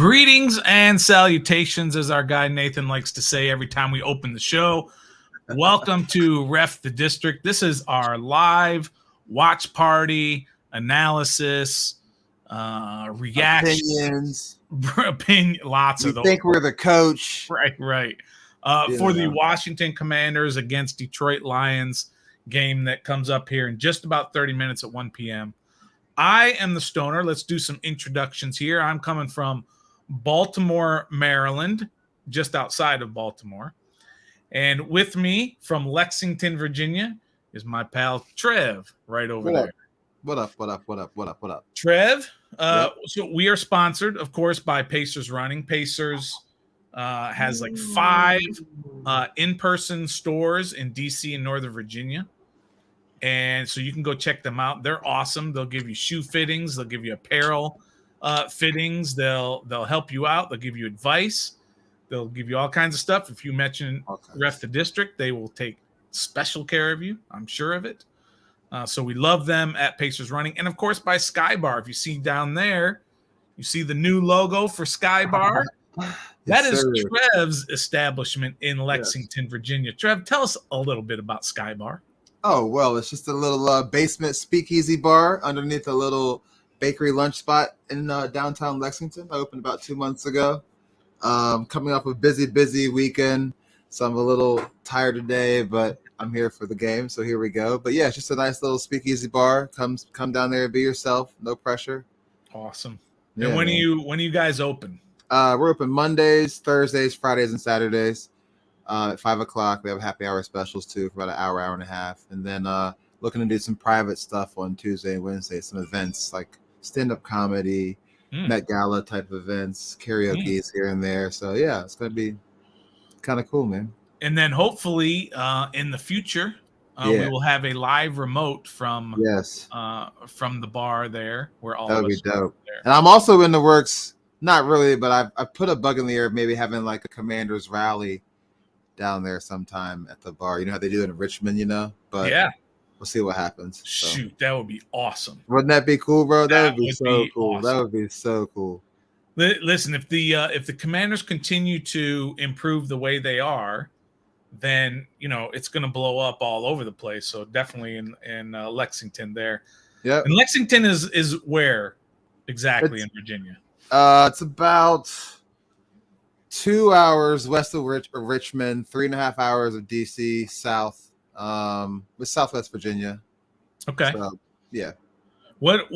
Greetings and salutations, as our guy Nathan likes to say every time we open the show. Welcome to Ref the District. This is our live watch party analysis, reactions, lots of those. You think we're the coach. Right. For the Washington Commanders against Detroit Lions game that comes up here in just about 30 minutes at 1 p.m. I am the Stoner. Let's do some introductions here. I'm coming from Baltimore, Maryland, just outside of Baltimore. And with me from Lexington, Virginia, is my pal Trev, right over there. What up? Trev, So we are sponsored, of course, by Pacers Running. Pacers has like 5 in-person stores in DC and Northern Virginia. And so you can go check them out. They're awesome. They'll give you shoe fittings. They'll give you apparel fittings. They'll help you out. They'll give you advice. They'll give you all kinds of stuff. If you mention Ref the District, they will take special care of you. I'm sure of it. So we love them at Pacers Running. And, of course, by Sky Bar. If you see down there, you see the new logo for Sky Bar. That is Trev's establishment in Lexington, Virginia. Trev, tell us a little bit about Sky Bar. Oh, well, it's just a little basement speakeasy bar underneath a little bakery lunch spot in downtown Lexington. I opened about 2 months ago. Coming off a busy weekend, so I'm a little tired today, but I'm here for the game, so here we go. But yeah, it's just a nice little speakeasy bar. Come down there and be yourself, no pressure. Awesome. Yeah, and when are you guys open? We're open Mondays, Thursdays, Fridays, and Saturdays. At 5 o'clock, we have happy hour specials too for about an hour and a half, and then looking to do some private stuff on Tuesday and Wednesday, some events like stand-up comedy, Met Gala type events, karaoke here and there. So yeah, it's gonna be kind of cool, man. And then hopefully in the future, we will have a live remote from the bar there where all that would of us be dope. There. And I'm also in the works, not really, but I've put a bug in the air of maybe having like a Commanders rally down there sometime at the bar. You know how they do it in Richmond, but yeah, we'll see what happens. Shoot, that would be awesome. Wouldn't that be cool, bro? That would be so cool. Awesome. That would be so cool. Listen, if the Commanders continue to improve the way they are, then it's going to blow up all over the place. So definitely in Lexington there. Yeah. And Lexington is where exactly in Virginia? It's about 2 hours west of Richmond, 3.5 hours of DC south, with Southwest Virginia. Okay. So, yeah. What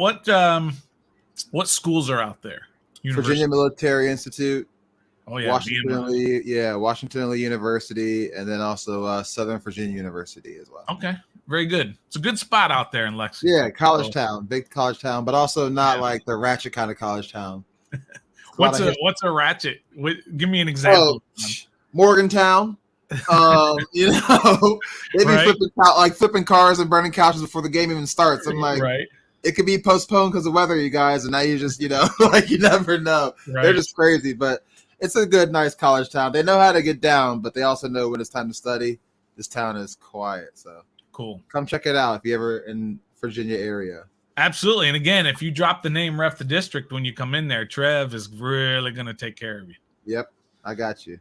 schools are out there? Virginia Military Institute. Oh yeah. Washington Lee University, and then also Southern Virginia University as well. Okay. Very good. It's a good spot out there in Lexington. Yeah, college town, big college town, but also not like the ratchet kind of college town. What's a ratchet? Give me an example. Morgantown. They be flipping cars and burning couches before the game even starts. I'm like, it could be postponed because of weather, you guys, and now you just, you never know. Right. They're just crazy, but it's a good, nice college town. They know how to get down, but they also know when it's time to study. This town is quiet, so cool. Come check it out if you ever in Virginia area. Absolutely. And again, if you drop the name Ref the District when you come in there, Trev is really going to take care of you. Yep. I got you.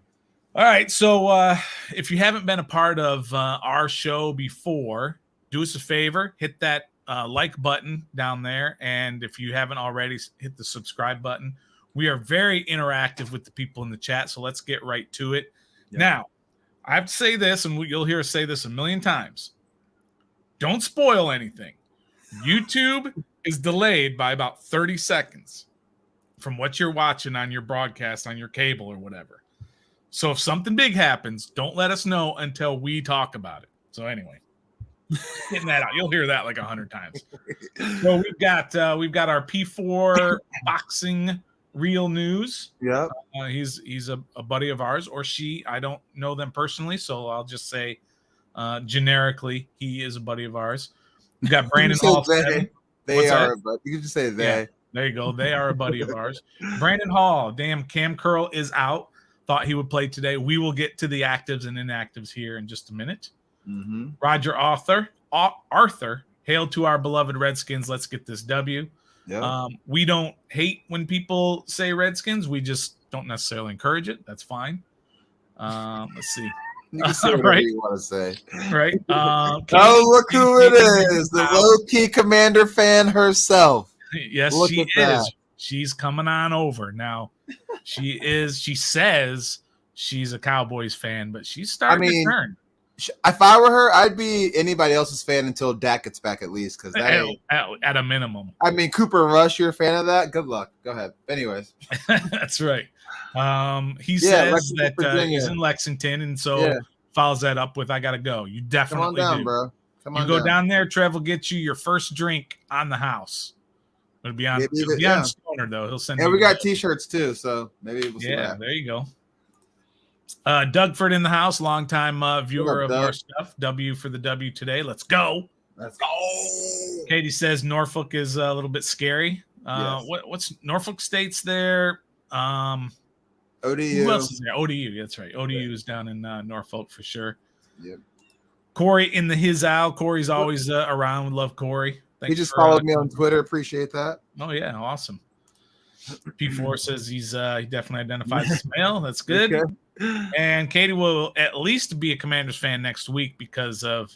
All right. So if you haven't been a part of our show before, do us a favor, hit that like button down there. And if you haven't already, hit the subscribe button. We are very interactive with the people in the chat. So let's get right to it. Yep. Now, I have to say this, and you'll hear us say this a million times. Don't spoil anything. YouTube is delayed by about 30 seconds from what you're watching on your broadcast, on your cable or whatever. So if something big happens, don't let us know until we talk about it. So anyway, getting that out. You'll hear that like 100 times. So we've got our P4 boxing real news. Yeah. He's a buddy of ours, or she. I don't know them personally, so I'll just say generically he is a buddy of ours. We got Brandon Hall. They are, but you can just say they. Yeah, there you go. They are a buddy of ours. Brandon Hall. Damn, Cam Curl is out. Thought he would play today. We will get to the actives and inactives here in just a minute. Mm-hmm. Roger Arthur, hail to our beloved Redskins. Let's get this W. Yeah. We don't hate when people say Redskins. We just don't necessarily encourage it. That's fine. Let's see. You can say whatever Right, you want to say. right. Oh, Katie, look who it is. The House. low-key Commander fan herself. Yes, Look she at is. that. She's coming on over now. She is. She says she's a Cowboys fan, but she's starting to turn. If I were her, I'd be anybody else's fan until Dak gets back at least. Because at a minimum. I mean, Cooper Rush, you're a fan of that? Good luck. Go ahead. Anyways. That's right. He says that he's in Lexington, and so follows that up with, I got to go. You definitely Come on down, do. bro. Come on you go down there, Trev will get you your first drink on the house. It'll be on, on Stoner, though. He'll send. And we got T-shirts too, so maybe we'll see. Yeah, there you go. Dougford in the house, longtime viewer of our stuff. W for the W today. Let's go. Let's go. Katie says Norfolk is a little bit scary. What's Norfolk State's there? ODU. Who else is there? ODU. That's right. ODU is down in Norfolk for sure. Yep. Corey in the his owl. Corey's always around. Love Corey. Thanks he just followed me on Twitter. Appreciate that. Oh yeah, awesome. P4 says he definitely identifies as male. That's good. Okay. And Katie will at least be a Commanders fan next week because of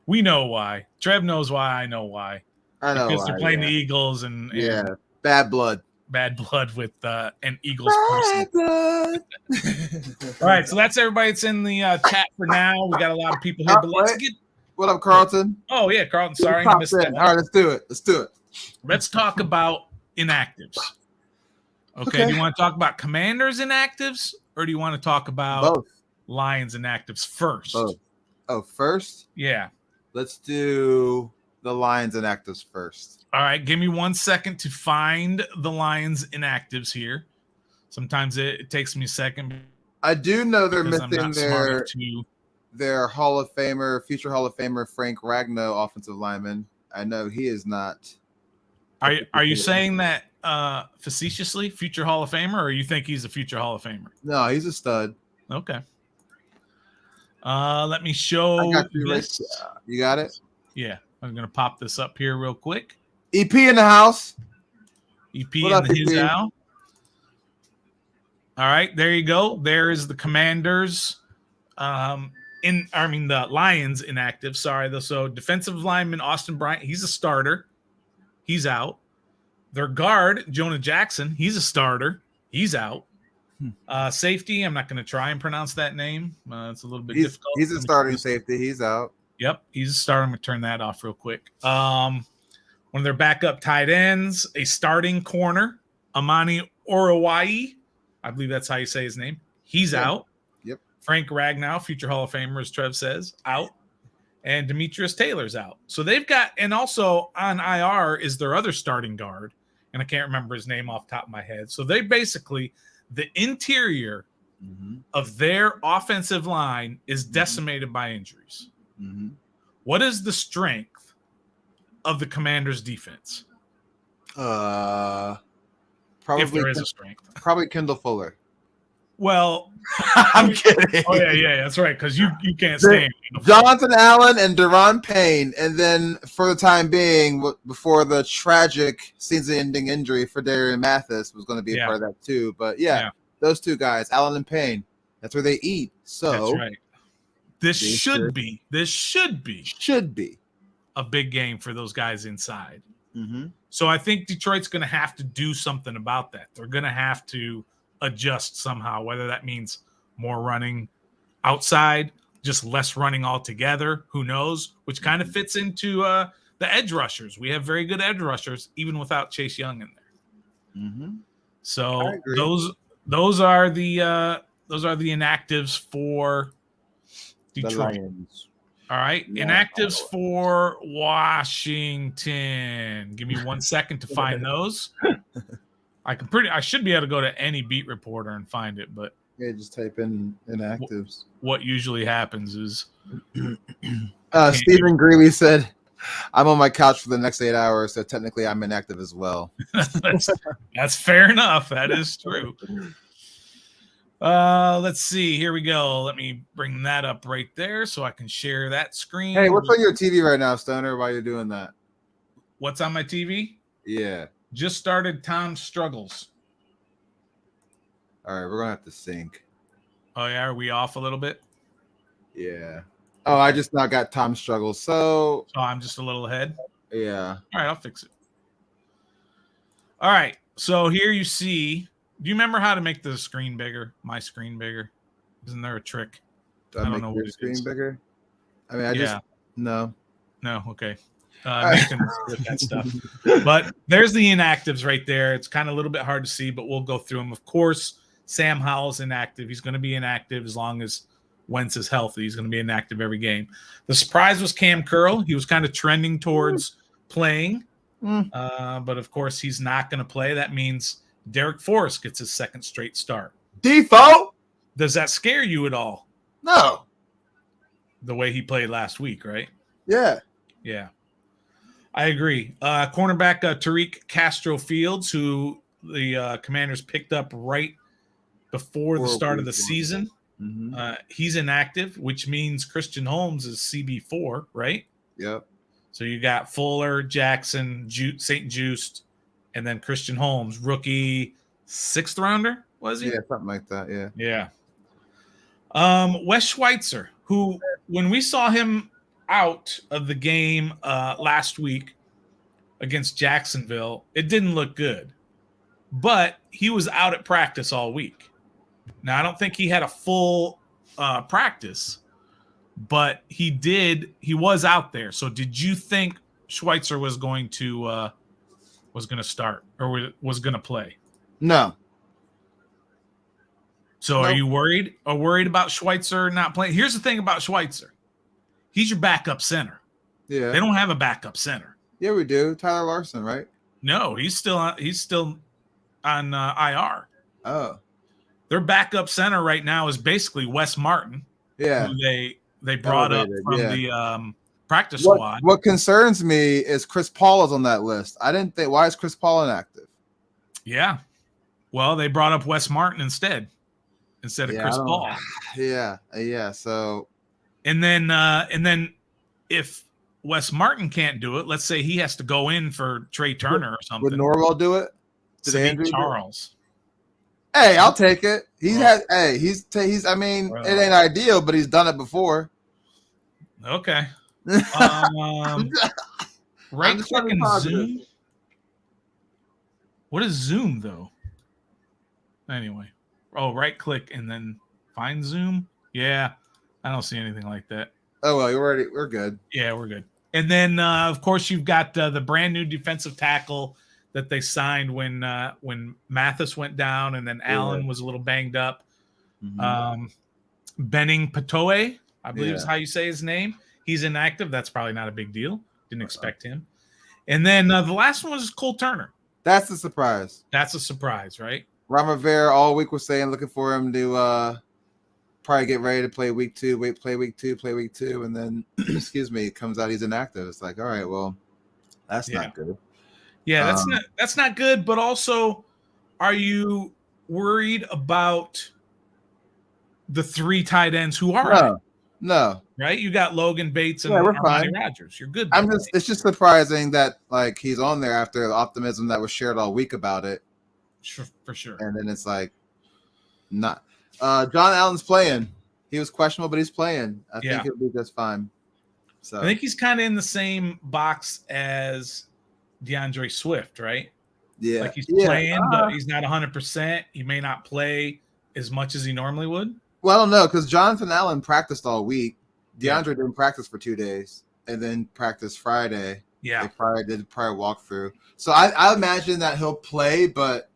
we know why. Trev knows why. I know why. I know because they're playing the Eagles and bad blood with an Eagles person. All right, so that's everybody that's in the chat for now. We got a lot of people here, but let's get. What up, Carlton? Oh yeah, Carlton. Sorry, I missed that. All right, let's do it. Let's talk about inactives. Okay. Do you want to talk about Commanders inactives, or do you want to talk about both Lions inactives first? Both. Oh, first? Yeah. Let's do the Lions inactives first. All right. Give me 1 second to find the Lions inactives here. Sometimes it takes me a second. I do know they're missing their Hall of Famer, future Hall of Famer Frank Ragnow, offensive lineman. I know he is not. Are you saying that facetiously, future Hall of Famer, or you think he's a future Hall of Famer? No, he's a stud. Okay. Let me show this. You got it? Yeah. I'm going to pop this up here real quick. EP in the house. EP in his house. All right, there you go. There is the Commanders. The Lions inactive. Sorry, so defensive lineman Austin Bryant, he's a starter. He's out. Their guard Jonah Jackson, he's a starter. He's out. Safety, I'm not going to try and pronounce that name. It's a little bit difficult. He's a starting safety. He's out. Yep, he's a starter. I'm going to turn that off real quick. One of their backup tight ends, a starting corner, Amani Oruwai. I believe that's how you say his name. He's out. Yep. Frank Ragnow, future Hall of Famer, as Trev says, out. And Demetrius Taylor's out. So they've got, and also on IR is their other starting guard, and I can't remember his name off the top of my head. So they basically, the interior of their offensive line is decimated by injuries. What is the strength of the Commanders' defense? Probably if there is a strength. Probably Kendall Fuller. Well, I'm kidding. Oh yeah, that's right. Because you can't stand Jonathan Allen and Deron Payne, and then for the time being, before the tragic season-ending injury for Darian Mathis was going to be a part of that too. But those two guys, Allen and Payne, that's where they eat. So that's right. This should be a big game for those guys inside. So I think Detroit's going to have to do something about that. They're going to have to adjust somehow, whether that means more running outside, just less running altogether. Who knows? Which kind of fits into the edge rushers. We have very good edge rushers, even without Chase Young in there. So those are the inactives for Detroit. All right, inactives for Washington. Give me 1 second to find those. I should be able to go to any beat reporter and find it, but just type in inactives. What usually happens is Stephen Greeley said, "I'm on my couch for the next 8 hours, so technically I'm inactive as well." That's fair enough. That is true. Let's see. Here we go. Let me bring that up right there so I can share that screen. Hey, what's on your TV right now, Stoner, while you're doing that? What's on my TV? Yeah. Just started Tom's struggles. All right, we're gonna have to sync. Oh yeah, are we off a little bit? Yeah. Oh, I just now got Tom's struggles. So I'm just a little ahead. yeah. All right, I'll fix it. All right. So here you see. Do you remember how to make the screen bigger? My screen bigger? Isn't there a trick? Do I make your screen bigger? I mean, I just no. No, okay. Nathan with that stuff. But there's the inactives right there. It's kind of a little bit hard to see, but we'll go through them. Of course, Sam Howell's inactive. He's going to be inactive as long as Wentz is healthy. He's going to be inactive every game. The surprise was Cam Curl. He was kind of trending towards playing, but of course he's not going to play. That means Derek Forrest gets his second straight start. Default? Does that scare you at all? No. The way he played last week, right? Yeah. Yeah. I agree. Cornerback Tariq Castro Fields, who the Commanders picked up right before the start of the season. Mm-hmm. He's inactive, which means Christian Holmes is CB4, right? Yep. So you got Fuller, Jackson, St. Just, and then Christian Holmes, rookie 6th rounder, was he? Yeah, something like that, yeah. Yeah. Wes Schweitzer, who, when we saw him out of the game last week against Jacksonville, it didn't look good. But he was out at practice all week. Now, I don't think he had a full practice, but he was out there. So did you think Schweitzer was going to start or was going to play? No. So Are you worried about Schweitzer not playing? Here's the thing about Schweitzer. He's your backup center. Yeah. They don't have a backup center. Yeah, we do. Tyler Larson, right? No, he's still on IR. Oh. Their backup center right now is basically Wes Martin. Yeah. Who they brought up from the practice squad. What concerns me is Chris Paul is on that list. I didn't think, why is Chris Paul inactive? Yeah. Well, they brought up Wes Martin instead of Chris Paul. Yeah. So and then if Wes Martin can't do it, let's say he has to go in for Trey Turner or something. Would Norwell do it? Did Charles? Hey, I'll take it. I mean, it ain't ideal, but he's done it before. Okay. Right click and Zoom. What is Zoom though? Anyway. Oh, right click and then find Zoom. Yeah. I don't see anything like that. Oh well, we're good. Yeah, we're good. And then of course you've got the brand new defensive tackle that they signed when Mathis went down and then Allen was a little banged up. Mm-hmm. Benning Patoe, I believe is how you say his name. He's inactive. That's probably not a big deal. Didn't expect him. And then the last one was Cole Turner. That's a surprise. That's a surprise, right? Ron Rivera all week was saying looking for him to probably get ready to play week 2, play week 2, and then it comes out he's inactive. It's like, all right, well, that's not good. Yeah, that's not good. But also, are you worried about the 3 tight ends who are no, right? You got Logan Bates and Armani Rogers. You're good. It's just surprising that like he's on there after the optimism that was shared all week about it. For sure. And then it's like not. John Allen's playing. He was questionable, but he's playing. I think he'll be just fine. So I think he's kind of in the same box as DeAndre Swift, right? Yeah. Like he's playing, but he's not 100%. He may not play as much as he normally would. Well, I don't know, because Jonathan Allen practiced all week. DeAndre didn't practice for 2 days and then practiced Friday. Yeah. They probably did walkthrough. So I imagine that he'll play, but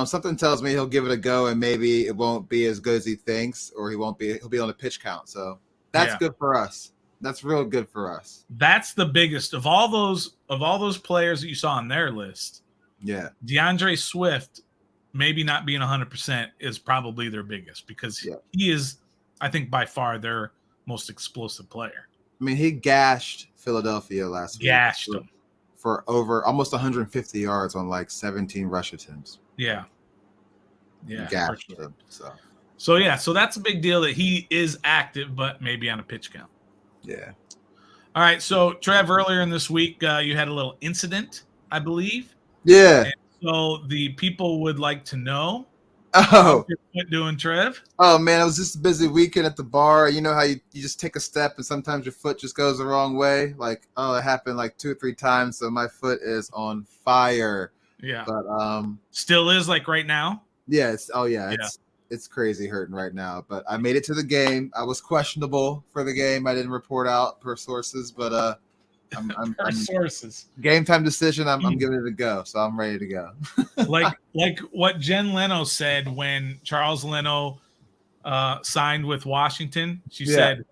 something tells me he'll give it a go and maybe it won't be as good as he thinks, or he'll be on a pitch count. So that's good for us. That's real good for us. That's the biggest of all those players that you saw on their list. Yeah. DeAndre Swift maybe not being 100% is probably their biggest because he is, I think, by far their most explosive player. I mean, he gashed Philadelphia last week. Gashed them. For over almost 150 yards on like 17 rush attempts. Yeah. Yeah. Gashed sure. him. So that's a big deal that he is active, but maybe on a pitch count. Yeah. All right. So, Trev, earlier in this week, you had a little incident, I believe. Yeah. And so the people would like to know, how's Oh. your foot doing, Trev? Oh man, it was just a busy weekend at the bar. You know how you just take a step and sometimes your foot just goes the wrong way? Like, oh, it happened like 2 or 3 times, so my foot is on fire. Yeah. But Still is like right now? yeah, Yeah. it's crazy hurting right now. But I made it to the game. I was questionable for the game. I didn't report out per sources, but I'm sources. Game time decision. I'm giving it a go, so I'm ready to go. like what Jen Leno said when Charles Leno signed with Washington. She said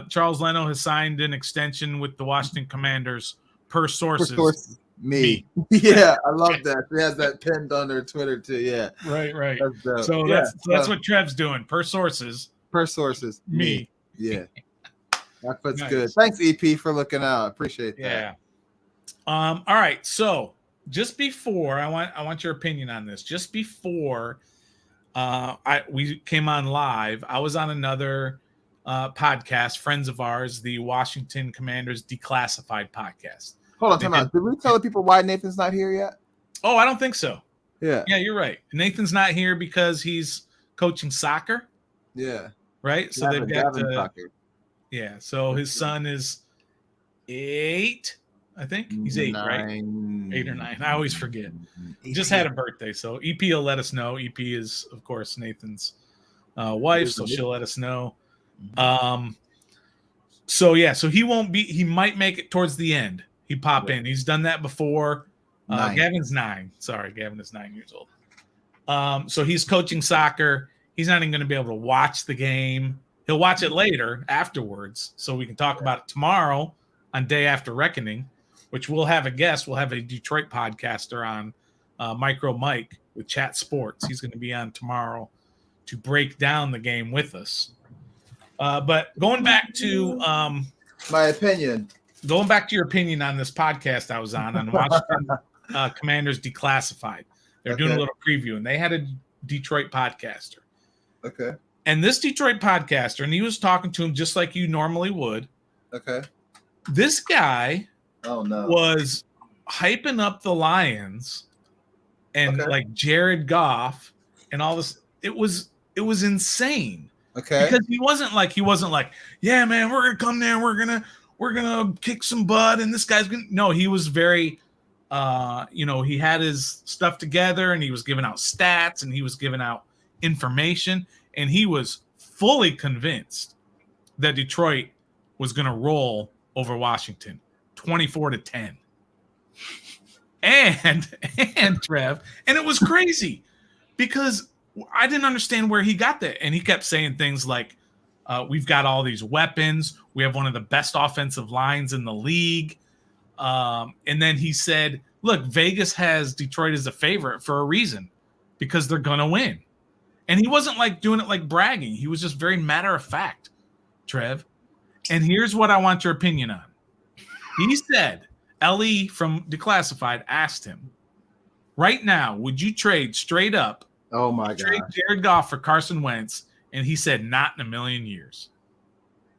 Charles Leno has signed an extension with the Washington Commanders per sources. Me. Yeah, I love that. She has that pinned on her Twitter too. Yeah. Right. That's So that's what Trev's doing. Per sources. Me. Yeah. That foot's Nice. good. Thanks, EP, for looking out. Appreciate that. Yeah. All right. So just before I want your opinion on this. Just before we came on live, I was on another podcast, friends of ours, the Washington Commanders Declassified podcast. Hold on, time out. Did we tell the people why Nathan's not here yet? Oh, I don't think so. Yeah, you're right. Nathan's not here because he's coaching soccer. Yeah. Right. So they've got soccer. Yeah. So his son is 8. I think he's 8, 9. Right? 8 or 9. I always forget. He just had a birthday, so EP will let us know. EP is, of course, Nathan's wife, so she'll let us know. So he won't be. He might make it towards the end. He pop in. He's done that before. Gavin's 9. Sorry, Gavin is 9 years old. So he's coaching soccer. He's not even going to be able to watch the game. He'll watch it later afterwards, so we can talk about it tomorrow on Day After Reckoning, which we'll have a guest. We'll have a Detroit podcaster on, Micro Mike with Chat Sports. He's going to be on tomorrow to break down the game with us. But going back to my opinion. Going back to your opinion on this podcast I was on Washington Commanders Declassified. They're doing a little preview, and they had a Detroit podcaster. Okay. And this Detroit podcaster, and he was talking to him just like you normally would. Okay. This guy was hyping up the Lions and like Jared Goff and all this. It was insane. Okay. Because he wasn't like, yeah, man, we're gonna come there, we're gonna kick some butt, and this guy's gonna. No, he was very, he had his stuff together, and he was giving out stats, and he was giving out information, and he was fully convinced that Detroit was gonna roll over Washington, 24-10. And Trev, and it was crazy because I didn't understand where he got that. And he kept saying things like, we've got all these weapons. We have one of the best offensive lines in the league. And then he said, look, Vegas has Detroit as a favorite for a reason, because they're going to win. And he wasn't like doing it like bragging. He was just very matter of fact, Trev. And here's what I want your opinion on. He said, LE from Declassified asked him, right now, would you trade straight up? Oh my God. Trade Jared Goff for Carson Wentz, and he said, not in a million years.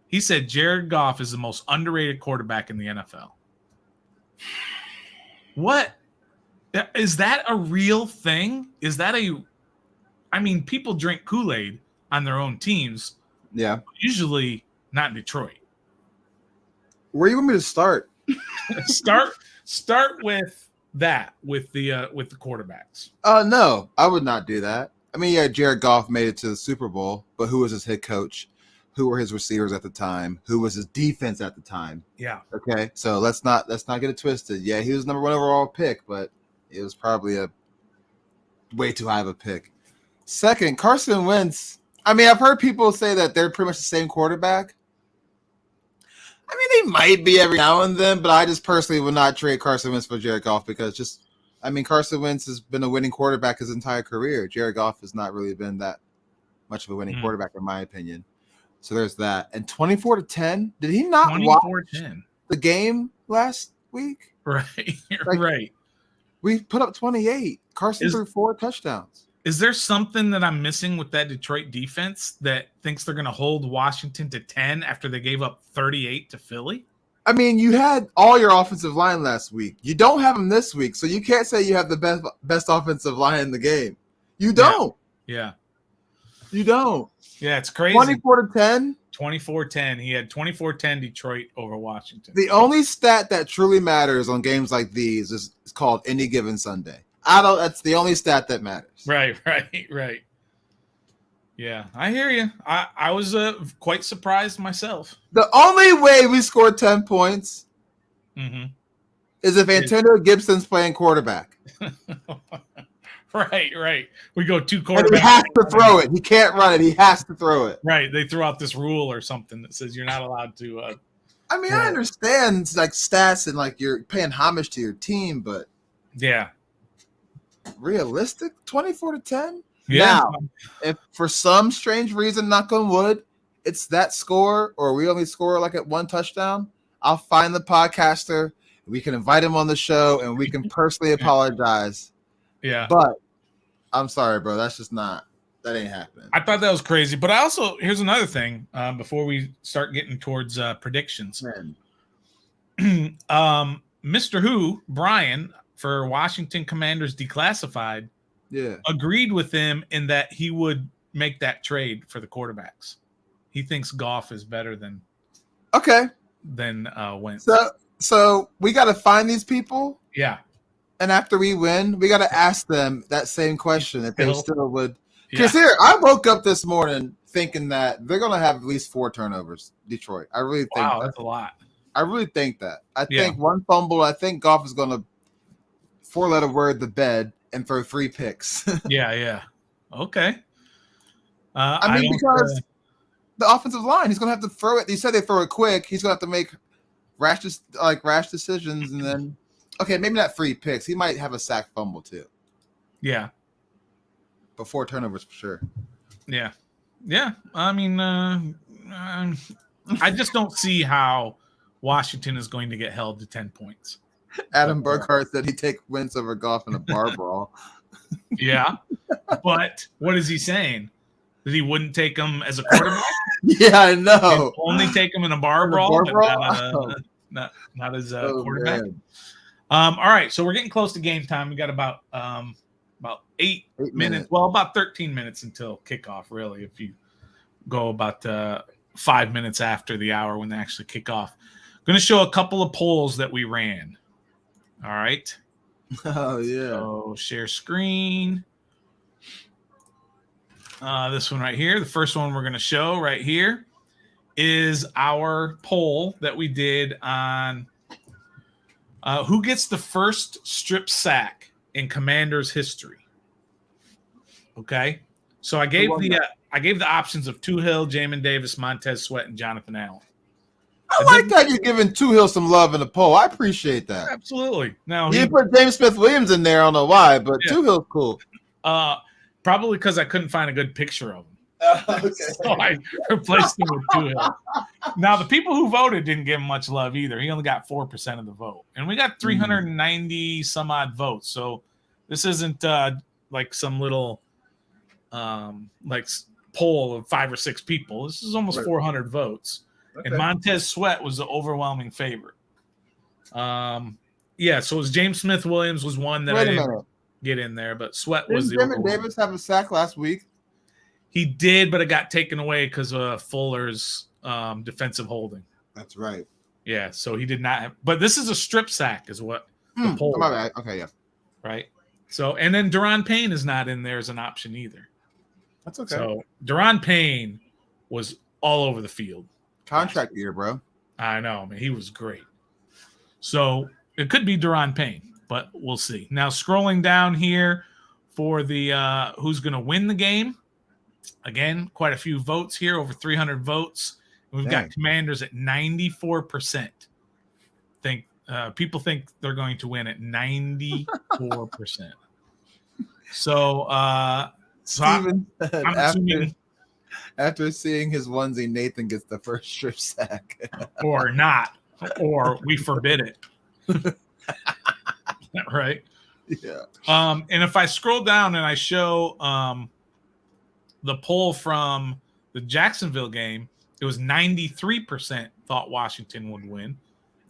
He said Jared Goff is the most underrated quarterback in the NFL. What? Is that a real thing? Is that people drink Kool-Aid on their own teams. Yeah. Usually not in Detroit. Where you want me to start? Start with that, with the quarterbacks. No, I would not do that. I mean, yeah, Jared Goff made it to the Super Bowl, but who was his head coach? Who were his receivers at the time? Who was his defense at the time? Yeah. Okay, so let's not get it twisted. Yeah, he was number 1 overall pick, but it was probably a way too high of a pick. Second, Carson Wentz. I mean, I've heard people say that they're pretty much the same quarterback. I mean, they might be every now and then, but I just personally would not trade Carson Wentz for Jared Goff because Carson Wentz has been a winning quarterback his entire career. Jared Goff has not really been that much of a winning quarterback, in my opinion. So there's that. And 24-10, did he not watch the game last week? Right, right. We put up 28. Carson threw 4 touchdowns. Is there something that I'm missing with that Detroit defense that thinks they're going to hold Washington to 10 after they gave up 38 to Philly? I mean, you had all your offensive line last week. You don't have them this week, so you can't say you have the best offensive line in the game. You don't. Yeah. You don't. Yeah, it's crazy. 24-10. 24-10. He had 24-10 Detroit over Washington. The only stat that truly matters on games like these is called any given Sunday. That's the only stat that matters. Right. Yeah, I hear you. I was quite surprised myself. The only way we scored 10 points is if Antonio Gibson's playing quarterback. Right. We go 2 quarterbacks. And he has to throw it. He can't run it. He has to throw it. Right. They threw out this rule or something that says you're not allowed to. I mean, I understand like stats and like you're paying homage to your team, but yeah, realistic 24-10. Yeah. Now, if for some strange reason, knock on wood, it's that score, or we only score like at 1 touchdown, I'll find the podcaster. We can invite him on the show, and we can personally apologize. Yeah. But I'm sorry, bro. That's just not. That ain't happening. I thought that was crazy. But I also, here's another thing before we start getting towards predictions. Mr. Who, Brian, for Washington Commanders Declassified, agreed with him in that he would make that trade for the quarterbacks. He thinks Goff is better than Wentz. So we got to find these people. Yeah. And after we win, we got to ask them that same question if they still would. Because here, I woke up this morning thinking that they're going to have at least 4 turnovers, Detroit. I really think that's a lot. I really think that. I think 1 fumble. I think Goff is going to 4-letter word the bed and throw 3 picks. Yeah. Okay. I mean, because the offensive line, he's going to have to throw it. He said they throw it quick. He's going to have to make rash decisions, and then maybe not 3 picks. He might have a sack fumble too. Yeah. But 4 turnovers for sure. Yeah. I mean, I just don't see how Washington is going to get held to 10 points. Adam Burkhardt said he'd take Wentz over Goff in a bar brawl. Yeah. But what is he saying? That he wouldn't take him as a quarterback? Yeah, I know. He'd only take him in a bar brawl, but not as a quarterback. All right, so we're getting close to game time. We got about 8 minutes. Well, about 13 minutes until kickoff, really, if you go about 5 minutes after the hour when they actually kick off. I'm going to show a couple of polls that we ran. All right. Oh, yeah. So share screen. This one right here, the first one we're going to show right here is our poll that we did on who gets the first strip sack in Commanders history. Okay, so I gave the options of Tuhill, Jamin Davis, Montez Sweat, and Jonathan Allen. I like that you're giving Tuhill some love in the poll. I appreciate that. Absolutely. Now you put James Smith-Williams in there. I don't know why, but Tuhill's cool. Probably because I couldn't find a good picture of him. Okay. So I replaced him with Tuhill. Now, the people who voted didn't give him much love either. He only got 4% of the vote. And we got 390 some odd votes. So this isn't like some little like poll of 5 or 6 people. This is almost 400 votes. Okay. And Montez Sweat was the overwhelming favorite. So it was James Smith-Williams was one that I didn't get in there, but Sweat was the Jamin Davis have a sack last week? He did, but it got taken away because of Fuller's defensive holding. That's right. Yeah, so he did not have, but this is a strip sack is what the poll. My bad. Okay, yeah. Right. So, and then Daron Payne is not in there as an option either. That's okay. So Daron Payne was all over the field. Contract year, bro. I know, man. He was great. So it could be Daron Payne, but we'll see. Now scrolling down here for the who's going to win the game. Again, quite a few votes here, over 300 votes. We've got Commanders at 94%. People think they're going to win at 94%. So, Steven, after seeing his onesie, Nathan gets the first strip sack. Or not. Or we forbid it. Right? Yeah. And if I scroll down and I show the poll from the Jacksonville game, it was 93% thought Washington would win.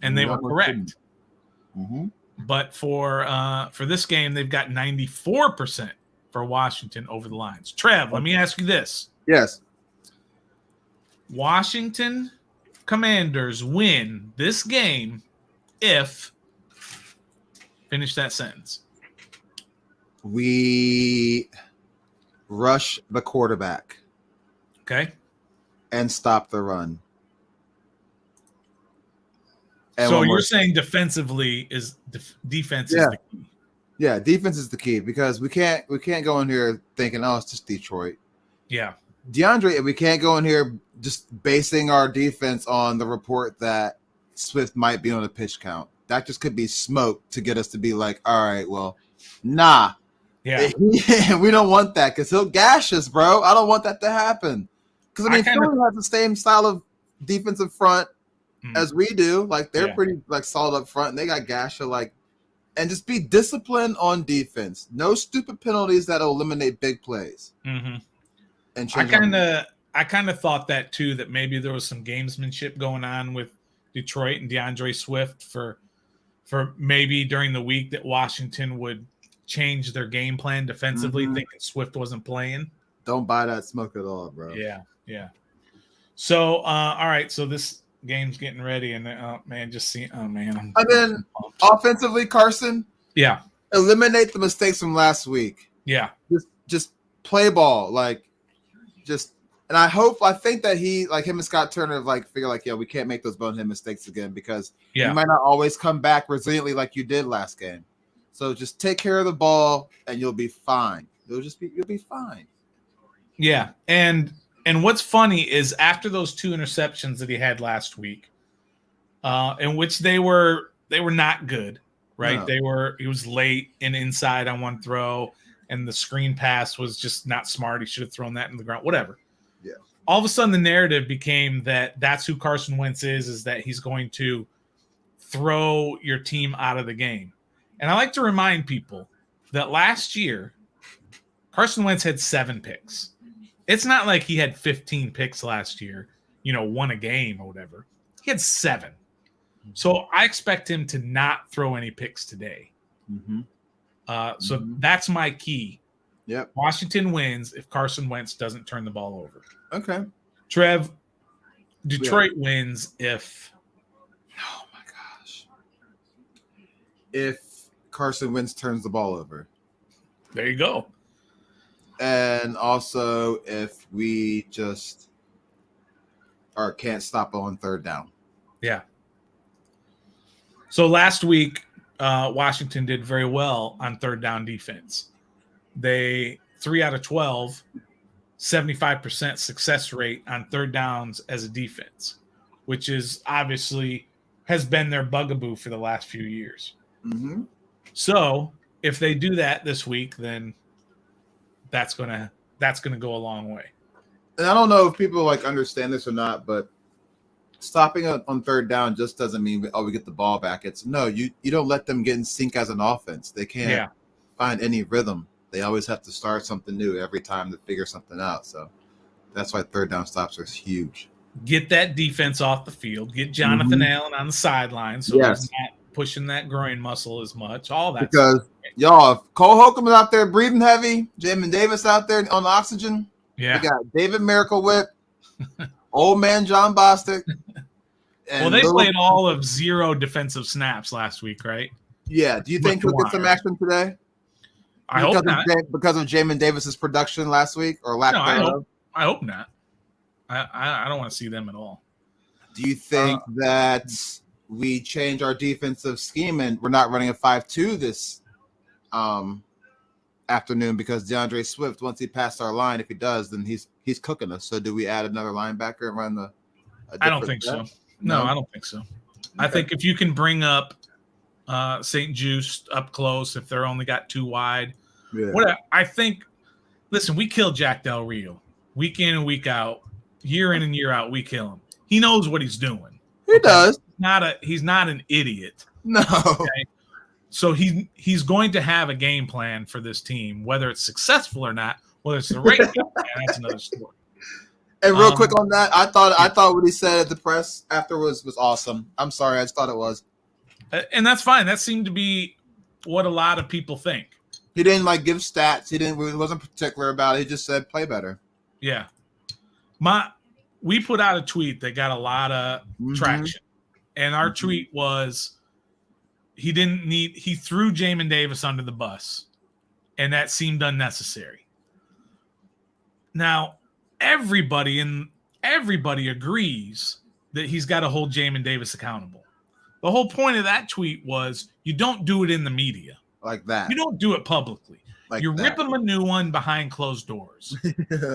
and they were correct. Mm-hmm. But for this game, they've got 94% for Washington over the lines. Trev, let me ask you this. Yes. Washington Commanders win this game if finish that sentence. We rush the quarterback. Okay. And stop the run. And so you're saying defensively is defense is the key. Yeah, defense is the key because we can't go in here thinking, oh, it's just Detroit. Yeah. DeAndre, we can't go in here just basing our defense on the report that Swift might be on a pitch count. That just could be smoke to get us to be like, all right, well, nah. Yeah. We don't want that because he'll gash us, bro. I don't want that to happen. Because, I mean, Philly has the same style of defensive front as we do. Like, they're pretty, like, solid up front, and they got Gasha, like, and just be disciplined on defense. No stupid penalties that'll eliminate big plays. Mm-hmm. And I kind of thought that, too, that maybe there was some gamesmanship going on with Detroit and DeAndre Swift for maybe during the week that Washington would change their game plan defensively, thinking Swift wasn't playing. Don't buy that smoke at all, bro. Yeah. So, all right. So this game's getting ready, and and then offensively, Carson. Yeah. Eliminate the mistakes from last week. Yeah. Just play ball, and I think that him and Scott Turner have figure we can't make those bonehead mistakes again because you might not always come back resiliently like you did last game. So just take care of the ball and you'll be fine. You'll be fine. Yeah. And what's funny is after those 2 interceptions that he had last week, in which they were not good, right? No. He was late and inside on one throw, and the screen pass was just not smart. He should have thrown that in the ground, whatever. Yeah. All of a sudden the narrative became that that's who Carson Wentz is that he's going to throw your team out of the game. And I like to remind people that last year, Carson Wentz had 7 picks. It's not like he had 15 picks last year, won a game or whatever. He had 7. So I expect him to not throw any picks today. Mm-hmm. So that's my key. Yep. Washington wins if Carson Wentz doesn't turn the ball over. Okay. Trev, Detroit wins if... Oh, my gosh. If Carson Wentz turns the ball over. There you go. And also if we just can't stop on 3rd down. Yeah. So last week, Washington did very well on 3rd down defense. They 3 out of 12, 75% success rate on 3rd downs as a defense, which is obviously has been their bugaboo for the last few years. Mm-hmm. So if they do that this week, then that's gonna go a long way. And I don't know if people understand this or not, but stopping on 3rd down just doesn't mean we get the ball back. It's you don't let them get in sync as an offense. They can't find any rhythm. They always have to start something new every time to figure something out. So that's why 3rd down stops are huge. Get that defense off the field. Get Jonathan Allen on the sideline so he's not pushing that groin muscle as much. All that because if Cole Holcomb is out there breathing heavy, Jamin Davis out there on oxygen. Yeah, we got David Miracle Whip, old man John Bostic. Well, they played all of 0 defensive snaps last week, right? Yeah. Do you think he'll get some action today? I hope not. Because of Jamin Davis's production last week or lack thereof? I hope not. I don't want to see them at all. Do you think that we change our defensive scheme and we're not running a 5-2 this afternoon because DeAndre Swift, once he passed our line, if he does, then he's cooking us. So do we add another linebacker and run I don't think so. No, I don't think so. Okay. I think if you can bring up St. Juice up close, if they're only got 2 wide, I think. Listen, we kill Jack Del Rio week in and week out, year in and year out. We kill him. He knows what he's doing. He does. He's not an idiot. No. Okay? So he's going to have a game plan for this team, whether it's successful or not. Whether it's the right game plan, that's another story. And real quick on that, I thought what he said at the press afterwards was awesome. I'm sorry, I just thought it was. And that's fine. That seemed to be what a lot of people think. He didn't like give stats. He wasn't particular about it. He just said play better. Yeah. We put out a tweet that got a lot of traction. And our tweet was he threw Jamin Davis under the bus. And that seemed unnecessary. Now, everybody agrees that he's got to hold Jamin Davis accountable. The whole point of that tweet was you don't do it in the media. Like that. You don't do it publicly. Like you rip him a new one behind closed doors.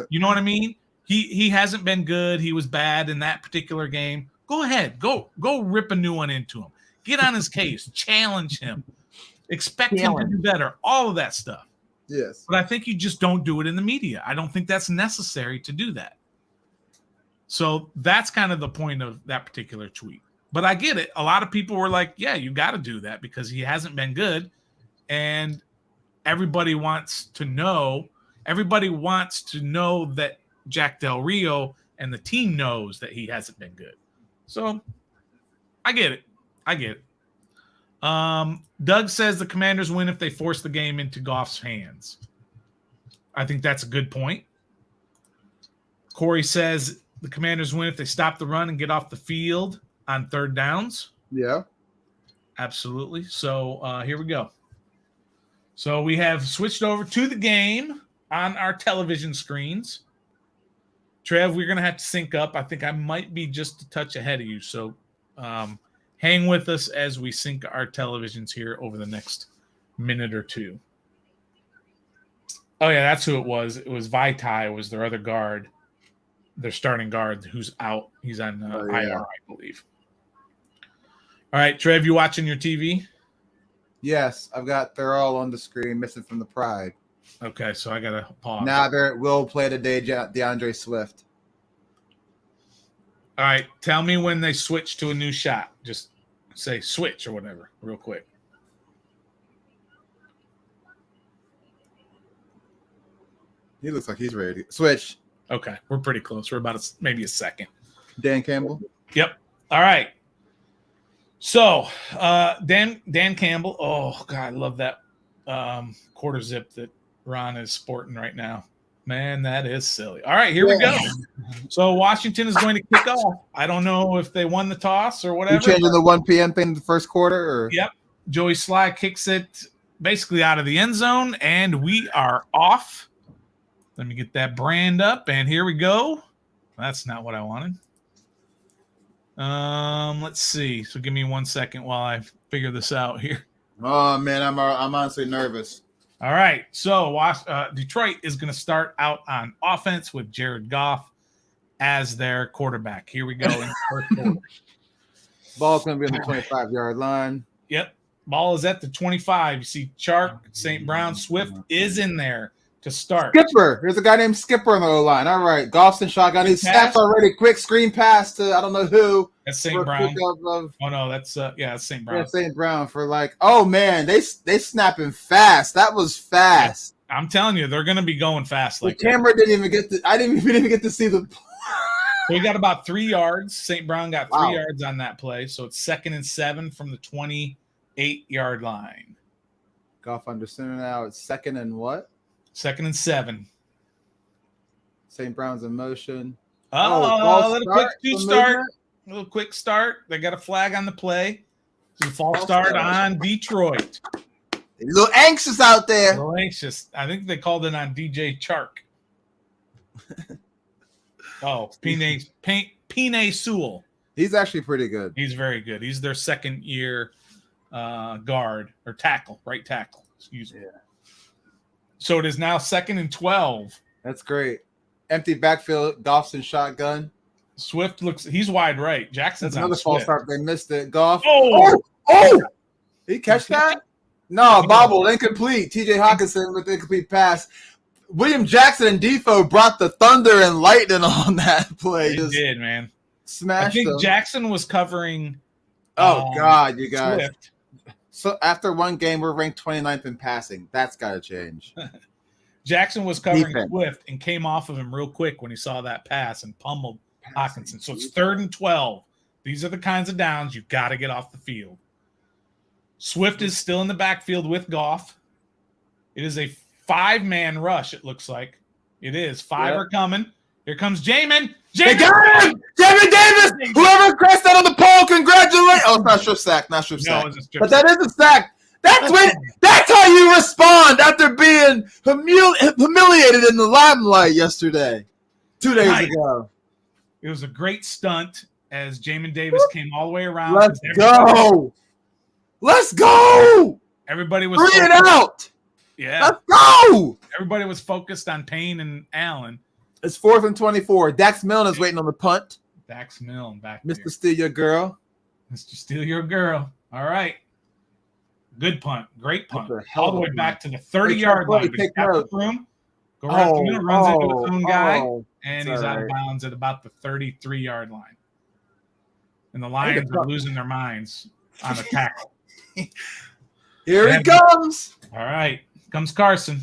You know what I mean? He hasn't been good. He was bad in that particular game. Go ahead. Go rip a new one into him. Get on his case. Challenge him. Expect him to do better. All of that stuff. Yes. But I think you just don't do it in the media. I don't think that's necessary to do that. So that's kind of the point of that particular tweet. But I get it. A lot of people were like, yeah, you got to do that because he hasn't been good. And everybody wants to know that Jack Del Rio and the team knows that he hasn't been good. So I get it. Doug says the Commanders win if they force the game into Goff's hands. I think that's a good point. Corey says the Commanders win if they stop the run and get off the field on third downs. Yeah. Absolutely. So here we go. So we have switched over to the game on our television screens. Trev, we're going to have to sync up. I think I might be just a touch ahead of you. So hang with us as we sync our televisions here over the next minute or two. Oh, yeah, that's who it was. It was Vaitai was their other guard, their starting guard, who's out. He's on IR, I believe. All right, Trev, you watching your TV? Yes, they're all on the screen, missing from the pride. Okay, so I got to pause. Now we'll play today, DeAndre Swift. All right, tell me when they switch to a new shot. Just say switch or whatever real quick. He looks like he's ready to switch. Okay, we're pretty close. We're about maybe a second. Dan Campbell? Yep. All right. So, Dan Campbell. Oh, God, I love that quarter zip that Ron is sporting right now. Man, that is silly. All right, here we go. So Washington is going to kick off. I don't know if they won the toss or whatever. You changing the 1 p.m. thing in the first quarter? Or? Yep. Joey Sly kicks it basically out of the end zone, and we are off. Let me get that brand up, and here we go. That's not what I wanted. Let's see. So give me 1 second while I figure this out here. Oh, man, I'm honestly nervous. All right, so Detroit is going to start out on offense with Jared Goff as their quarterback. Here we go in the first quarter. Ball's going to be on the 25-yard line. Yep, ball is at the 25. You see Chark, St. Brown, Swift is in there to start. Skipper. There's a guy named Skipper on the line. All right, Goff's in shotgun. He snaps already. Quick screen pass to I don't know who. That's St. Brown. Oh, no, that's St. Brown. Yeah, St. Brown for oh, man, they snapping fast. That was fast. Yeah, I'm telling you, they're going to be going fast. The camera didn't even get I didn't even get to see the So we got about 3 yards. St. Brown got 3 yards on that play. So it's 2nd and 7 from the 28-yard line. Goff under center now. It's 2nd and what? 2nd and 7. St. Brown's in motion. A little quick start. They got a flag on the play. It's a false start on Detroit. A little anxious out there. A little anxious. I think they called it on DJ Chark. Penei Sewell. He's actually pretty good. He's very good. He's their second-year guard or tackle, right tackle. Excuse me. Yeah. So it is now 2nd and 12. That's great. Empty backfield, Goff's in shotgun. Swift he's wide right. Jackson's another false start. They missed it. Goff. Oh! Did he catch that? No, bobbled, incomplete. TJ Hawkinson with the incomplete pass. William Jackson and Defoe brought the thunder and lightning on that play. They did, man. Smashed I think them. Jackson was covering. Oh, God, you guys. Swift. So after one game, we're ranked 29th in passing. That's got to change. Jackson was covering Defense. Swift and came off of him real quick when he saw that pass and pummeled Hawkinson. So it's 3rd and 12. These are the kinds of downs you got to get off the field. Swift is still in the backfield with Goff. It is a 5-man rush, it looks like. It is. 5 are coming. Here comes Jamin. They got him! Jamin Davis! Whoever crashed that on the pole, congratulations! Oh, it's not strip sack. Not strip sack. But that is a sack. That's how you respond after being humiliated in the limelight yesterday. 2 days ago. It was a great stunt as Jamin Davis came all the way around. Let's go! Let's go! Everybody was 3 and out. Yeah. Let's go! Everybody was focused on Payne and Allen. It's 4th and 24. Dax Milne is waiting on the punt. Dax Milne back Mr. there. Steal Your Girl. Mr. Steal Your Girl. All right. Good punt. Great punt. All the way back to the 30-yard line. Room. Go right through, runs into his own guy, and he's out of bounds at about the 33-yard line. And the Lions are losing their minds on the tackle. Here he comes. All right. Comes Carson.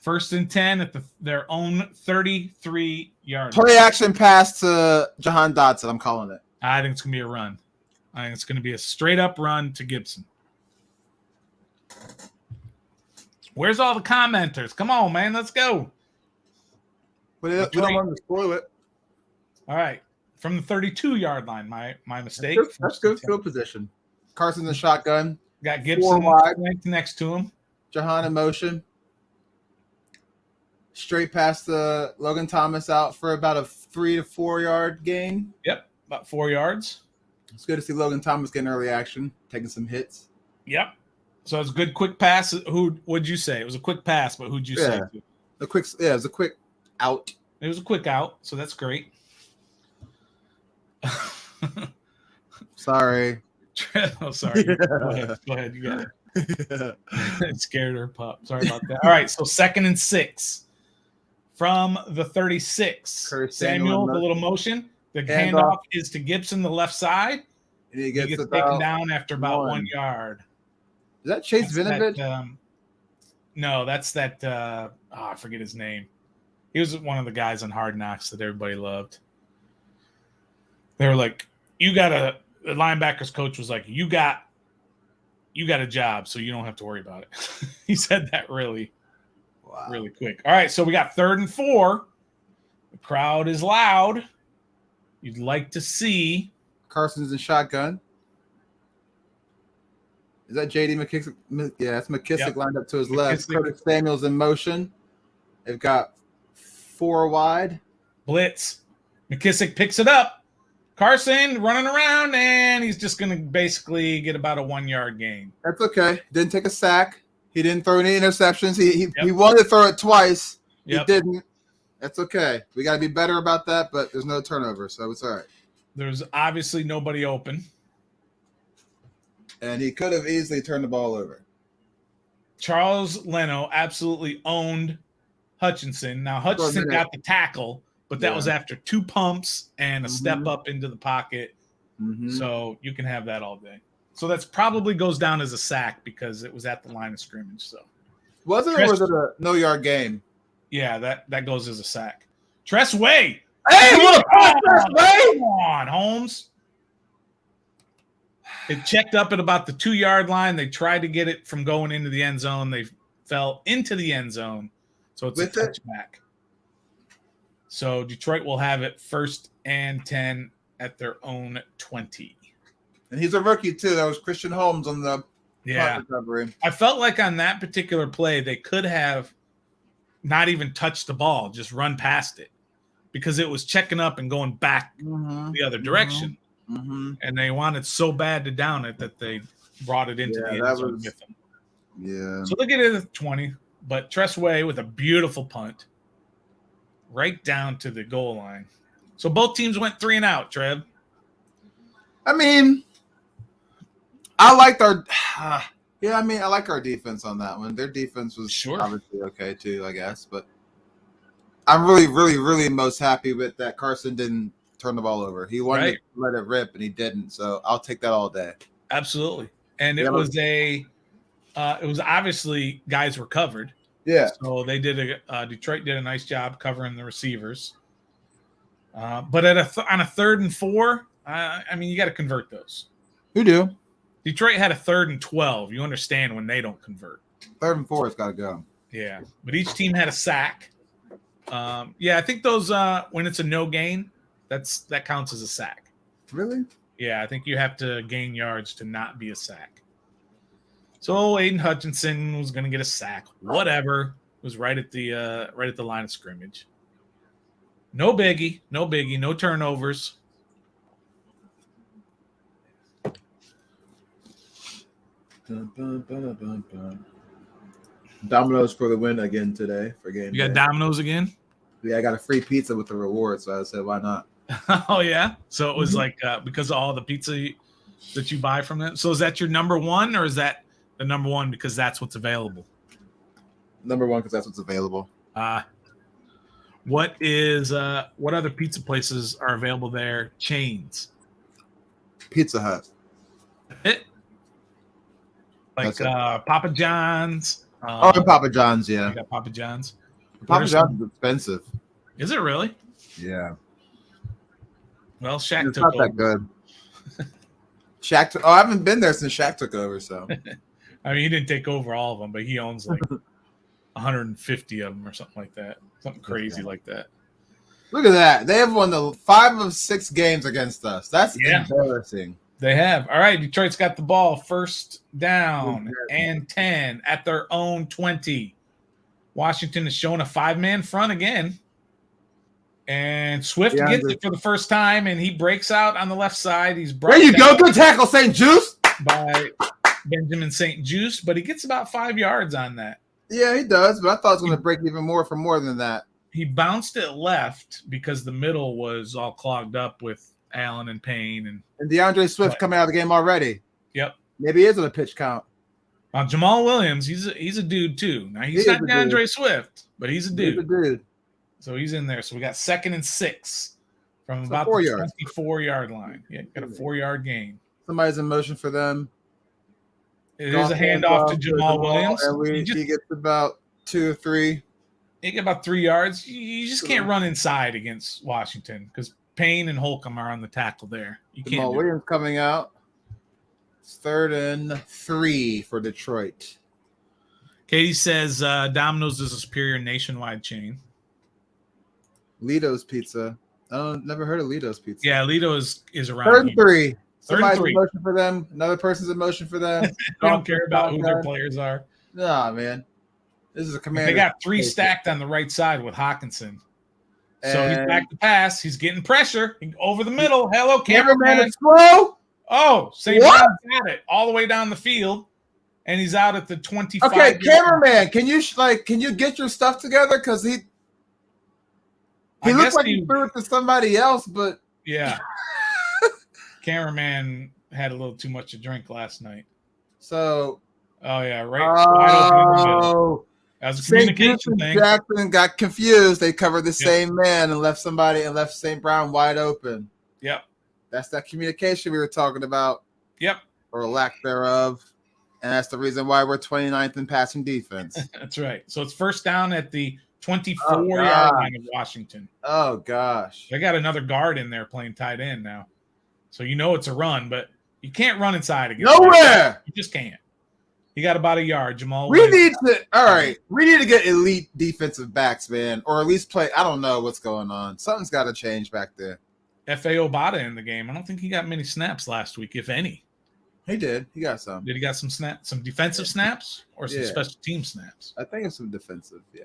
1st and 10 at their own 33-yard line. Play action pass to Jahan Dotson. I'm calling it. I think it's going to be a run. I think it's going to be a straight-up run to Gibson. Where's all the commenters? Come on, man. Let's go. We don't want to spoil it. All right. From the 32-yard line, my mistake. That's good field position. Carson's in shotgun. Got Gibson next to him. Jahan in motion. Straight past the Logan Thomas out for about a 3 to 4 yard gain. Yep, about 4 yards. It's good to see Logan Thomas getting early action, taking some hits. Yep. So it's a good quick pass. What'd you say? It was a quick pass, but who'd you say? It was a quick out. It was a quick out, so that's great. Sorry. Oh, sorry. Go ahead. You got it. It scared her pup. Sorry about that. All right, so 2nd and 6 from the 36. Samuel, the little motion. The handoff is to Gibson, the left side. And he gets taken down after about 1 yard. Is that Chase Vinovich? No, that's that. I forget his name. He was one of the guys on Hard Knocks that everybody loved. They were like, the linebackers coach was like, you got a job, so you don't have to worry about it. He said that really quick. All right, so we got 3rd and 4. The crowd is loud. You'd like to see. Carson's in shotgun. Is that J.D. McKissick? Yeah, that's McKissick lined up to his left. Curtis Samuel's in motion. They've got 4 wide. Blitz. McKissick picks it up. Carson running around, and he's just going to basically get about a 1 yard gain. That's okay. Didn't take a sack. He didn't throw any interceptions. He wanted to throw it twice. He didn't. That's okay. We got to be better about that, but there's no turnover, so it's all right. There's obviously nobody open. And he could have easily turned the ball over. Charles Leno absolutely owned Hutchinson. Now, Hutchinson got the tackle, but that was after 2 pumps and a step up into the pocket. So you can have that all day. So that's probably goes down as a sack because it was at the line of scrimmage. So was it, or was it a no-yard game? Yeah, that goes as a sack. Tress Way. Hey, what a pass, Tress Way! Come on, Holmes. It checked up at about the 2 yard line. They tried to get it from going into the end zone. They fell into the end zone. So it's a touchback. So Detroit will have it 1st and 10 at their own 20. And he's a rookie, too. That was Christian Holmes on the punt recovery. I felt like on that particular play, they could have not even touched the ball, just run past it because it was checking up and going back the other direction. And they wanted so bad to down it that they brought it into the end zone with them. Yeah. So look at it at 20, but Tress Way with a beautiful punt right down to the goal line. So both teams went 3 and out, Trev. I mean, I liked our I like our defense on that one. Their defense was obviously okay too, I guess. But I'm really, really, really most happy with that Carson didn't turn the ball over. He wanted to let it rip, and he didn't. So I'll take that all day. Absolutely. And it was obviously guys were covered. Yeah. So they did Detroit did a nice job covering the receivers. But on a 3rd and 4, I mean, you got to convert those. Who do? Detroit had a 3rd and 12. You understand when they don't convert. 3rd and 4 has got to go. Yeah, but each team had a sack. I think those when it's a no gain, that counts as a sack. Really? Yeah, I think you have to gain yards to not be a sack. So Aiden Hutchinson was going to get a sack. Whatever. It was right at the line of scrimmage. No biggie. No turnovers. Domino's for the win again today for game. You got Domino's again? Yeah, I got a free pizza with the reward, so I said, why not? Oh yeah. So it was like because of all the pizza that you buy from them. So is that your number one, or is that the number one because that's what's available? Number one because that's what's available. What other pizza places are available there? Chains. Pizza Hut. Papa John's. And Papa John's, yeah. You got Papa John's. Papa John's is expensive. Is it really? Yeah. Well, Shaq it's took not over. That good. Shaq. I haven't been there since Shaq took over. So. I mean, he didn't take over all of them, but he owns like 150 of them or something like that. Something crazy like that. Look at that. They have won the 5 of 6 games against us. That's embarrassing. They have. All right, Detroit's got the ball. 1st down and 10 at their own 20. Washington is showing a 5-man front again. And Swift gets it for the first time, and he breaks out on the left side. He's there you go. Good tackle, St. Juice. By Benjamin St. Juice, but he gets about 5 yards on that. Yeah, he does, but I thought it was going to break even more for more than that. He bounced it left because the middle was all clogged up with Allen and Payne. And DeAndre Swift coming out of the game already. Yep. Maybe he is on a pitch count. Jamal Williams, he's a dude too. Now he's not DeAndre Swift, but he's a dude. He's a dude. So he's in there. So we got 2nd and 6 from about the 24-yard line. Yeah, got a 4-yard gain. Somebody's in motion for them. It is a handoff to Jamal Williams. And he gets about 2 or 3. He get about 3 yards. You just can't run inside against Washington because Payne and Holcomb are on the tackle there. You can't. Jamal Williams coming out. It's 3rd and 3 for Detroit. Katie says Domino's is a superior nationwide chain. Lido's Pizza. Never heard of Lido's Pizza. Yeah, Lido is around 3rd and 3. Somebody's 3. in motion for them. Another person's in motion for them. I don't care about who their players are. Nah, man. This is a commander. They got 3 stacked on the right side with Hawkinson. So he's back to pass. He's getting pressure over the middle. Hello, cameraman. Slow. Oh, St. Brown's got it all the way down the field, and he's out at the 25. Okay, cameraman, can you get your stuff together? Because he looks like he threw it to somebody else, but yeah. Cameraman had a little too much to drink last night. So, wide open in the middle. That was a communication thing. Jackson got confused. They covered the same man and left St. Brown wide open. Yep. That's that communication we were talking about. Yep. Or lack thereof. And that's the reason why we're 29th in passing defense. That's right. So it's 1st down at the 24-yard line of Washington. Oh, gosh. They got another guard in there playing tight end now. So it's a run, but you can't run inside again. Nowhere. You just can't. He got about a yard, Jamal. We need to get elite defensive backs, man, or at least play. I don't know what's going on. Something's got to change back there. F.A. Obata in the game. I don't think he got many snaps last week, if any. He did. He got some. Did he got some snaps, some defensive snaps, or some special team snaps? I think it's some defensive, yeah.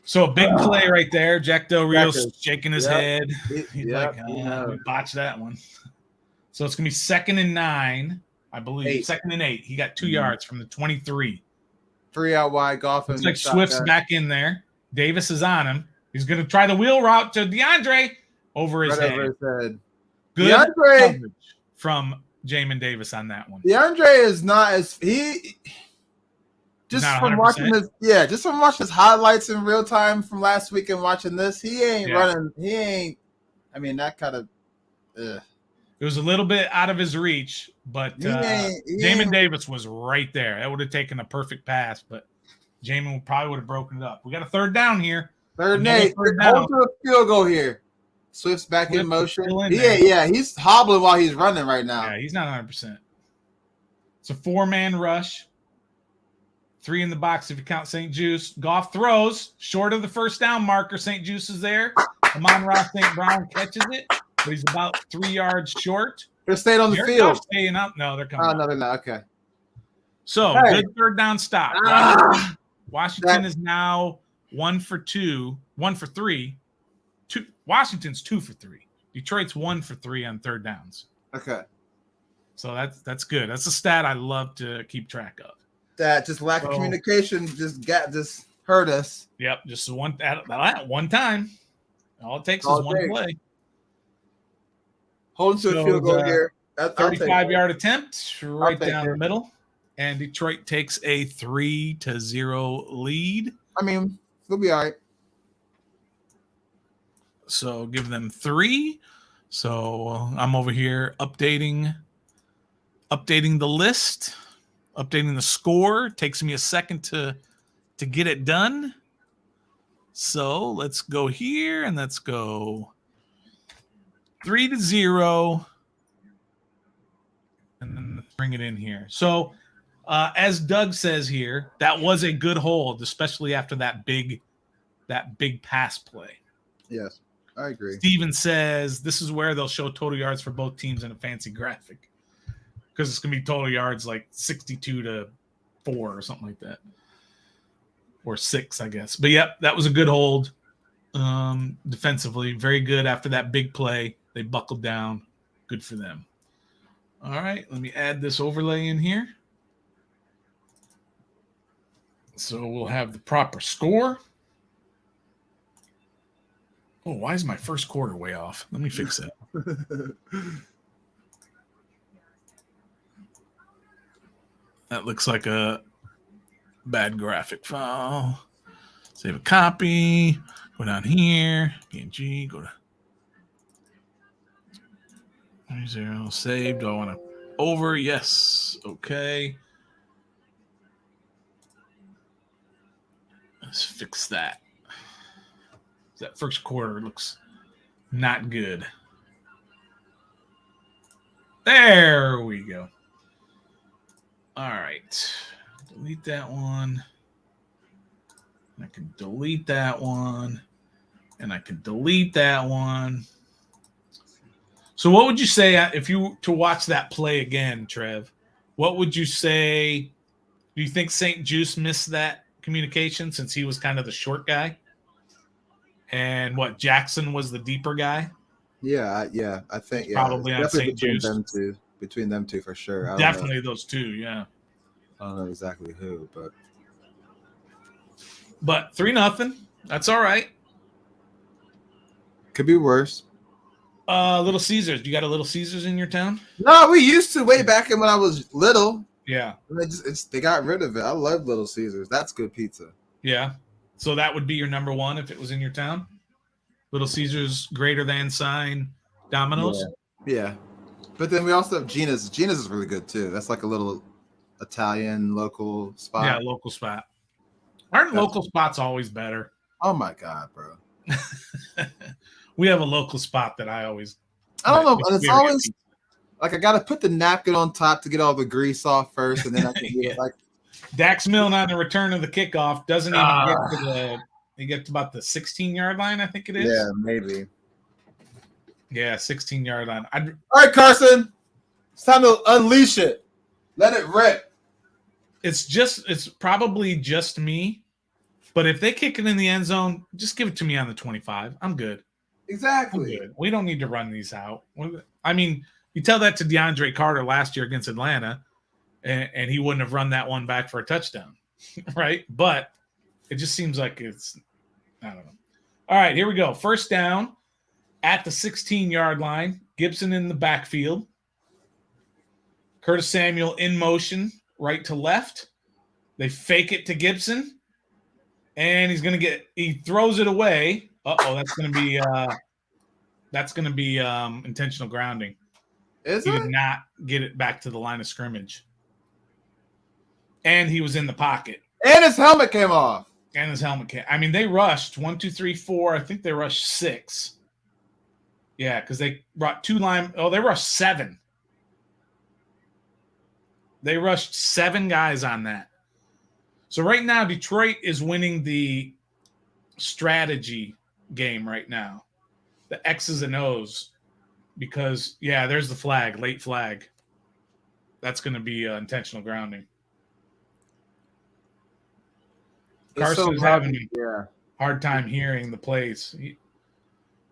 So a big play right there. Jack Del Rio's shaking his head. He's like, we botched that one. So it's going to be 2nd and 9, I believe. 2nd and 8. He got 2 yards from the 23. 3 out wide, golf. Looks like Swift's back in there. Davis is on him. He's going to try the wheel route to DeAndre over his head. Good coverage from Jamin Davis on that one. DeAndre is not as just from watching this, just from watching his highlights in real time from last week and watching this, he ain't running. He ain't. I mean, that kind of. It was a little bit out of his reach, but Jamin Davis was right there. That would have taken a perfect pass, but Jamin probably would have broken it up. We got a third down here. Third and Another 8. third Hold down. to a field goal here. Swift's back Swift in motion. is still in Yeah, there. yeah. He's hobbling while he's running right now. Yeah, he's not 100%. It's a 4-man rush. 3 in the box if you count St. Juice. Goff throws short of the first down marker. St. Juice is there. Amon-Ra St. Brown catches it, but he's about 3 yards short. They're staying on the Jared field. Goff's staying up. No, they're coming Oh, up. no, they're not. Okay. So, Hey. good third down stop. Washington is now 1 for 2, 1 for 3. Washington's 2 for 3. Detroit's 1 for 3 on third downs. Okay. So that's good. That's a stat I love to keep track of. That just lack of communication just hurt us. Yep, just one time. All it takes is one play. Hold to a field goal here. 35-yard attempt right down the middle. And Detroit takes a 3-0 lead. I mean, we'll be all right. So give them 3. So I'm over here updating the list, updating the score. It takes me a second to get it done. So let's go here and let's go 3-0. And then let's bring it in here. So as Doug says here, that was a good hold, especially after that big pass play. Yes, I agree. Steven says this is where they'll show total yards for both teams in a fancy graphic because it's going to be total yards like 62-4 or something like that. Or 6, I guess. But, yep, that was a good hold defensively. Very good after that big play. They buckled down. Good for them. All right, let me add this overlay in here. So we'll have the proper score. Oh, why is my first quarter way off? Let me fix that. That looks like a bad graphic file. Save a copy. Go down here. PNG. Go to 0. Save. Do I want to over? Yes. Okay. Let's fix that. That first quarter looks not good. There we go. All right. Delete that one. I can delete that one. And I can delete that one. So what would you say if you were to watch that play again, Trev? What would you say? Do you think St. Juice missed that communication since he was kind of the short guy? And Jackson was the deeper guy? Yeah, I think probably on St. Juice. Between them two for sure. Definitely those two, yeah. I don't know exactly who, but 3-0. That's all right. Could be worse. Little Caesars. You got a Little Caesars in your town? No, we used to way back when I was little. Yeah. They got rid of it. I love Little Caesars. That's good pizza. Yeah. So that would be your number one if it was in your town? Little Caesars greater than sign Domino's? Yeah. But then we also have Gina's. Gina's is really good too. That's like a little Italian local spot. Yeah, local spot. Aren't local spots always better? Oh my God, bro. We have a local spot that I don't know. It's always like I got to put the napkin on top to get all the grease off first, and then I can eat it. Like Dax Milne on the return of the kickoff doesn't even get to he gets to about the 16-yard line, I think it is. Yeah, maybe. Yeah, 16-yard line. All right, Carson. It's time to unleash it. Let it rip. It's probably just me, but if they kick it in the end zone, just give it to me on the 25. I'm good. Exactly. I'm good. We don't need to run these out. I mean, you tell that to DeAndre Carter last year against Atlanta, and he wouldn't have run that one back for a touchdown, right? But it just seems like I don't know. All right, here we go. First down at the 16-yard line. Gibson in the backfield. Curtis Samuel in motion, right to left. They fake it to Gibson, and he throws it away. Uh-oh, that's going to be intentional grounding. He did not get it back to the line of scrimmage. And he was in the pocket. And his helmet came off. And his helmet came. I mean, they rushed 1, 2, 3, 4. I think they rushed 6. Yeah, because they brought 2 line. Oh, they rushed 7. They rushed 7 guys on that. So right now, Detroit is winning the strategy game right now. The X's and O's. Because, yeah, there's the flag, late flag. That's going to be intentional grounding. Carson's having a hard time hearing the plays.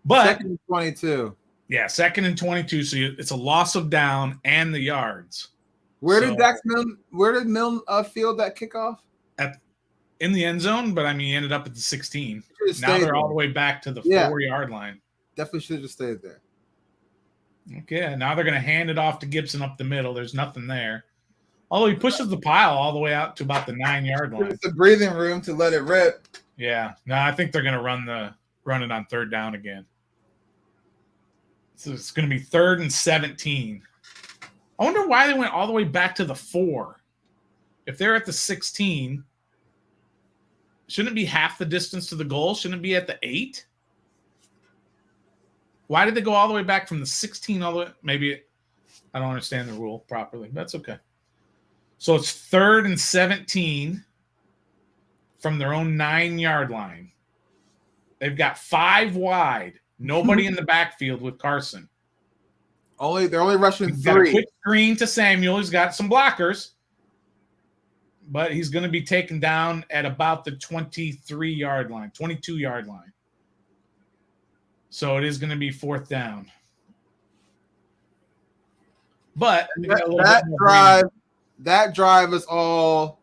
But 2nd and 22. Yeah, 2nd and 22. So it's a loss of down and the yards. Where did Milne field that kickoff? In the end zone, but I mean, he ended up at the 16. Now they're all the way back to the 4-yard line. Definitely should have just stayed there. Okay, now they're going to hand it off to Gibson up the middle. There's nothing there. Although he pushes the pile all the way out to about the 9-yard line. It's the breathing room to let it rip. Yeah. No, I think they're going to run it on 3rd down again. So it's going to be 3rd and 17. I wonder why they went all the way back to the 4. If they're at the 16, shouldn't it be half the distance to the goal? Shouldn't it be at the 8? Why did they go all the way back from the 16 all the way? Maybe I don't understand the rule properly. That's okay. So it's 3rd and 17 from their own 9-yard line. They've got 5 wide. Nobody in the backfield with Carson. They're only rushing He's 3. Got a quick screen to Samuel. He's got some blockers. But he's going to be taken down at about the 23-yard line, 22-yard line. So it is going to be 4th down. But that drive is all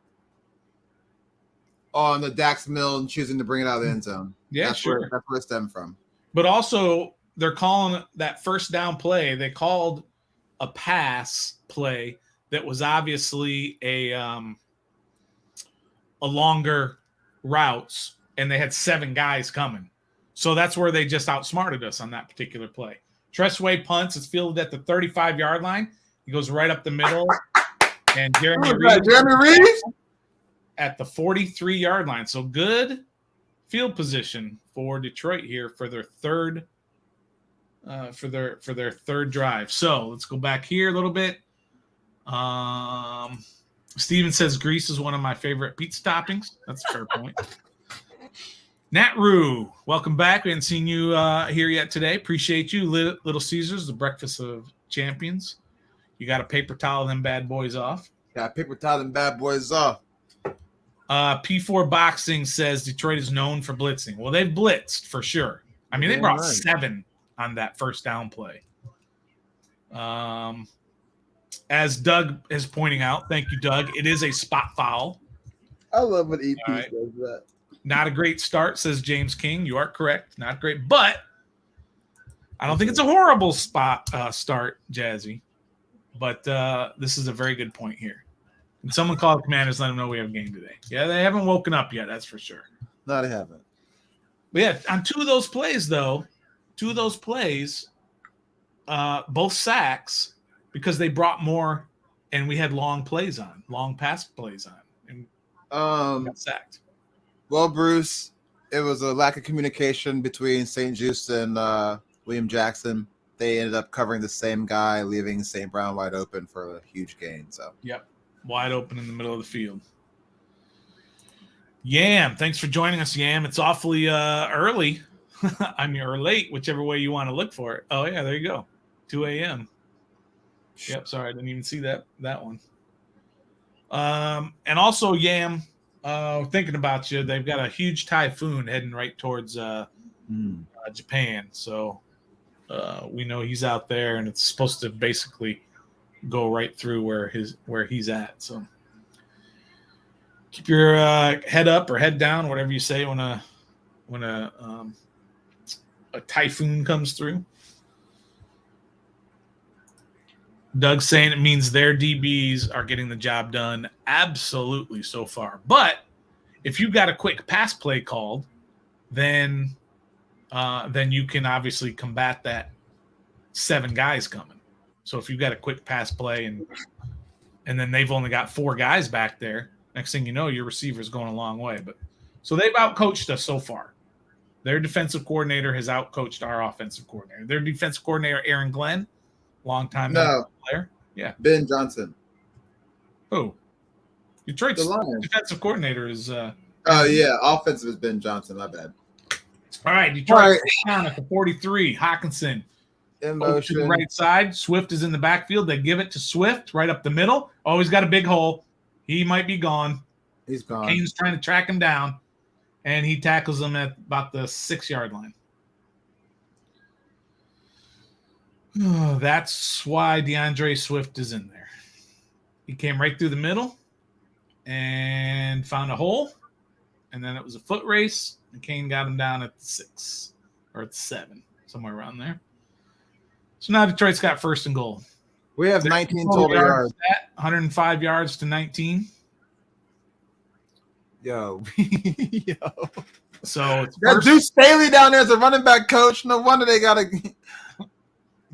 on the Dax Milne choosing to bring it out of the end zone. Yeah, that's sure. That's where it stemmed from. But also, they're calling that 1st down play. They called a pass play that was obviously a longer routes, and they had 7 guys coming. So that's where they just outsmarted us on that particular play. Tressway punts. It's fielded at the 35-yard line. He goes right up the middle. And Jeremy Reed at the 43-yard line. So good field position for Detroit here for their third drive. So let's go back here a little bit. Steven says grease is one of my favorite pizza toppings. That's a fair point. Nat Rue, welcome back. We haven't seen you here yet today. Appreciate you. Little Caesars, the breakfast of champions. You got a paper towel them bad boys off. Got a paper towel them bad boys off. P4 Boxing says Detroit is known for blitzing. Well, they've blitzed for sure. I mean, they brought 7 on that 1st down play. As Doug is pointing out, thank you, Doug, it is a spot foul. I love when EP does that. Not a great start, says James King. You are correct. Not great, but I don't think it's a horrible start, Jazzy. But this is a very good point here. And someone call the Commanders, let them know we have a game today. Yeah, they haven't woken up yet, that's for sure. No, they haven't. But yeah, on 2 of those plays, both sacks, because they brought more, and we had long pass plays on, and got sacked. Well, Bruce, it was a lack of communication between St. Juste and William Jackson. They ended up covering the same guy, leaving St. Brown wide open for a huge gain. So, yep, wide open in the middle of the field. Yam, thanks for joining us, Yam. It's awfully early. I mean, or late, whichever way you want to look for it. Oh, yeah, there you go. 2 a.m. Yep, sorry, I didn't even see that one. And also, Yam, thinking about you, they've got a huge typhoon heading right towards Japan. So we know he's out there, and it's supposed to basically go right through where he's at. So keep your head up or head down, whatever you say when a typhoon comes through. Doug's saying it means their DBs are getting the job done. Absolutely, so far. But if you got a quick pass play called, then you can obviously combat that 7 guys coming. So if you've got a quick pass play and then they've only got 4 guys back there, Next thing you know, your receiver's going a long way. But so they've outcoached us so far. Their defensive coordinator has outcoached our offensive coordinator. Their defensive coordinator, Aaron Glenn, longtime player. Yeah. Ben Johnson. Who? Detroit's defensive coordinator is offensive is Ben Johnson. My bad. All right, Detroit down at the 43. Hawkinson in motion to the right side. Swift is in the backfield. They give it to Swift right up the middle. Oh, he's got a big hole. He might be gone. He's gone. Kane's trying to track him down, and he tackles him at about the 6-yard line. Oh, that's why DeAndre Swift is in there. He came right through the middle and found a hole, and then it was a foot race, and Kane got him down at the 6 or at the 7, somewhere around there. So now Detroit's got first and goal. We have 19 total yards. 105 yards to 19. Yo. So it's got Deuce Staley down there as a running back coach. No wonder they got a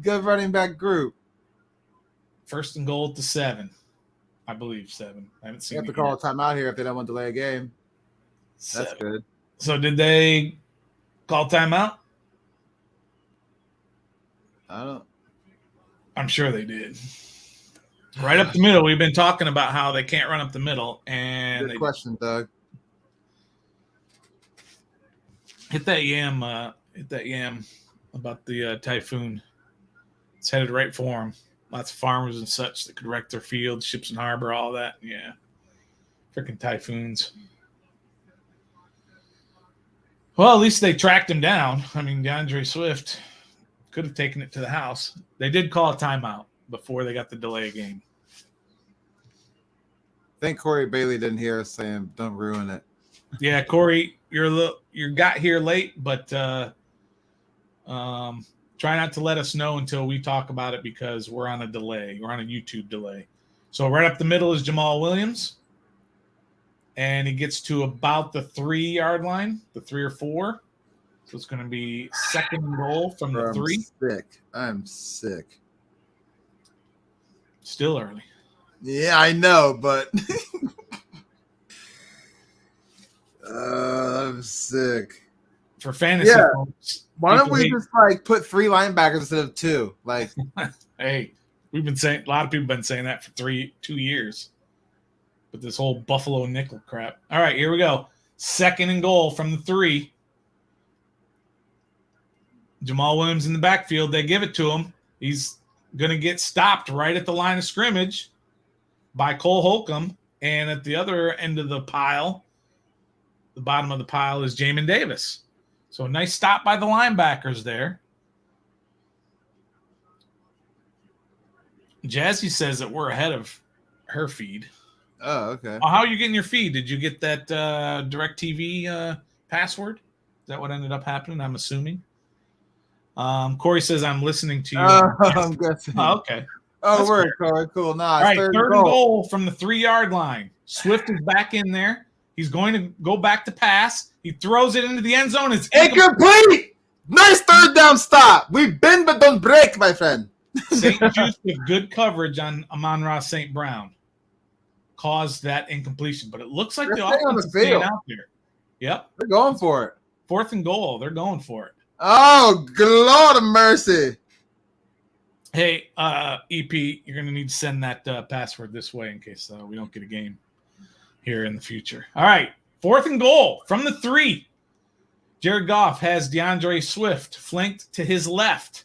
good running back group. First and goal to 7. I believe 7. I haven't seen. You have to call a timeout here if they don't want to delay a game. 7. That's good. So did they call timeout? I don't. I'm sure they did. Right up the middle. We've been talking about how they can't run up the middle, and good question, Doug. Hit that yam about the typhoon. It's headed right for them. Lots of farmers and such that could wreck their fields, ships and harbor, all that. Yeah. Freaking typhoons. Well, at least they tracked him down. I mean, DeAndre Swift could have taken it to the house. They did call a timeout before they got the delay game. I think Corey Bailey didn't hear us saying, "Don't ruin it." Yeah, Corey, you got here late, but try not to let us know until we talk about it because we're on a delay. We're on a YouTube delay. So right up the middle is Jamal Williams, and he gets to about the 3-yard line, the 3 or 4. So it's going to be second and goal from the 3. I'm sick. Still early. Yeah, I know, but I'm sick. For fantasy folks, why don't we just put 3 linebackers instead of 2? Like, hey, we've been saying, a lot of people have been saying that for 2 years. But this whole Buffalo nickel crap. All right, here we go. Second and goal from the 3. Jamal Williams in the backfield. They give it to him. He's going to get stopped right at the line of scrimmage by Cole Holcomb. And at the other end of the pile, the bottom of the pile, is Jamin Davis. So a nice stop by the linebackers there. Jazzy says that we're ahead of her feed. Oh, okay. How are you getting your feed? Did you get that DirecTV password? Is that what ended up happening? I'm assuming. Corey says I'm listening to you. I'm guessing. Oh, okay. Oh, word, Corey. Cool. Nah, all right, third and goal from the 3-yard line. Swift is back in there. He's going to go back to pass. He throws it into the end zone. It's incomplete. Nice third down stop. We bend but don't break, my friend. St. Juice with good coverage on Amon-Ra St. Brown caused that incompletion, but it looks like the offense is staying out there. Yep. They're going for it. 4th and goal. They're going for it. Oh, Lord of mercy. Hey, EP, you're going to need to send that password this way in case we don't get a game here in the future. All right, 4th and goal from the 3. Jared Goff has DeAndre Swift flanked to his left.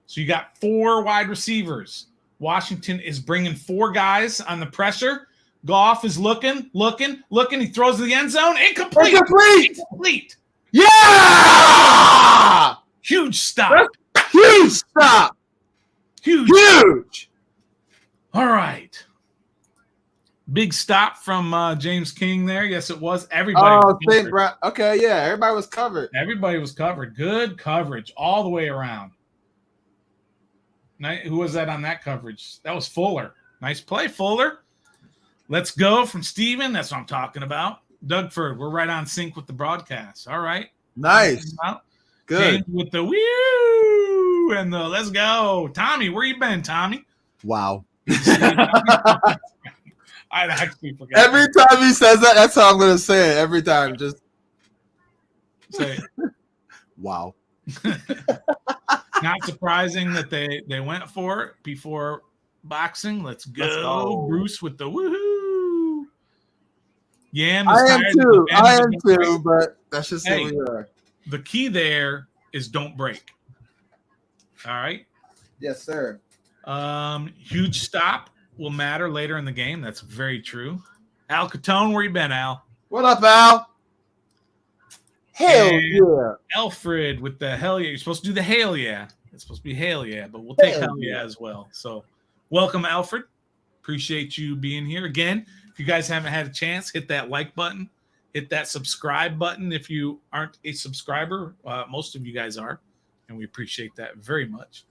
So you got 4 wide receivers. Washington is bringing 4 guys on the pressure. Goff is looking. He throws to the end zone. Incomplete. Yeah! Huge stop. Huge. All right. Big stop from James King there. Yes, it was. Everybody. Oh, St. Brown. Okay, yeah. Everybody was covered. Everybody was covered. Good coverage all the way around. Who was that on that coverage? That was Fuller. Nice play, Fuller. Let's go from Steven. That's what I'm talking about. Dougford, we're right on sync with the broadcast. All right. Nice. Good. James with the woo and the let's go. Tommy, where you been, Tommy? Wow. I'd actually forgot. Every time he says that, that's how I'm going to say it. Every time. Just say wow. Not surprising that they went for it before boxing. Let's go. Bruce with the woohoo. Yam is I am tired too. of I am too, but that's just Hey, who we are. The key there is don't break. All right. Yes, sir. Huge stop will matter later in the game. That's very true. Al Catone, where you been, Al? What up, Al? Hell yeah. Alfred with the hell yeah. You're supposed to do the hail yeah. It's supposed to be hail yeah, but we'll take hell yeah as well. So welcome, Alfred. Appreciate you being here. Again, if you guys haven't had a chance, hit that like button. Hit that subscribe button if you aren't a subscriber. Most of you guys are, and we appreciate that very much.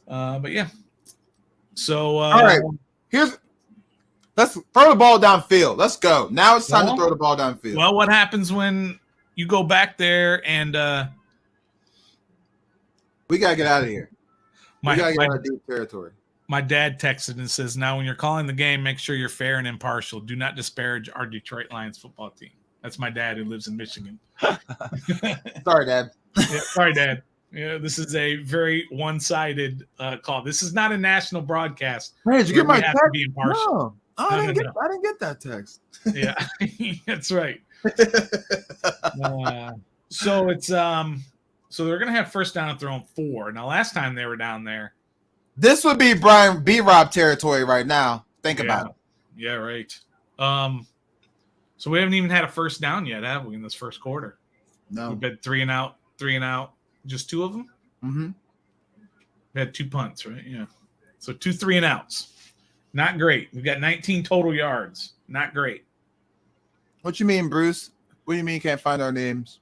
But yeah. So all right. Let's throw the ball downfield. Let's go. Now it's time to throw the ball downfield. Well, what happens when you go back there and we gotta get out of here. We gotta get out of deep territory. My dad texted and says, "Now, when you're calling the game, make sure you're fair and impartial. Do not disparage our Detroit Lions football team." That's my dad who lives in Michigan. Sorry, Dad. Yeah, sorry, Dad. Yeah, this is a very one-sided call. This is not a national broadcast. Hey, did you get my text? To be impartial. No. I didn't get that text. Yeah, that's right. So it's so they're gonna have first down and throw 4. Now, last time they were down there, this would be Brian B. Rob territory right now. Think about it. Yeah, right. So we haven't even had a first down yet, have we, in this first quarter? No. We've been 3 and out. Just 2 of them? Mm-hmm. We had 2 punts, right? Yeah. So 2 3-and-outs. Not great. We've got 19 total yards. Not great. What you mean, Bruce? What do you mean you can't find our names?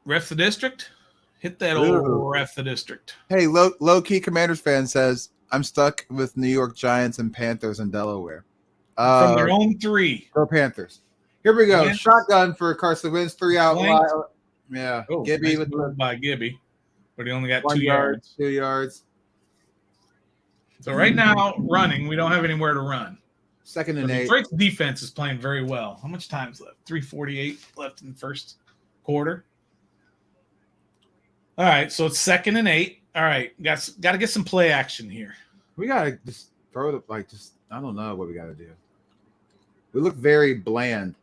Ref the district? Hit that old ref the district. Hey, low-key Commanders fan says, I'm stuck with New York Giants and Panthers in Delaware. From their own 3. Go Panthers. Here we go. Panthers. Shotgun for Carson Wentz. 3 out wide. Yeah. Oh, Gibby nice with by Gibby. But he only got 1 2 yards. 2 yards. So right now, running, we don't have anywhere to run. 2nd and 8. Detroit's defense is playing very well. How much time's left? 3:48 left in the first quarter. All right, so it's 2nd and 8. All right, got to get some play action here. We gotta just throw it I don't know what we gotta do. We look very bland.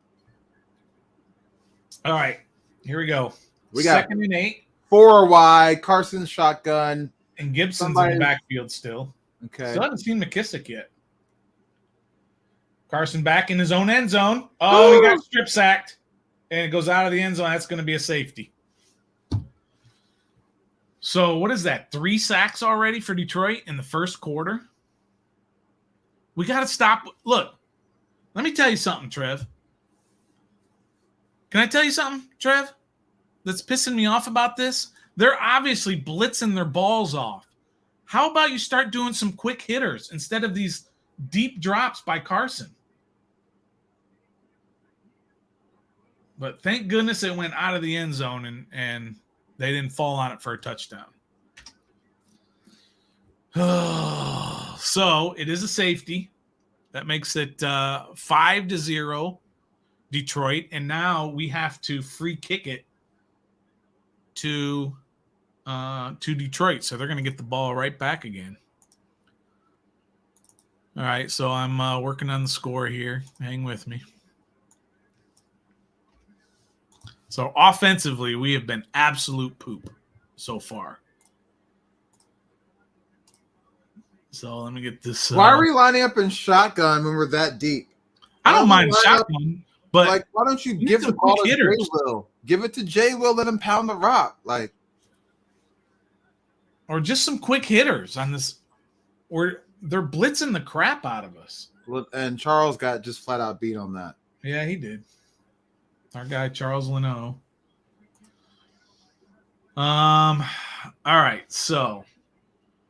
All right, here we go. We got 2nd and 8. 4 wide. Carson's shotgun. And Gibson's in the backfield still. Okay. Still haven't seen McKissick yet. Carson back in his own end zone. Oh, he got strip sacked. And it goes out of the end zone. That's going to be a safety. So what is that? 3 sacks already for Detroit in the first quarter? We got to stop. Look, let me tell you something, Trev. Can I tell you something, Trev, that's pissing me off about this? They're obviously blitzing their balls off. How about you start doing some quick hitters instead of these deep drops by Carson? But thank goodness it went out of the end zone and they didn't fall on it for a touchdown. So it is a safety. That makes it 5-0 Detroit. And now we have to free kick it to Detroit. So they're going to get the ball right back again. All right, so I'm working on the score here. Hang with me. So offensively, we have been absolute poop so far. So let me get this. Why are we lining up in shotgun when we're that deep? I don't mind shotgun, but why don't you give the ball to J. Will? Give it to J. Will, let him pound the rock, or just some quick hitters on this. Or they're blitzing the crap out of us. And Charles got just flat out beat on that. Yeah, he did. Our guy Charles Leno. All right, so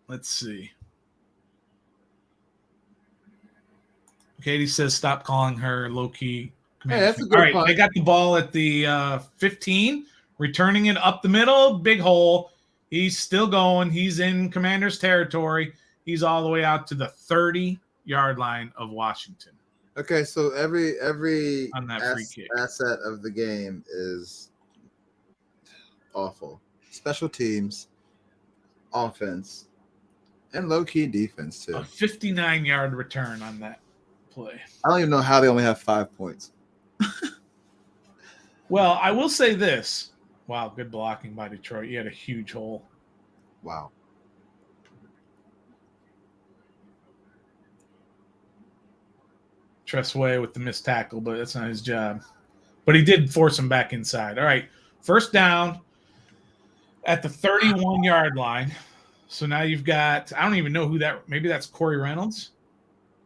let's see. Katie says stop calling her low-key. Hey, that's a good All right, point. they got the ball at the 15, returning it up the middle, big hole. He's still going. He's in Commander's territory. He's all the way out to the 30-yard line of Washington. Okay, so every On that free kick. asset of the game is awful. Special teams, offense, and low-key defense, too. A 59-yard return on that play. I don't even know how they only have 5 points. Well, I will say this. Wow, good blocking by Detroit. You had a huge hole. Wow. Tressway with the missed tackle, but that's not his job. But he did force him back inside. All right, first down at the 31-yard line. So now you've got, I don't even know who that, maybe that's Corey Reynolds?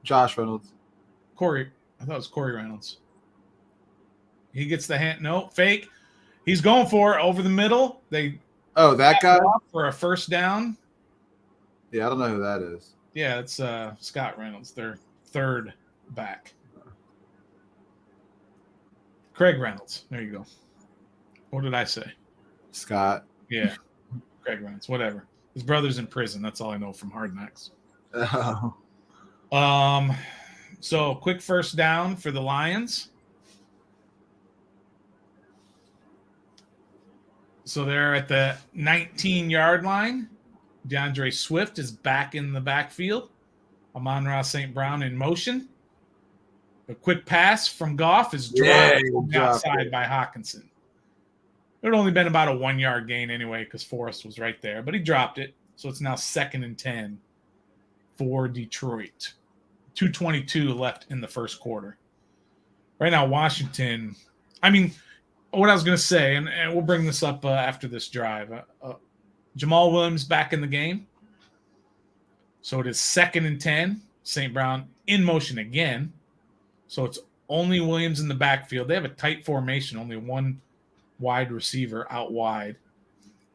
Josh Reynolds. I thought it was Corey Reynolds. He gets the hand, no, fake. He's going for it over the middle. That guy? For a first down. Yeah, I don't know who that is. Yeah, it's Scott Reynolds, their third back. Craig Reynolds. There you go. What did I say? Scott. Yeah. Craig Reynolds. Whatever. His brother's in prison. That's all I know from Hard Knocks. Oh. So quick first down for the Lions. So they're at the 19-yard line. DeAndre Swift is back in the backfield. Amon-Ra St. Brown in motion. A quick pass from Goff is dropped outside by Hawkinson. It had only been about a 1-yard gain anyway because Forrest was right there, but he dropped it. So it's now 2nd and 10 for Detroit. 2:22 left in the first quarter. Right now, Washington, what I was going to say, and we'll bring this up after this drive. Jamal Williams back in the game. So it is 2nd and 10. St. Brown in motion again. So it's only Williams in the backfield. They have a tight formation, only one wide receiver out wide.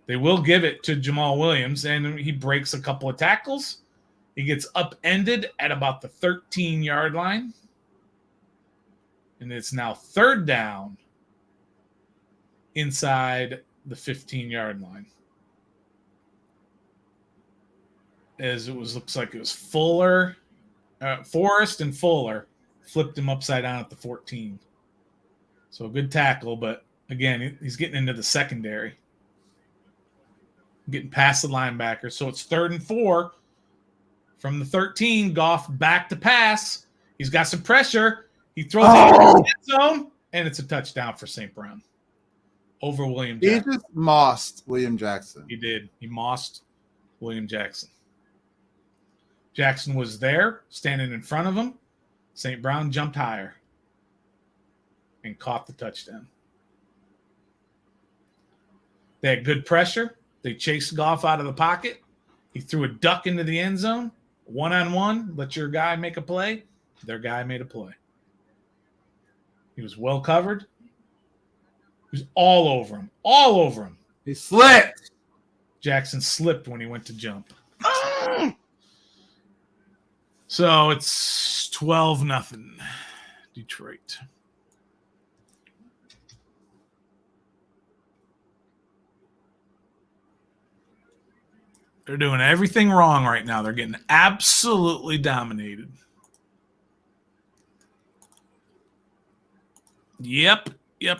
They will give it to Jamal Williams, and he breaks a couple of tackles. He gets upended at about the 13-yard line. And it's now 3rd down inside the 15-yard line. As it looks like it was Forrest and Fuller flipped him upside down at the 14. So a good tackle, but again, he's getting into the secondary. Getting past the linebacker. So it's 3rd and 4 from the 13. Goff back to pass. He's got some pressure. He throws it in the end zone, and it's a touchdown for St. Brown over William Jackson. He just mossed William Jackson. He did. He mossed William Jackson. Jackson was there, standing in front of him. St. Brown jumped higher and caught the touchdown. They had good pressure. They chased Goff out of the pocket. He threw a duck into the end zone. 1-on-1, let your guy make a play. Their guy made a play. He was well covered. He was all over him. All over him. He slipped. Jackson slipped when he went to jump. So it's 12-0 Detroit. They're doing everything wrong right now. They're getting absolutely dominated. Yep. This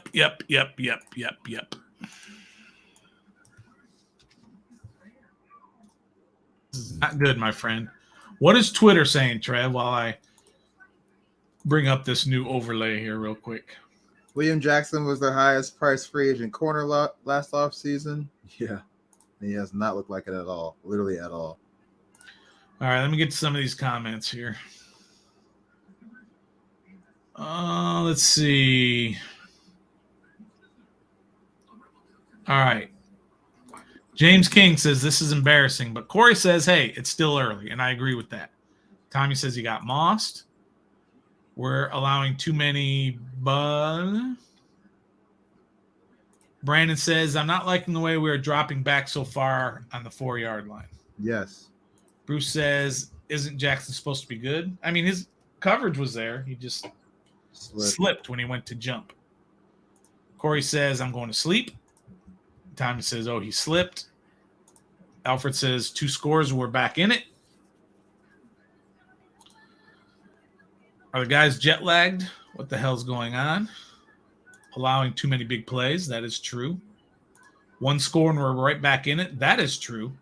is not good, my friend. What is Twitter saying, Trev, while I bring up this new overlay here real quick? William Jackson was their highest price free agent corner last offseason. Yeah. He has not looked like it at all. Literally at all. All right, let me get to some of these comments here. Let's see. All right. James King says this is embarrassing, but Corey says, hey, it's still early, and I agree with that. Tommy says he got mossed. We're allowing too many Brandon says, I'm not liking the way we're dropping back so far on the 4-yard line. Yes. Bruce says, isn't Jackson supposed to be good? I mean, his coverage was there. He just slipped when he went to jump. Corey says, I'm going to sleep. Tommy says, oh, he slipped. Alfred says, 2 scores, we're back in it. Are the guys jet lagged? What the hell's going on? Allowing too many big plays. That is true. One score and we're right back in it. That is true.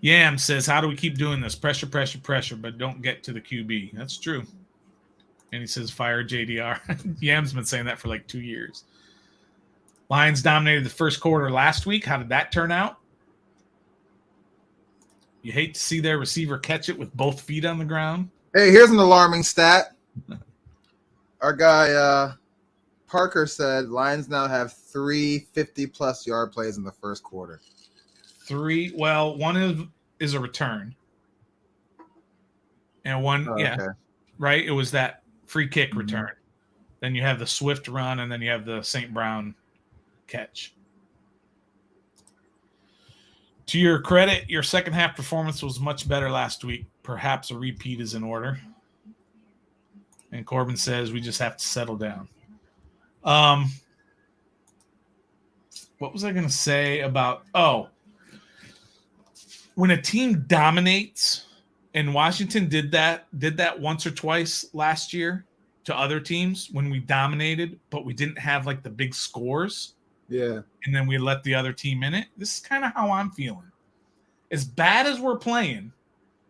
Yam says, how do we keep doing this? Pressure, pressure, pressure, but don't get to the QB. That's true. And he says, fire JDR. Yam's been saying that for like 2 years. Lions dominated the first quarter last week. How did that turn out? You hate to see their receiver catch it with both feet on the ground. Hey, here's an alarming stat. Our guy Parker said Lions now have 3 50-plus yard plays in the first quarter. 3. Well, one is a return. And one, Okay. Right? It was that free kick return. Then you have the Swift run, and then you have the St. Brown catch. To your credit, your second half performance was much better last week. Perhaps a repeat is in order. And Corbin says we just have to settle down. What was I going to say about when a team dominates, and Washington did that once or twice last year to other teams when we dominated, but we didn't have like the big scores. Yeah. And then we let the other team in it. This is kind of how I'm feeling. As bad as we're playing,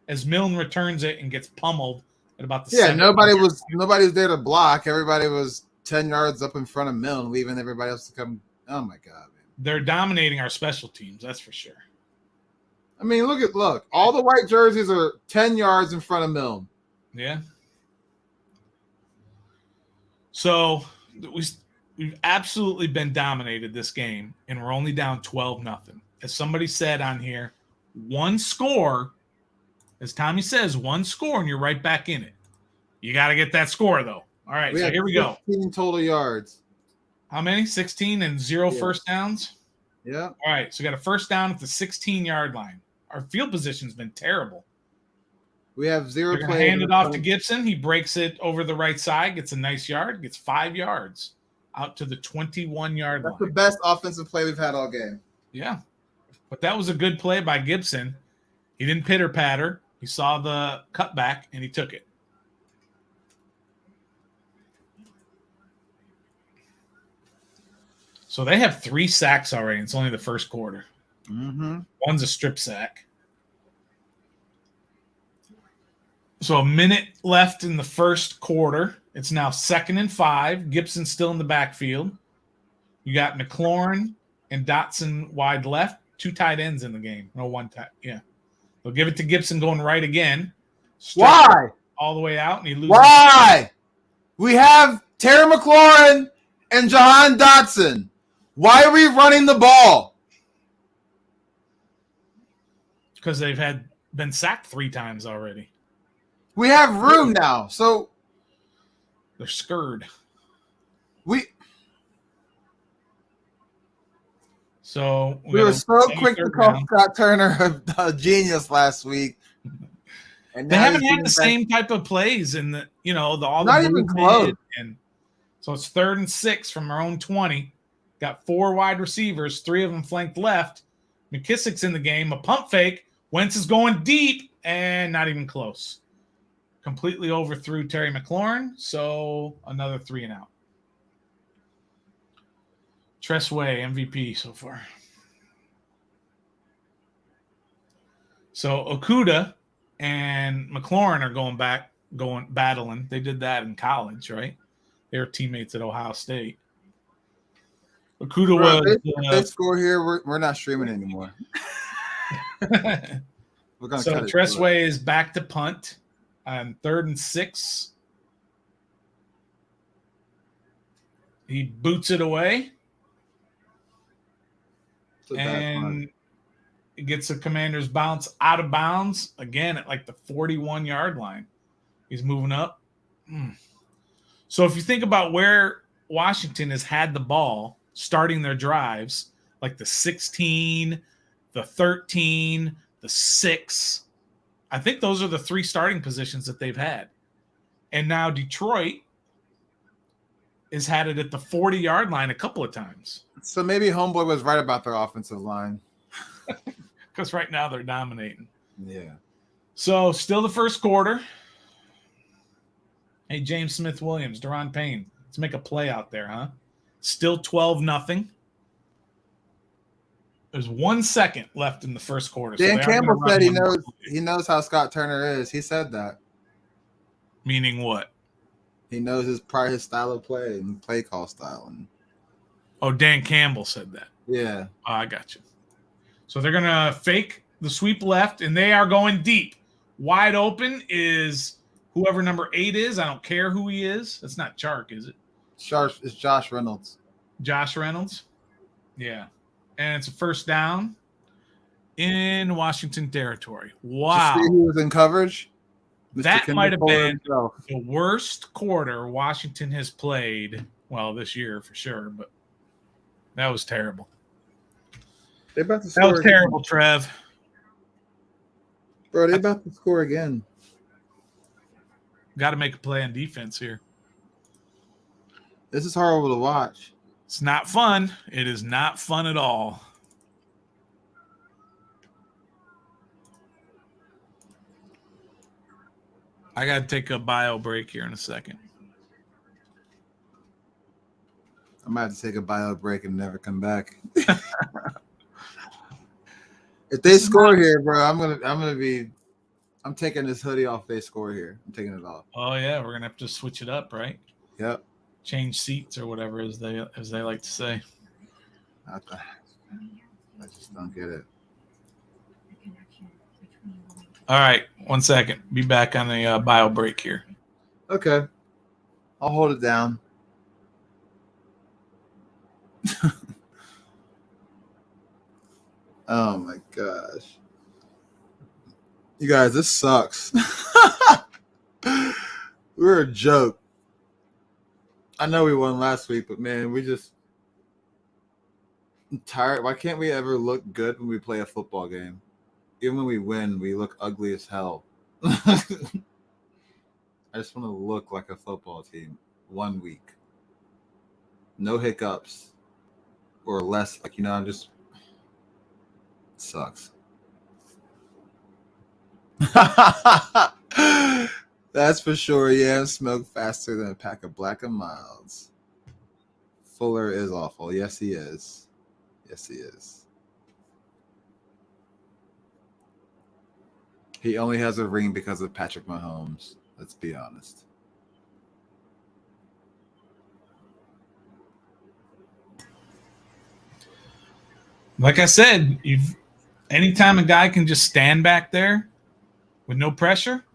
as Milne returns it and gets pummeled at about the nobody was there to block. Everybody was 10 yards up in front of Milne, leaving everybody else to come. Oh my God, man. They're dominating our special teams, that's for sure. I mean, look. All the white jerseys are 10 yards in front of Milne. Yeah. So we've absolutely been dominated this game, and we're only down 12-0. As somebody said on here, one score, as Tommy says, one score, and you're right back in it. You got to get that score, though. All right, so here we go. 16 total yards. How many? 16 and 0 first downs? Yeah. All right, so we got a first down at the 16-yard line. Our field position's been terrible. We have 0 They're plays. hand it off to Gibson. He breaks it over the right side, gets a nice yard, gets 5 yards out to the 21-yard line. That's the best offensive play we've had all game. Yeah. But that was a good play by Gibson. He didn't pitter-patter. He saw the cutback, and he took it. So they have 3 sacks already. It's only the first quarter. Mm-hmm. One's a strip sack. So a minute left in the first quarter. It's now 2nd and 5. Gibson's still in the backfield. You got McLaurin and Dotson wide left. 2 tight ends in the game. No, 1 tight. Yeah. They'll give it to Gibson going right again. Why? All the way out, and he loses. Why? We have Terry McLaurin and Jahan Dotson. Why are we running the ball? Because they've been sacked 3 times already. We have room now, so they're scared. So we were so quick to call Scott Turner a genius last week, and they haven't had the same type of plays in the all not the even close. And so it's 3rd and 6 from our own 20. Got 4 wide receivers, 3 of them flanked left. McKissick's in the game. A pump fake. Wentz is going deep and not even close. Completely overthrew Terry McLaurin, so another 3 and out. Tressway, MVP so far. So Okudah and McLaurin are going battling. They did that in college, right? They were teammates at Ohio State. Okudah was. If they score here, we're not streaming anymore. We're gonna so Tressway is back to punt on 3rd and 6. He boots it away. And it gets the Commander's bounce out of bounds again at like the 41-yard line. He's moving up. So if you think about where Washington has had the ball starting their drives, like the 16, the 13, the 6, I think those are the 3 starting positions that they've had. And now Detroit has had it at the 40-yard line a couple of times. So maybe Homeboy was right about their offensive line. Because right now they're dominating. Yeah. So still the first quarter. Hey, James Smith-Williams, Deron Payne. Let's make a play out there, huh? Still 12-0. There's 1 second left in the first quarter. Dan so Campbell said he knows how Scott Turner is. He said that. Meaning what? He knows his style of play and play call style. Oh, Dan Campbell said that. Yeah. Oh, I got you. So they're going to fake the sweep left, and they are going deep. Wide open is whoever number 8 is. I don't care who he is. That's not Chark, is it? It's Josh Reynolds. Josh Reynolds? Yeah. And it's a first down in Washington territory. Wow. Did you see who was in coverage? That might have been the worst quarter Washington has played, well, this year for sure, but that was terrible. They're about to score. That was terrible, Trev. Bro, they're about to score again. Got to make a play on defense here. This is horrible to watch. It's not fun. It is not fun at all. I got to take a bio break here in a second. I might have to take a bio break and never come back. If they score here, bro, I'm taking this hoodie off. If they score here, I'm taking it off. Oh yeah, we're gonna have to switch it up, right? Yep. Change seats or whatever, as they like to say. I just don't get it. All right, 1 second. Be back on the bio break here. Okay, I'll hold it down. Oh my gosh. You guys, this sucks. We're a joke. I know we won last week, but man, I'm tired. Why can't we ever look good when we play a football game? Even when we win, we look ugly as hell. I just want to look like a football team 1 week. No hiccups or less. I'm just sucks. That's for sure. Yeah, smoke faster than a pack of Black and Milds. Fuller is awful. Yes, he is. Yes, he is. He only has a ring because of Patrick Mahomes. Let's be honest. Like I said, anytime a guy can just stand back there with no pressure,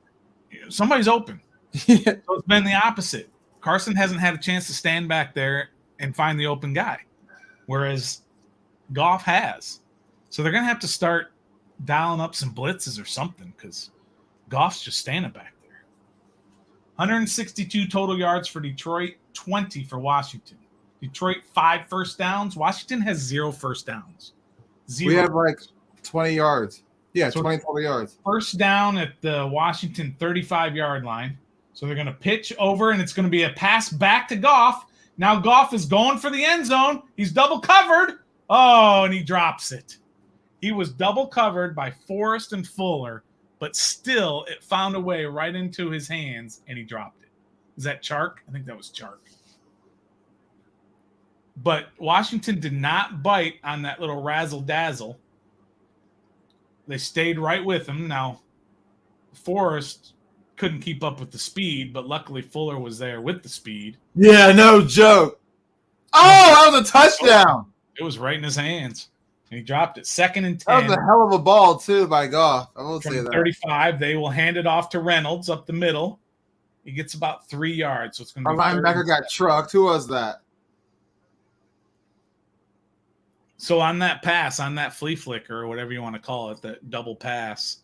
somebody's open. So it's been the opposite. Carson hasn't had a chance to stand back there and find the open guy, whereas Goff has. So they're going to have to start dialing up some blitzes or something because Goff's just standing back there. 162 total yards for Detroit, 20 for Washington. Detroit 5 first downs. Washington has 0 first downs. 0. We have like 20 yards. Yeah, so 20 total yards. First down at the Washington 35-yard line. So they're going to pitch over, and it's going to be a pass back to Goff. Now Goff is going for the end zone. He's double covered. Oh, and he drops it. He was double covered by Forrest and Fuller, but still it found a way right into his hands, and he dropped it. Is that Chark? I think that was Chark. But Washington did not bite on that little razzle-dazzle. They stayed right with him. Now, Forrest couldn't keep up with the speed, but luckily Fuller was there with the speed. Yeah, no joke. Oh, that was a touchdown. It was right in his hands. And he dropped it. 2nd and 10. That was a hell of a ball, too, by Goff. I will say that. 35, they will hand it off to Reynolds up the middle. He gets about 3 yards. So it's going to be our linebacker got trucked. Who was that? So on that pass, on that flea flicker, or whatever you want to call it, that double pass,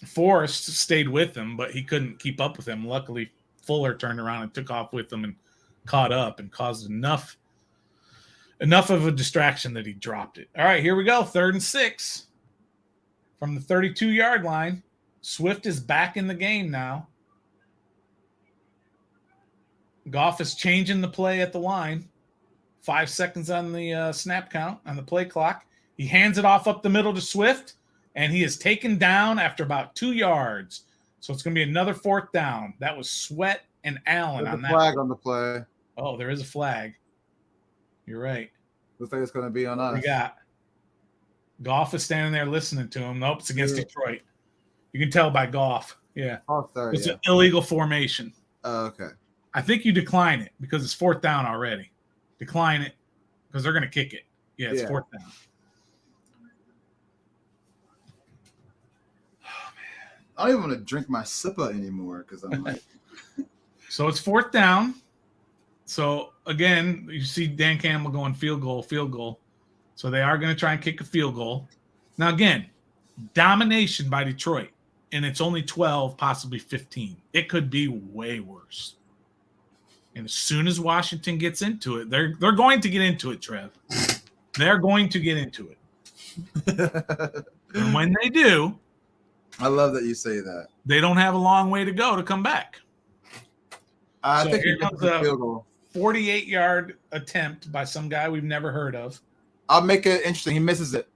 Forrest stayed with him, but he couldn't keep up with him. Luckily, Fuller turned around and took off with him and caught up and caused enough of a distraction that he dropped it. All right, here we go. 3rd and 6 from the 32-yard line. Swift is back in the game now. Goff is changing the play at the line. 5 seconds on the snap count, on the play clock. He hands it off up the middle to Swift, and he is taken down after about 2 yards. So it's going to be another 4th down. That was Sweat and Allen There's on a that. flag on the play. Oh, there is a flag. You're right. Looks like it's going to be on us. We got Goff is standing there listening to him. Nope, it's against Detroit. You can tell by Goff. Yeah. Oh, sorry. It's an illegal formation. Oh, okay. I think you decline it because it's 4th down already. Decline it because they're going to kick it. Yeah, it's 4th down. Oh, man. I don't even want to drink my sippa anymore because I'm like. So it's 4th down. So, again, you see Dan Campbell going field goal. So they are going to try and kick a field goal. Now, again, domination by Detroit, and it's only 12, possibly 15. It could be way worse. And as soon as Washington gets into it, they're going to get into it, Trev. They're going to get into it. And when they do, I love that you say that. They don't have a long way to go to come back. I So think here comes a field goal. 48-yard attempt by some guy we've never heard of. I'll make it interesting. He misses it.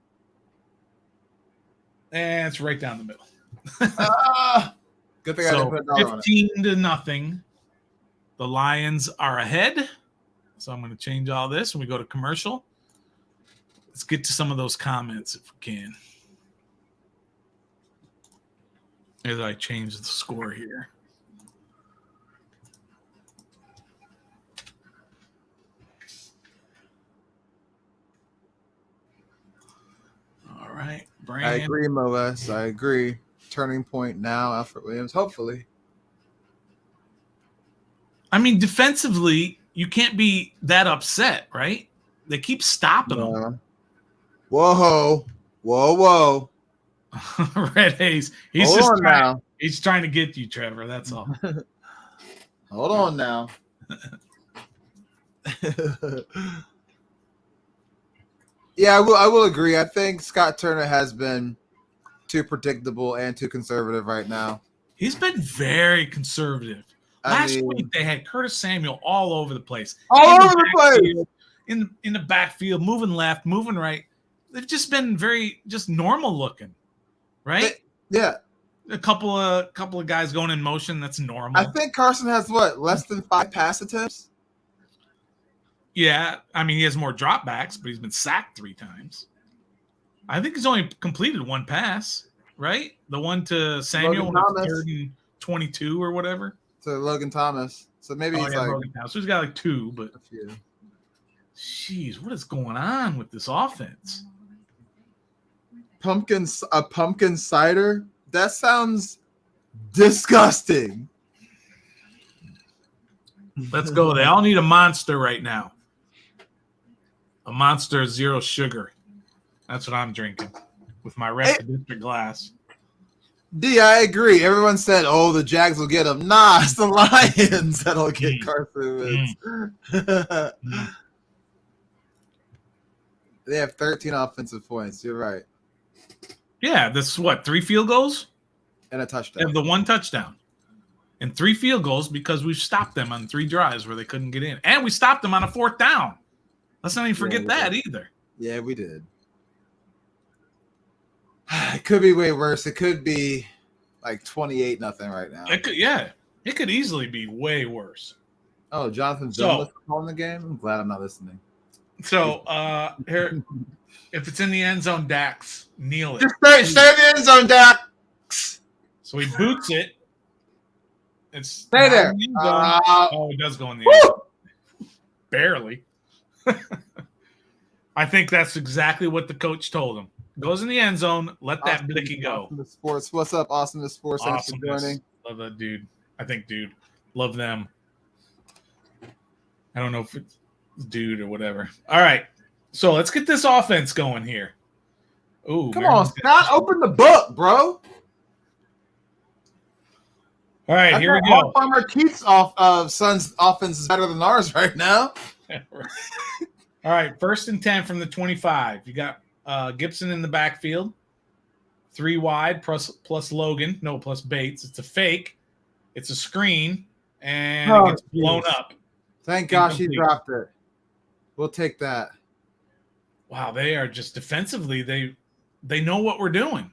And it's right down the middle. Good thing I didn't put a dollar on it. 15-0. The Lions are ahead. So I'm going to change all this when we go to commercial. Let's get to some of those comments if we can. As I change the score here. All right, Brandon. I agree, Moes. I agree. Turning point now, Alfred Williams, hopefully. I mean, defensively, you can't be that upset, right? They keep stopping them. Whoa. Red Hayes. He's trying to get you, Trevor. That's all. Hold on now. Yeah, I will agree. I think Scott Turner has been too predictable and too conservative right now. He's been very conservative. Last week they had Curtis Samuel all over the place. In the backfield, moving left, moving right. They've just been very normal looking, right? Yeah. A couple of guys going in motion, that's normal. I think Carson has less than 5 pass attempts? Yeah, I mean, he has more dropbacks, but he's been sacked 3 times. I think he's only completed 1 pass, right? The one to Samuel, 3rd and 22 or whatever. To Logan Thomas. So maybe he's like... So he's got like 2, but... A few. Jeez, what is going on with this offense? A pumpkin cider? That sounds disgusting. Let's go. They all need a monster right now. A Monster 0 sugar. That's what I'm drinking with my rest of district glass. D, I agree. Everyone said, the Jags will get him. Nah, it's the Lions that'll get Carson Wentz. They have 13 offensive points. You're right. Yeah, this is what, 3 field goals? And a touchdown. They have the 1 touchdown. And 3 field goals because we've stopped them on 3 drives where they couldn't get in. And we stopped them on a 4th down. Let's not even forget that either. Yeah, we did. It could be way worse. It could be like 28-0 right now. It could easily be way worse. Oh, Jonathan Jones calling the game? I'm glad I'm not listening. So, here, if it's in the end zone, Dax, kneel it. Just stay in the end zone, Dax. So he boots it. Stay there. It does go in the end zone. Barely. I think that's exactly what the coach told him. Goes in the end zone. Let that blicky go. Awesome to Sports. What's up, Austin to Sports? Thanks for joining. Love that dude. Love them. I don't know if it's dude or whatever. All right. So let's get this offense going here. Ooh, come on, Scott. Open the book, bro. All right, here we go. Farmer Keith's son's offense is better than ours right now. All right, 1st and 10 from the 25. You got Gibson in the backfield, 3 wide plus Logan, plus Bates. It's a fake. It's a screen, and it gets blown up. Thank gosh he dropped it. We'll take that. Wow, they are just defensively. They know what we're doing.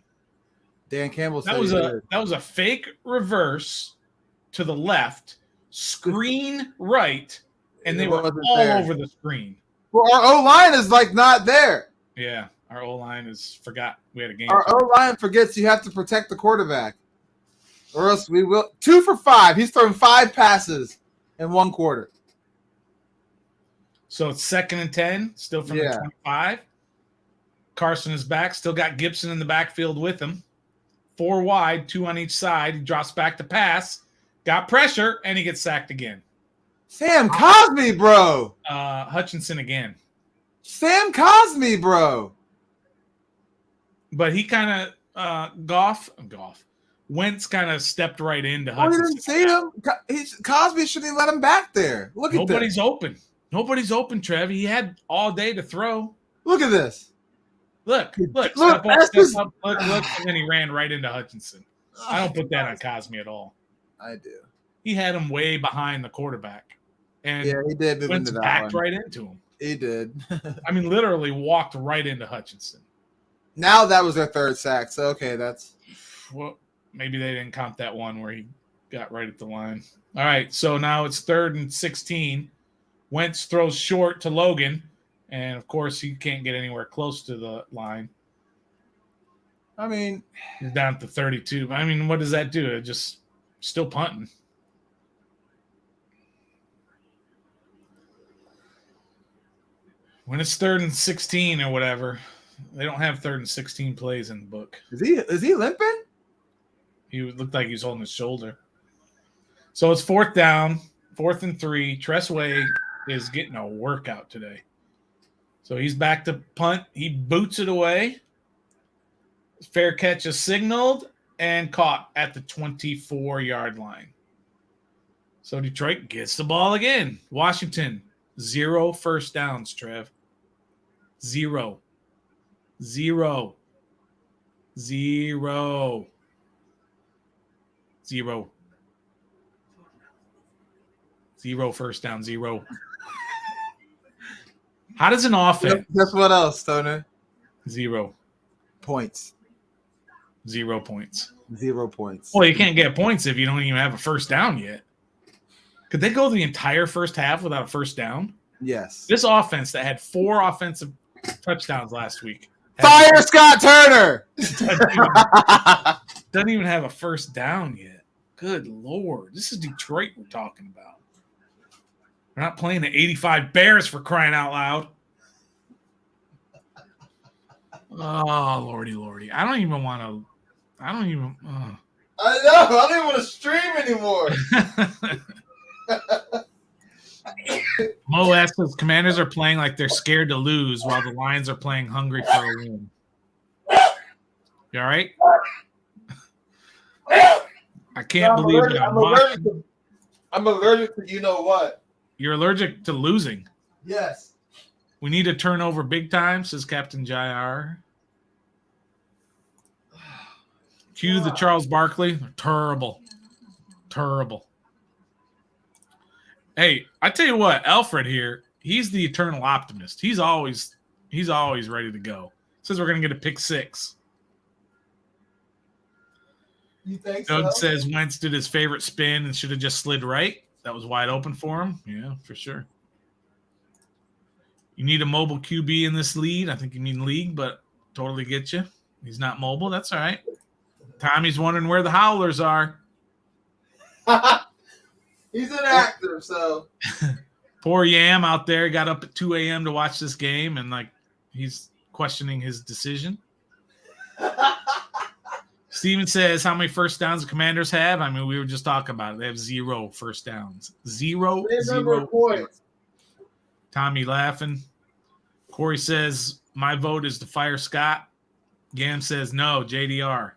Dan Campbell said that was a fake reverse to the left, screen right, and they were all over the screen. Well, our O-line is like not there. Yeah, our O-line is forgot we had a game. Our O-line forgets you have to protect the quarterback, or else we will. 2 for 5. He's thrown 5 passes in 1 quarter. So it's 2nd and 10, still from the 25. Carson is back, still got Gibson in the backfield with him. 4 wide, 2 on each side. He drops back to pass, got pressure, and he gets sacked again. Sam Cosmi, bro. Hutchinson again. Sam Cosmi, bro. But he kind of Wentz kind of stepped right into Hutchinson. You didn't see him? Cosby shouldn't let him back there. Look at this. Nobody's open. Nobody's open, Trev. He had all day to throw. Look at this. Look. Step up, look, and then he ran right into Hutchinson. I don't put that on Cosmi at all. I do. He had him way behind the quarterback. And he did move into that backed one. Right into him. He did. I mean, literally walked right into Hutchinson. Now that was their 3rd sack. So, okay, that's. Well, maybe they didn't count that one where he got right at the line. All right, so now it's 3rd and 16. Wentz throws short to Logan, and, of course, he can't get anywhere close to the line. I mean. He's down to 32. I mean, what does that do? It just still punting. When it's 3rd and 16 or whatever, they don't have 3rd and 16 plays in the book. Is he limping? He looked like he was holding his shoulder. So it's 4th down, 4th and 3. Tressway is getting a workout today. So he's back to punt. He boots it away. Fair catch is signaled and caught at the 24-yard line. So Detroit gets the ball again. Washington, 0 first downs, Trev. 0. 0. 0. 0. 0 first down, 0. How does an offense? Guess what else, Stoner? 0 points. 0 points. 0 points. Well, you can't get points if you don't even have a first down yet. Could they go the entire first half without a first down? Yes. This offense that had 4 offensive touchdowns last week. Fire Scott Turner! Doesn't even have a first down yet. Good Lord. This is Detroit we're talking about. We're not playing the 85 Bears for crying out loud. Oh, Lordy. I don't even want to. I know. I don't even want to stream anymore. Mo asks, Commanders are playing like they're scared to lose while the Lions are playing hungry for a win. You all right? I can't believe it. I'm allergic to you know what. You're allergic to losing. Yes. We need to turn over big time, says Captain Jair. Cue the Charles Barkley. Terrible. Hey, I tell you what, Alfred here, he's the eternal optimist. He's always ready to go. Says we're going to get a pick 6. You think Doug so? says Wentz did his favorite spin and should have just slid right. That was wide open for him. Yeah, for sure. You need a mobile QB in this lead. I think you need league, but totally get you. He's not mobile. That's all right. Tommy's wondering where the Howlers are. He's inactive, so. Poor Yam out there got up at 2 a.m. to watch this game, and he's questioning his decision. Steven says, how many first downs the Commanders have? I mean, we were just talking about it. They have 0 first downs. 0. Points. Tommy laughing. Corey says, my vote is to fire Scott. Gam says, no, JDR.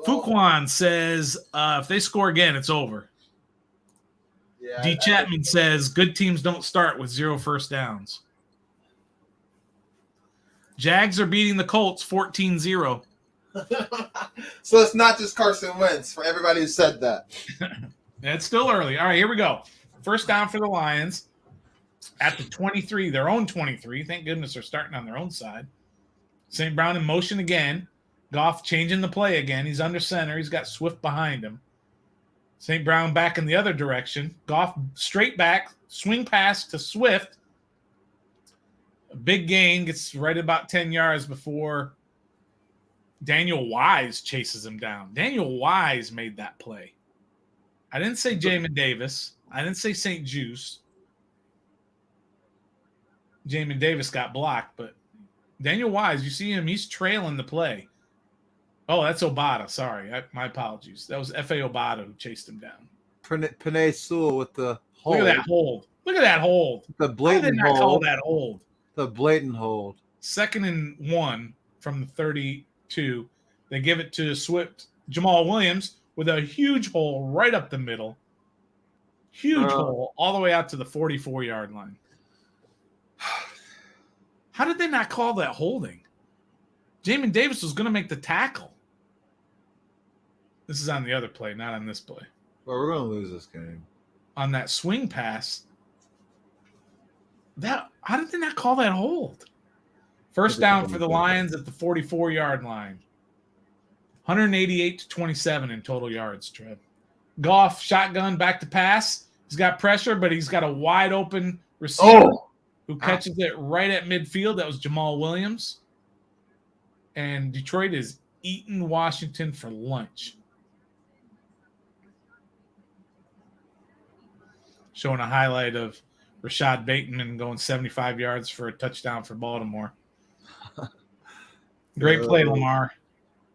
Fuquan says, if they score again, it's over. Yeah, D. Chapman says, good teams don't start with 0 first downs. Jags are beating the Colts 14-0. So it's not just Carson Wentz for everybody who said that. It's still early. All right, here we go. First down for the Lions at the 23, their own 23. Thank goodness they're starting on their own side. St. Brown in motion again. Goff changing the play again. He's under center. He's got Swift behind him. St. Brown back in the other direction. Goff straight back, swing pass to Swift. A big gain, gets right about 10 yards before Daniel Wise chases him down. Daniel Wise made that play. I didn't say Jamin Davis. I didn't say St. Juice. Jamin Davis got blocked, but Daniel Wise, you see him, he's trailing the play. Oh, that's Obata. Sorry. My apologies. That was F.A. Obata who chased him down. Panay Sewell with the hold. Look at that hold. Look at that hold. The blatant hold. I call hold. that hold. The blatant hold. 2nd and 1 from the 32. They give it to Swift. Jamal Williams with a huge hole right up the middle. Huge hole all the way out to the 44-yard line. How did they not call that holding? Jamin Davis was going to make the tackle. This is on the other play, not on this play. Well, we're going to lose this game. On that swing pass, how did they not call that hold? First down for the Lions at the 44-yard line. 188-27 in total yards, Trev. Goff, shotgun, back to pass. He's got pressure, but he's got a wide open receiver who catches it right at midfield. That was Jamal Williams. And Detroit is eating Washington for lunch. Showing a highlight of Rashad Bateman going 75 yards for a touchdown for Baltimore. Great play, Lamar.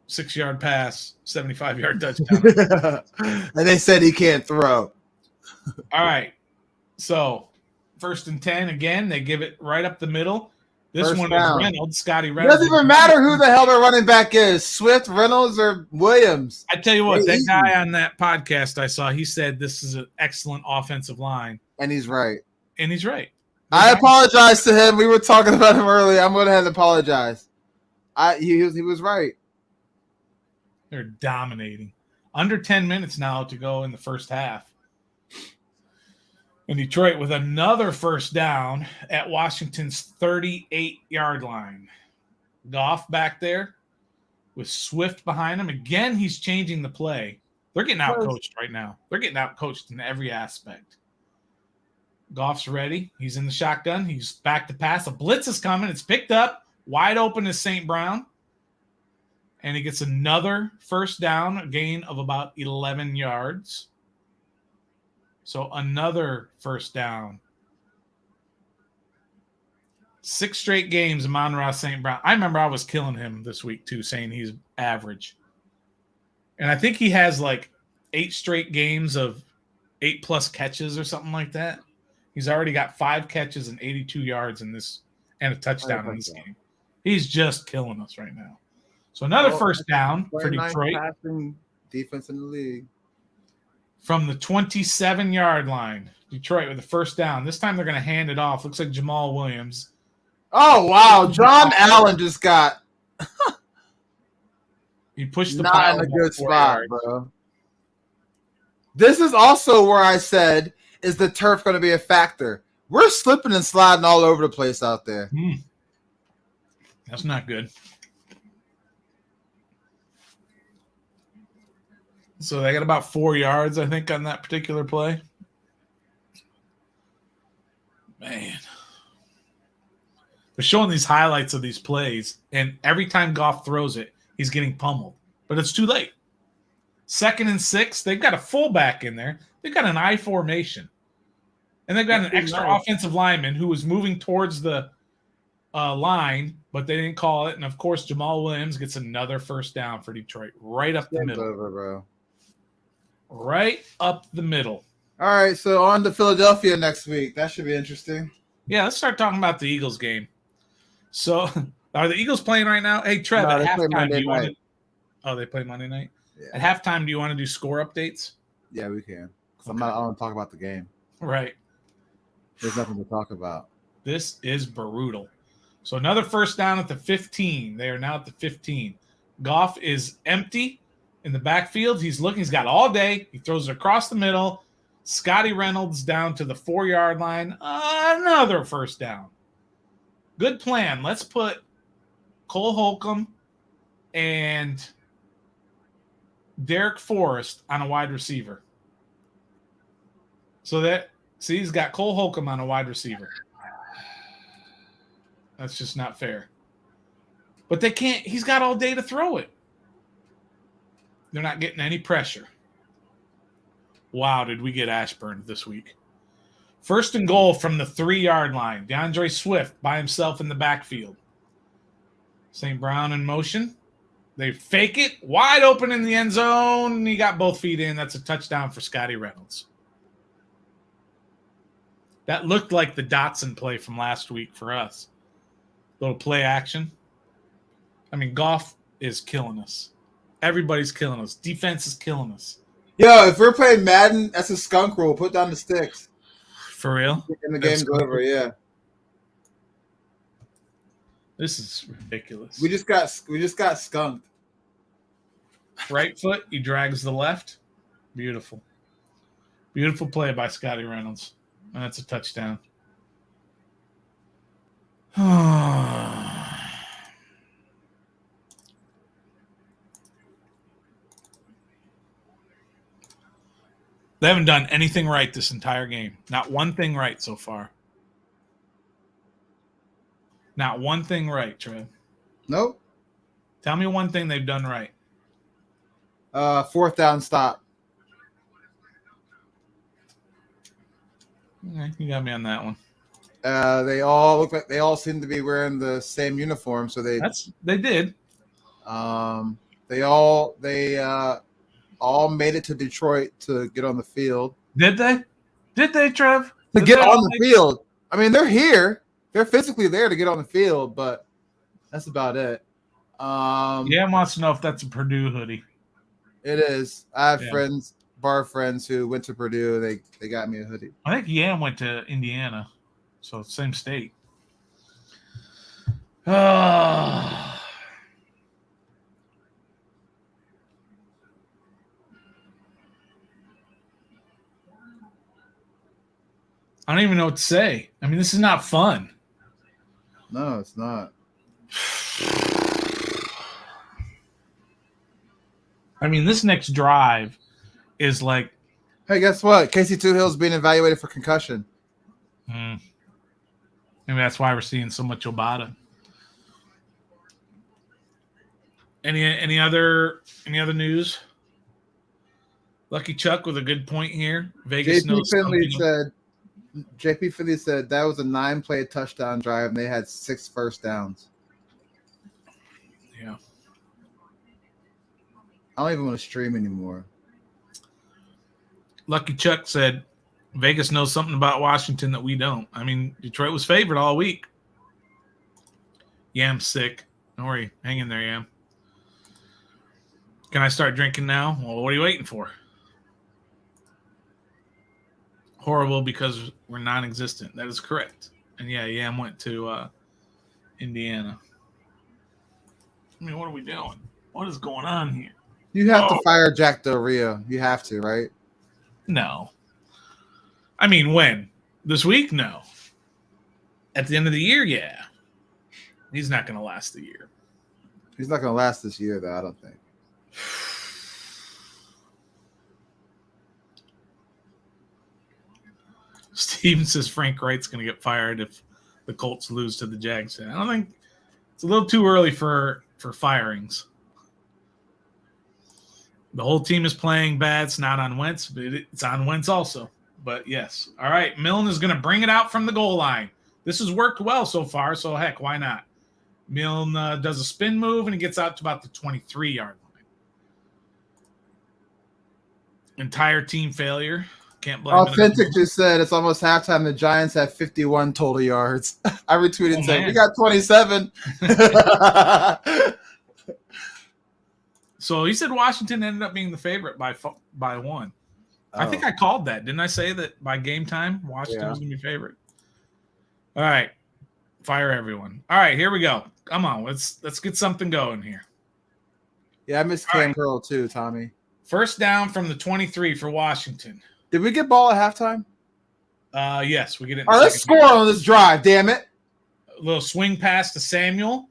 6-yard pass, 75-yard touchdown. And they said he can't throw. All right. So, 1st and 10 again. They give it right up the middle. This First one down. is Reynolds, Scotty It Reynolds. doesn't even matter who the hell their running back is, Swift, Reynolds, or Williams. I tell you what, that guy on that podcast I saw, he said this is an excellent offensive line. And he's right. And he's right. I apologize to him. We were talking about him earlier. I'm going to have to apologize. He was right. They're dominating. Under 10 minutes now to go in the first half. And Detroit with another first down at Washington's 38-yard line. Goff back there with Swift behind him. Again, he's changing the play. They're getting out-coached right now. They're getting out-coached in every aspect. Goff's ready. He's in the shotgun. He's back to pass. A blitz is coming. It's picked up. Wide open is St. Brown. And he gets another first down, a gain of about 11 yards. So another first down. 6 straight games, Amon-Ra St. Brown. I remember I was killing him this week too, saying he's average. And I think he has like 8 straight games of 8+ catches or something like that. He's already got 5 catches and 82 yards in this and a touchdown in this game. He's just killing us right now. So another first down for Detroit. Passing defense in the league. From the 27-yard line. Detroit with the first down. This time they're going to hand it off. Looks like Jamal Williams. Oh, wow. John Allen just got He pushed the not in a good spot, bro. This is also where I said, is the turf going to be a factor? We're slipping and sliding all over the place out there. That's not good. So they got about 4 yards, I think, on that particular play. Man. They're showing these highlights of these plays, and every time Goff throws it, he's getting pummeled. But it's too late. 2nd and 6, they've got a fullback in there. They've got an I formation. And they've got an extra offensive lineman who was moving towards the line, but they didn't call it. And, of course, Jamal Williams gets another first down for Detroit right up the middle. Over, bro. Right up the middle. All right, so on to Philadelphia next week. That should be interesting. Yeah, let's start talking about the Eagles game. So, are the Eagles playing right now? Hey, Trev, No, at they play halftime, Monday do you want night. to? Oh, they play Monday night. Yeah. At halftime, do you want to do score updates? Yeah, we can. I don't talk about the game. Right. There's nothing to talk about. This is brutal. So another first down at the 15. They are now at the 15. Goff is empty in the backfield. He's looking. He's got all day. He throws it across the middle. Scotty Reynolds down to the 4-yard line. Another first down. Good plan. Let's put Cole Holcomb and Derek Forrest on a wide receiver. So he's got Cole Holcomb on a wide receiver. That's just not fair. But they can't. He's got all day to throw it. They're not getting any pressure. Wow, did we get Ashburn this week? First and goal from the 3-yard line. DeAndre Swift by himself in the backfield. St. Brown in motion. They fake it. Wide open in the end zone. He got both feet in. That's a touchdown for Scotty Reynolds. That looked like the Dotson play from last week for us. Little play action. I mean, Goff is killing us. Everybody's killing us. Defense is killing us. Yo, if we're playing Madden, that's a skunk rule. Put down the sticks. For real? And the game's over, yeah. This is ridiculous. We just got skunked. Right foot, he drags the left. Beautiful. Beautiful play by Scotty Reynolds. And that's a touchdown. They haven't done anything right this entire game. Not one thing right so far. Not one thing right, Trev. Nope. Tell me one thing they've done right. 4th down stop. Okay, you got me on that one. They all look like they all seem to be wearing the same uniform, so they did. They all made it to Detroit to get on the field. Did they? Did they, Trev? To get on the field. I mean, they're here. They're physically there to get on the field, but that's about it. Yeah, wants to know if that's a Purdue hoodie. It is. I have bar friends who went to Purdue. They got me a hoodie. I think Yam went to Indiana, so same state. I don't even know what to say. I mean, this is not fun. No, it's not. I mean, this next drive is like... Hey, guess what? Casey Toohill's being evaluated for concussion. Maybe that's why we're seeing so much Obata. Any other news? Lucky Chuck with a good point here. Vegas knows something. JP Finley said that was a 9-play touchdown drive, and they had 6 first downs. Yeah. I don't even want to stream anymore. Lucky Chuck said Vegas knows something about Washington that we don't. I mean, Detroit was favored all week. Yam's sick. Don't worry. Hang in there, Yam. Can I start drinking now? Well, what are you waiting for? Horrible because we're non-existent. That is correct. And yeah, Yam went to Indiana. I mean, what are we doing? What is going on here? You have to fire Jack Del Rio. You have to, right? No. I mean, when? This week? No. At the end of the year? Yeah. He's not going to last the year. He's not going to last this year, though, I don't think. Steven says Frank Wright's going to get fired if the Colts lose to the Jags. I don't think it's a little too early for firings. The whole team is playing bad. It's not on Wentz, but it's on Wentz also. But yes. All right. Milne is going to bring it out from the goal line. This has worked well so far, so heck, why not? Milne does a spin move, and he gets out to about the 23-yard line. Entire team failure. Can't blame Authentic just said it's almost halftime. The Giants have 51 total yards. I retweeted and said, we got 27. So he said Washington ended up being the favorite by 1. I think I called that. Didn't I say that by game time, Washington was going to be favorite? All right. Fire everyone. All right, here we go. Come on. Let's get something going here. Yeah, I missed Cam Curl too, Tommy. First down from the 23 for Washington. Did we get ball at halftime? Yes, we get it. All right, let's score on this drive, damn it. A little swing pass to Samuel.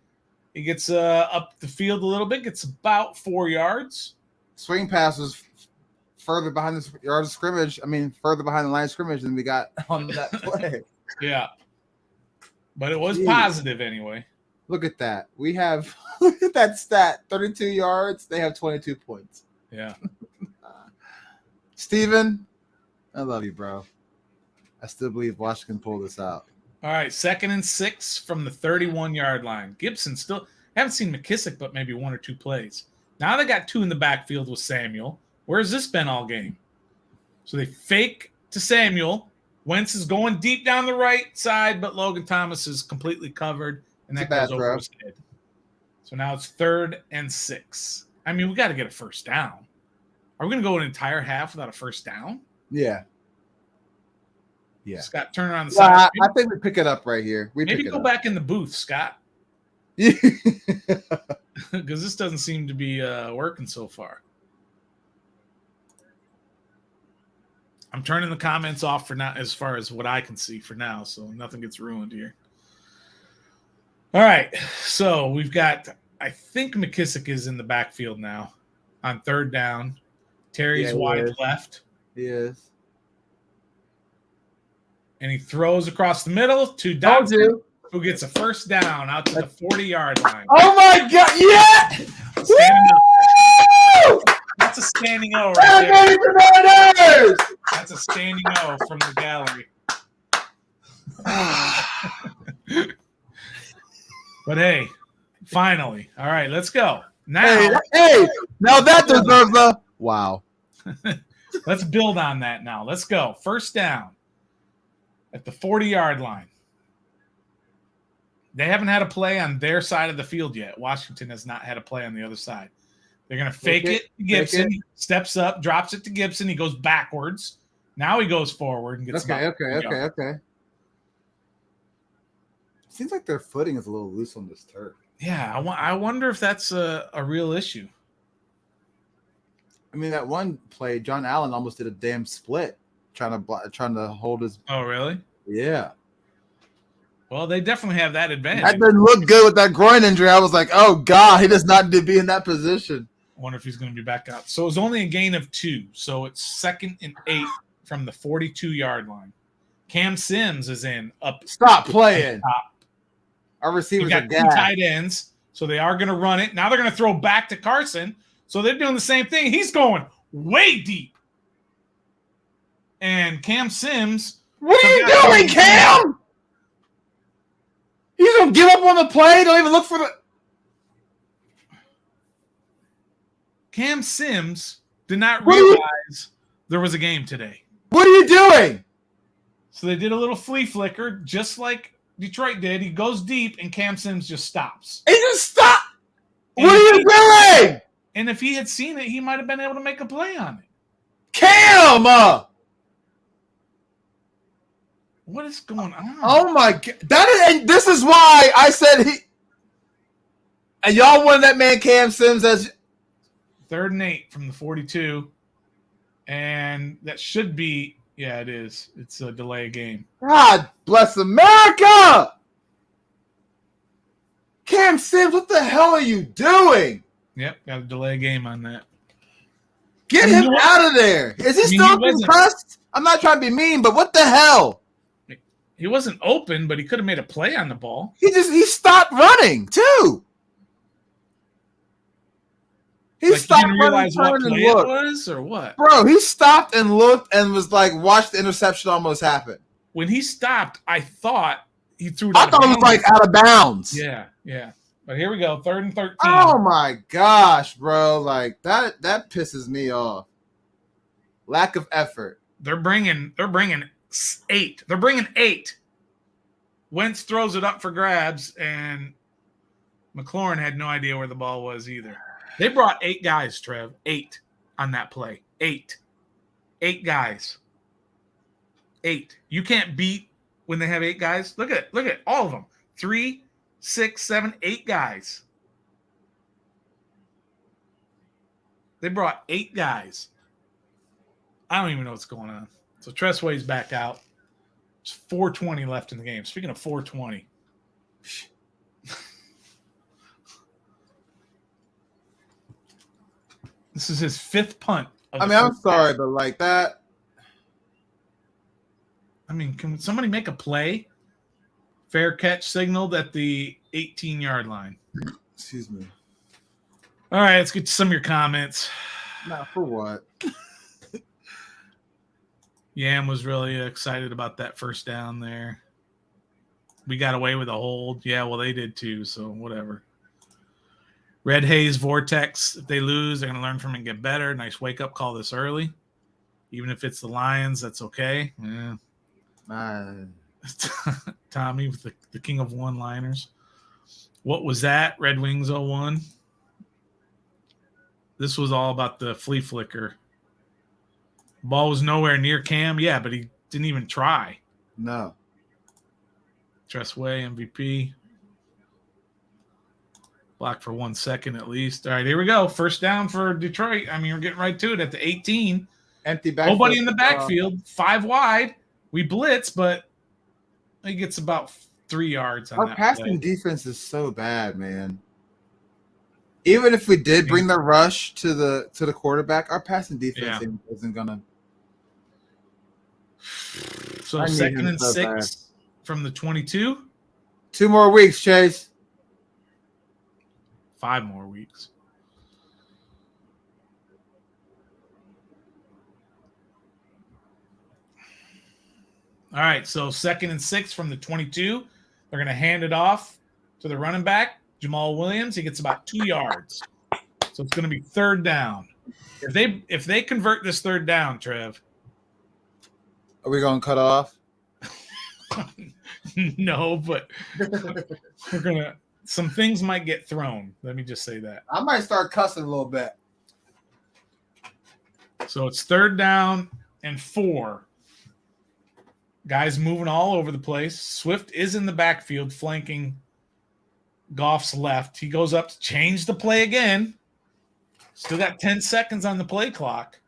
He gets up the field a little bit, gets about 4 yards. Swing pass was further behind the yard of scrimmage. I mean, further behind the line of scrimmage than we got on that play. Yeah. But it was positive anyway. Look at that. We have look at that stat. 32 yards. They have 22 points. Yeah. Steven, I love you, bro. I still believe Washington can pull this out. All right, 2nd and 6 from the 31-yard line. Gibson still haven't seen McKissick, but maybe 1 or 2 plays. Now they got 2 in the backfield with Samuel. Where's this been all game? So they fake to Samuel. Wentz is going deep down the right side, but Logan Thomas is completely covered, and that goes over his head. So now it's 3rd and 6. I mean, we got to get a first down. Are we going to go an entire half without a first down? Yeah. Yeah. Scott, turn around the side. I think we pick it up right here. Maybe go back in the booth, Scott. Yeah. Because this doesn't seem to be working so far. I'm turning the comments off for now, as far as what I can see for now, so nothing gets ruined here. All right, so we've got, I think McKissick is in the backfield now on 3rd down. Terry's wide left. He is. And he throws across the middle to Dodson, who gets a first down out to the 40-yard line. Oh, my God. Yeah. That's a standing O right there. That's a standing O from the gallery. But hey, finally. All right, let's go. Now, now that deserves a wow. Let's build on that now. Let's go. First down at the 40-yard line. They haven't had a play on their side of the field yet. Washington has not had a play on the other side. They're going to fake it to Gibson. He steps up, drops it to Gibson. He goes backwards. Now he goes forward and gets Okay. Seems like their footing is a little loose on this turf. Yeah, I wonder if that's a real issue. I mean, that one play, John Allen almost did a damn split trying to hold his. Oh, really? Yeah. Well, they definitely have that advantage. That didn't look good with that groin injury. I was like, oh, God, he does not need to be in that position. I wonder if he's going to be back out. So it was only a gain of 2. So it's 2nd and 8 from the 42-yard line. Cam Sims is in up. Stop playing. Our receivers got 2 tight ends, so they are going to run it. Now they're going to throw back to Carson. So they're doing the same thing. He's going way deep. And Cam Sims. What are you doing, Cam? He's going to give up on the play? Don't even look for the. Cam Sims did not realize there was a game today. What are you doing? So they did a little flea flicker, just like Detroit did. He goes deep, and Cam Sims just stops. He just stopped. What are you doing? And if he had seen it, he might have been able to make a play on it. Cam! What is going on? Oh, my God. And this is why I said he. And y'all wanted that man Cam Sims as. 3rd and 8 from the 42. And that should be, yeah, it is. It's a delay game. God bless America! Cam Sims, what the hell are you doing? Yep, got a delay game on that. Get him out of there. Is he still compressed? I'm not trying to be mean, but what the hell? He wasn't open, but he could have made a play on the ball. He stopped running, too. He stopped didn't realize what play it was, or what? Bro, he stopped and looked and was like, watch the interception almost happen. When he stopped, I thought he threw it I thought it was like out of bounds. Yeah. But here we go, 3rd and 13. Oh my gosh, bro. Like that pisses me off. Lack of effort. They're bringing 8. They're bringing 8. Wentz throws it up for grabs, and McLaurin had no idea where the ball was either. They brought 8 guys, Trev. 8 on that play. 8 guys. 8. You can't beat when they have 8 guys. Look at all of them. 3, 6, 7, 8 guys. They brought 8 guys. I don't even know what's going on. So Tressway's back out. There's 4:20 left in the game. Speaking of 4:20. This is his 5th punt. I mean, I'm sorry, but like that. I mean, can somebody make a play? Fair catch signaled at the 18-yard line. Excuse me. All right, let's get to some of your comments. Nah, for what? Yam was really excited about that first down there. We got away with a hold. Yeah, well, they did too, so whatever. Red Haze Vortex, if they lose, they're going to learn from it and get better. Nice wake-up call this early. Even if it's the Lions, that's okay. Yeah. Tommy with the king of one-liners. What was that? Red Wings 01. This was all about the flea flicker. Ball was nowhere near Cam. Yeah, but he didn't even try. No. Tressway, MVP. Blocked for 1 second at least. All right, here we go. First down for Detroit. I mean, we're getting right to it at the 18. Empty backfield. Nobody in the backfield. 5 wide. We blitz, but he gets about 3 yards on Our that passing play. defense is so bad, man. Even if we did bring the rush to the quarterback, our passing defense isn't gonna. So 2nd and 6 from the 22. 2 more weeks, Chase. 5 more weeks. All right, so 2nd and 6 from the 22. They're going to hand it off to the running back, Jamal Williams. He gets about 2 yards. So it's going to be 3rd down. If they convert this 3rd down, Trev. Are we going to cut off? No, but we're going to – some things might get thrown. Let me just say that. I might start cussing a little bit. So it's 3rd down and 4. Guys moving all over the place. Swift is in the backfield flanking Goff's left. He goes up to change the play again. Still got 10 seconds on the play clock.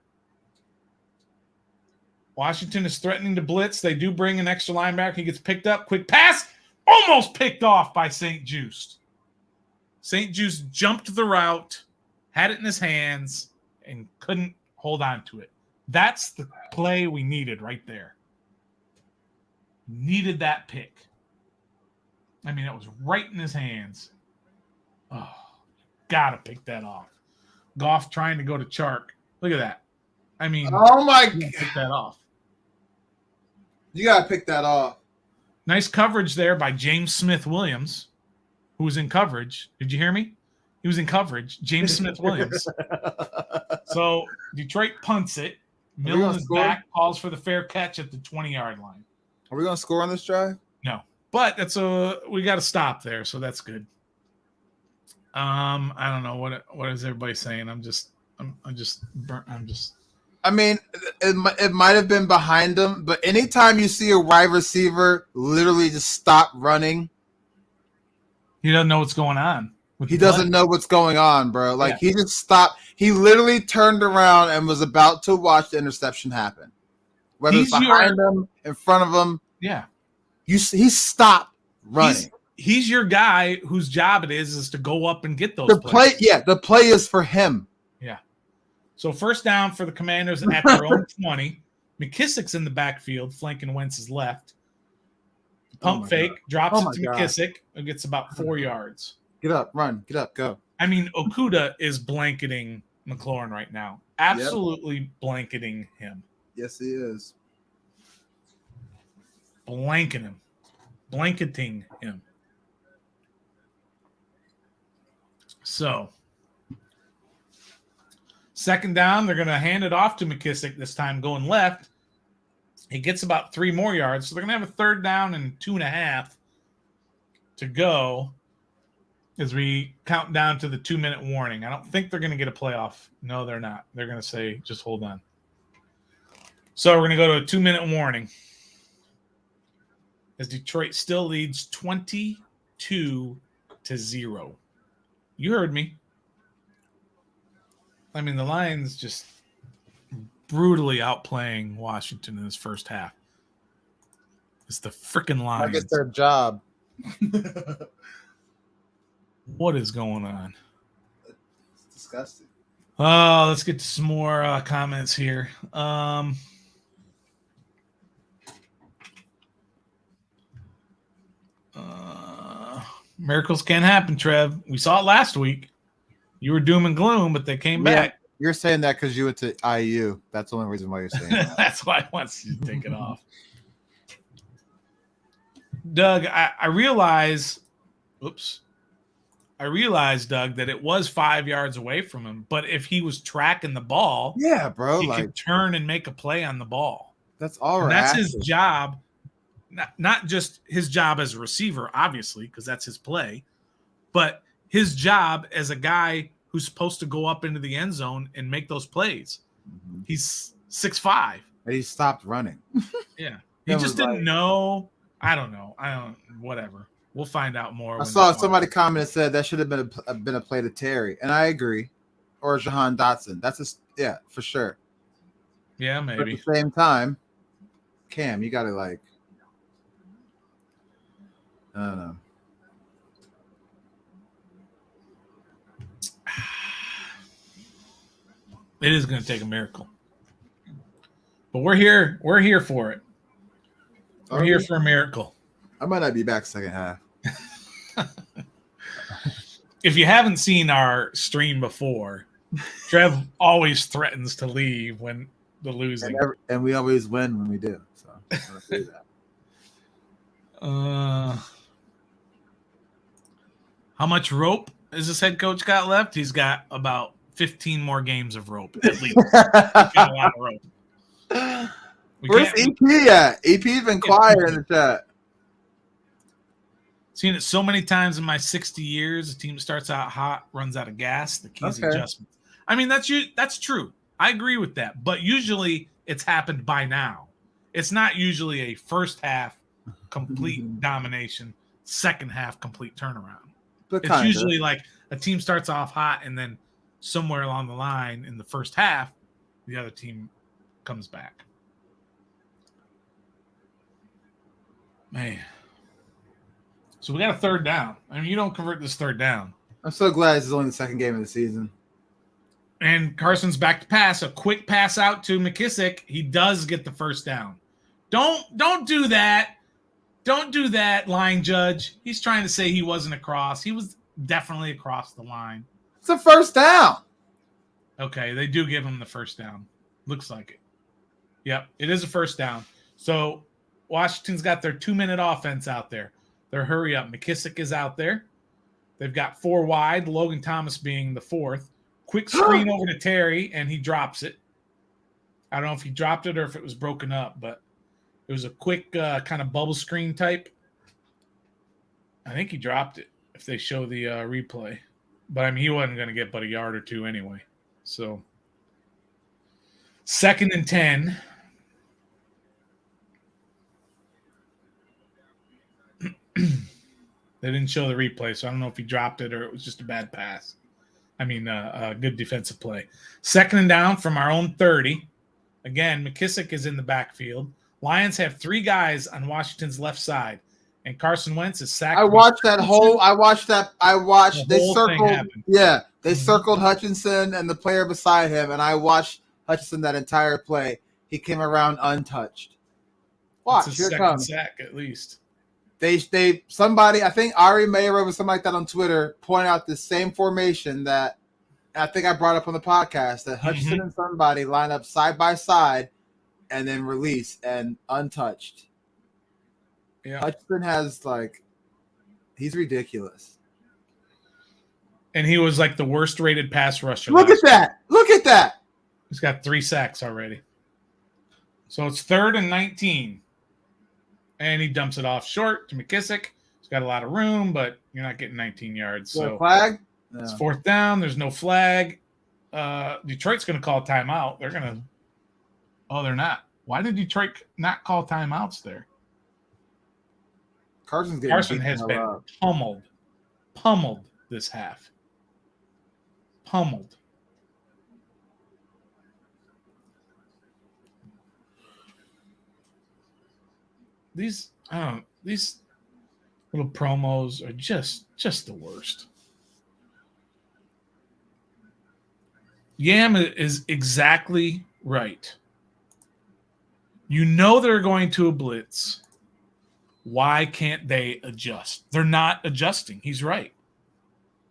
Washington is threatening to blitz. They do bring an extra linebacker. He gets picked up. Quick pass. Almost picked off by St. Juste. St. Juste jumped the route, had it in his hands, and couldn't hold on to it. That's the play we needed right there. Needed that pick. I mean, it was right in his hands. Oh, gotta pick that off. Goff trying to go to Chark. Look at that. I mean, oh my God. Pick that off. You gotta pick that off. Nice coverage there by James Smith-Williams, who was in coverage. Did you hear me? He was in coverage. James Smith-Williams. So Detroit punts it. Millen is back, calls for the fair catch at the 20-yard line. Are we going to score on this drive? No, but we got to stop there, so that's good. I don't know what is everybody saying. I'm just. I mean, it might have been behind him, but anytime you see a wide receiver literally just stop running, he doesn't know what's going on. He doesn't know what's going on, bro. Like he just stopped. He literally turned around and was about to watch the interception happen. Whether it's behind him, in front of him. Yeah. He stopped running. He's your guy whose job it is to go up and get those plays. The play is for him. Yeah. So first down for the Commanders at their own 20. McKissick's in the backfield, flanking Wentz's left. Pump fake, drops it to McKissick. It gets about 4 yards. Get up, run, get up, go. I mean, Okudah is blanketing McLaurin right now. Absolutely blanketing him. Yes, he is. Blanketing him. So, 2nd down, they're going to hand it off to McKissick this time, going left. He gets about 3 more yards, so they're going to have a 3rd down and 2.5 to go as we count down to the 2-minute warning. I don't think they're going to get a playoff. No, they're not. They're going to say, just hold on. So we're going to go to a 2-minute warning as Detroit still leads 22-0. You heard me. I mean, the Lions just brutally outplaying Washington in this first half. It's the freaking Lions. I guess their job. What is going on? It's disgusting. Let's get to some more comments here. Miracles can happen, Trev. We saw it last week. You were doom and gloom, but they came back. You're saying that because you went to IU. That's the only reason why you're saying that. That's why I want you to take it off. Doug, I realize, Doug, that it was 5 yards away from him. But if he was tracking the ball, yeah, bro, he could turn and make a play on the ball. That's all right. That's his job. Not just his job as a receiver, obviously, because that's his play, but his job as a guy who's supposed to go up into the end zone and make those plays. Mm-hmm. He's 6'5". And he stopped running. Yeah. He just didn't know. I don't know. Whatever. We'll find out more. I saw somebody comment and said that should have been a play to Terry, and I agree. Or Jahan Dotson. Yeah, for sure. Yeah, maybe. But at the same time, Cam, you got to I don't know. It is going to take a miracle, but we're here. We're here for it. We're here for a miracle. I might not be back second half. If you haven't seen our stream before, Trev always threatens to leave when the losing, and we always win when we do. So I'm gonna say that. How much rope has this head coach got left? He's got about 15 more games of rope at least. He's got a lot of rope. Where's EP at? EP's been quiet in the chat. Seen it so many times in my 60 years. A team starts out hot, runs out of gas. The key is adjustments. I mean, that's true. I agree with that. But usually it's happened by now. It's not usually a first half complete domination, second half complete turnaround. It's usually like a team starts off hot and then somewhere along the line in the first half, the other team comes back. Man. So we got a third down. I mean, you don't convert this third down. I'm so glad this is only the second game of the season. And Carson's back to pass. A quick pass out to McKissick. He does get the first down. Don't do that. Don't do that, line judge. He's trying to say he wasn't across. He was definitely across the line. It's a first down. Okay, they do give him the first down. Looks like it. Yep, it is a first down. So Washington's got their 2-minute offense out there. Their hurry up. McKissick is out there. They've got 4 wide, Logan Thomas being the 4th. Quick screen over to Terry, and he drops it. I don't know if he dropped it or if it was broken up, but it was a quick kind of bubble screen type. I think he dropped it if they show the replay. But, I mean, he wasn't going to get but a yard or two anyway. So, 2nd and 10. They didn't show the replay, so I don't know if he dropped it or it was just a bad pass. I mean, a good defensive play. 2nd and down from our own 30. Again, McKissick is in the backfield. Lions have 3 guys on Washington's left side, and Carson Wentz is sacked. They circled. Yeah, they circled Hutchinson and the player beside him, and I watched Hutchinson that entire play. He came around untouched. Watch, here it comes. Sack at least. Somebody, I think Ari Mayer or something like that on Twitter, pointed out the same formation that I think I brought up on the podcast, that Hutchinson and somebody line up side by side and then release and untouched. Yeah. Hutchinson has he's ridiculous. And he was like the worst rated pass rusher. Look at that. He's got 3 sacks already. So it's 3rd and 19. And he dumps it off short to McKissick. He's got a lot of room, but you're not getting 19 yards. So flag? No. It's 4th down. There's no flag. Detroit's going to call timeout. They're going to – oh, they're not. Why did Detroit not call timeouts there? Carson has been pummeled this half. Pummeled. These little promos are just the worst. Yam is exactly right. You know they're going to a blitz. Why can't they adjust? They're not adjusting. He's right.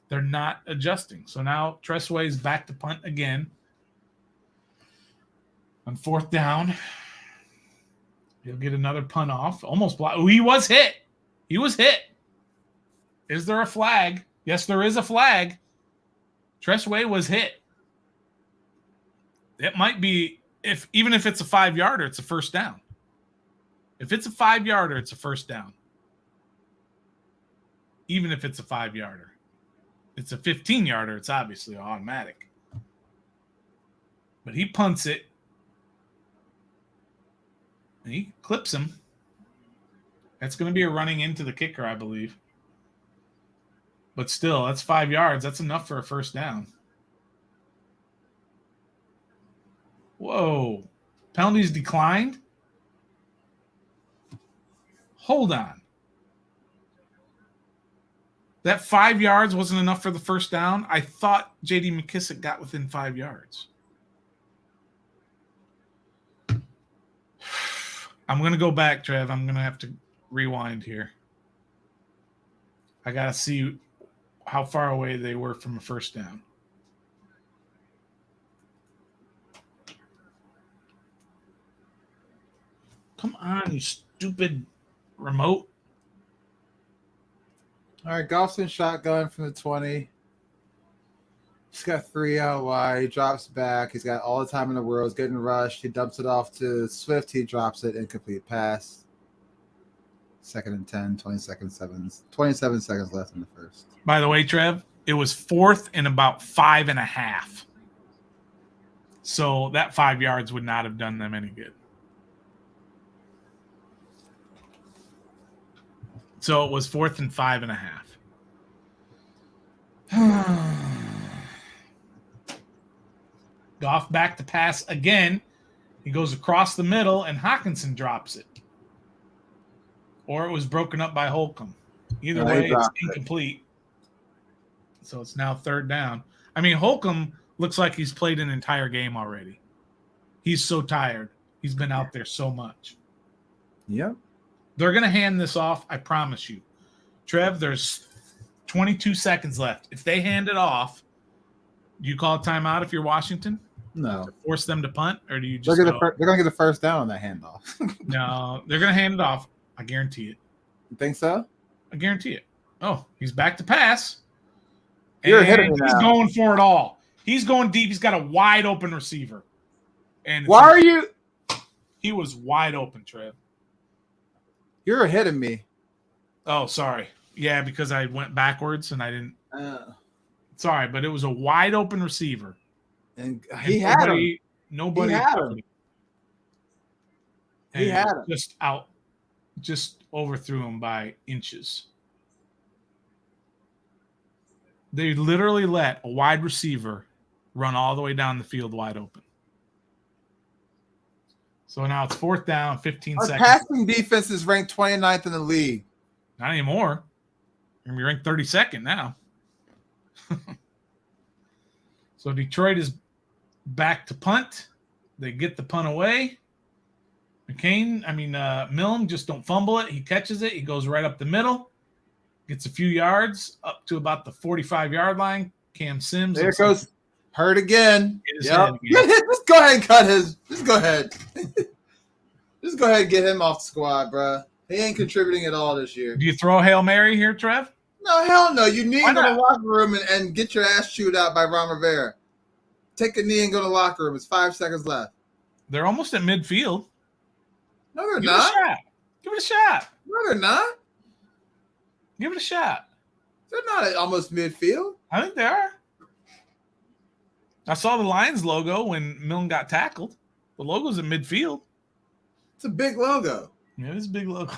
They're not adjusting. So now Tressway's back to punt again. On 4th down, he'll get another punt off. Almost blocked. Oh, he was hit. He was hit. Is there a flag? Yes, there is a flag. Tressway was hit. It might be, even if it's a 5-yarder, it's a first down. If it's a 5-yarder, it's a first down. Even if it's a 5-yarder. It's a 15-yarder, it's obviously automatic. But he punts it. And he clips him. That's going to be a running into the kicker, I believe. But still, that's 5 yards. That's enough for a first down. Whoa. Penalties declined? Hold on. That 5 yards wasn't enough for the first down? I thought J.D. McKissick got within 5 yards. I'm going to go back, Trev. I'm going to have to rewind here. I got to see how far away they were from a first down. Come on, you stupid remote. All right, Goffson shotgun from the 20. He's got 3 out wide. He drops back. He's got all the time in the world. He's getting rushed. He dumps it off to Swift. He drops it. Incomplete pass. 2nd and 10, 27 seconds left in the first. By the way, Trev, it was 4th and about 5.5. So that 5 yards would not have done them any good. So it was 4th and 5.5. Goff back to pass again. He goes across the middle, and Hawkinson drops it. Or it was broken up by Holcomb. Either way, it's incomplete. So it's now 3rd down. I mean, Holcomb looks like he's played an entire game already. He's so tired. He's been out there so much. Yep. They're going to hand this off, I promise you. Trev, there's 22 seconds left. If they hand it off, do you call a timeout if you're Washington? No. To force them to punt, or do you just they're going to get the first down on that handoff. No, they're going to hand it off. I guarantee it. You think so? I guarantee it. Oh, he's back to pass. You're hitting He's going for it all. He's going deep. He's got a wide open receiver. And why are you? He was wide open, Trev. You're hitting me. Oh, sorry. Yeah, because I went backwards and I didn't. Sorry, but it was a wide open receiver. And he had him. Nobody had him. He had him. Just overthrew him by inches. They literally let a wide receiver run all the way down the field wide open. So now it's 4th down, 15 Our seconds. passing defense is ranked 29th in the league. Not anymore. You're going to be ranked 32nd now. So Detroit is back to punt. They get the punt away. Milne just don't fumble it. He catches it. He goes right up the middle. Gets a few yards up to about the 45-yard line. Cam Sims. There it goes. Hurt again. Yep. Just go ahead and cut his. Just go ahead. Just go ahead and get him off the squad, bro. He ain't contributing at all this year. Do you throw a Hail Mary here, Trev? No, hell no. You need to go to the locker room and get your ass chewed out by Ron Rivera. Take a knee and go to the locker room. It's 5 seconds left. They're almost at midfield. No, they're not. Give it a shot. No, they're not. Give it a shot. They're not at almost midfield. I think they are. I saw the Lions logo when Milne got tackled. The logo's at midfield. It's a big logo. Yeah, it's a big logo.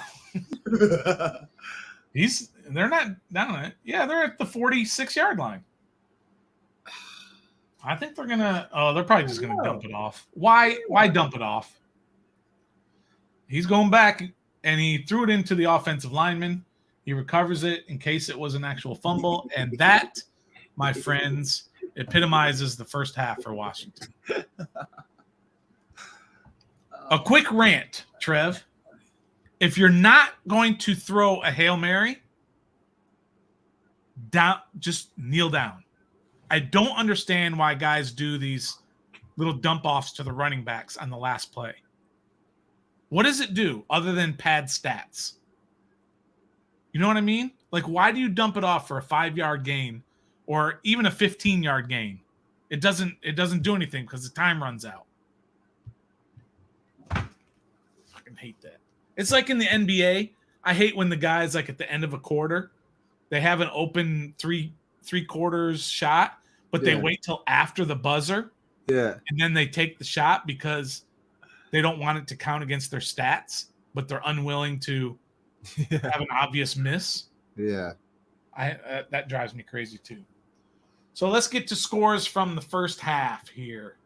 They're not down it. Yeah, they're at the 46-yard line. I think they're they're probably just gonna dump it off. Why dump it off? He's going back and he threw it into the offensive lineman. He recovers it in case it was an actual fumble. And that, my friends, epitomizes the first half for Washington. A quick rant, Trev. If you're not going to throw a Hail Mary, just kneel down. I don't understand why guys do these little dump offs to the running backs on the last play. What does it do other than pad stats? You know what I mean? Like, why do you dump it off for a 5-yard gain or even a 15-yard gain? It doesn't do anything because the time runs out. I fucking hate that. It's like in the NBA. I hate when the guys, like at the end of a quarter, they have an open three quarters shot, but they wait till after the buzzer. Yeah. And then they take the shot because they don't want it to count against their stats, but they're unwilling to have an obvious miss. Yeah. That drives me crazy too. So let's get to scores from the first half here.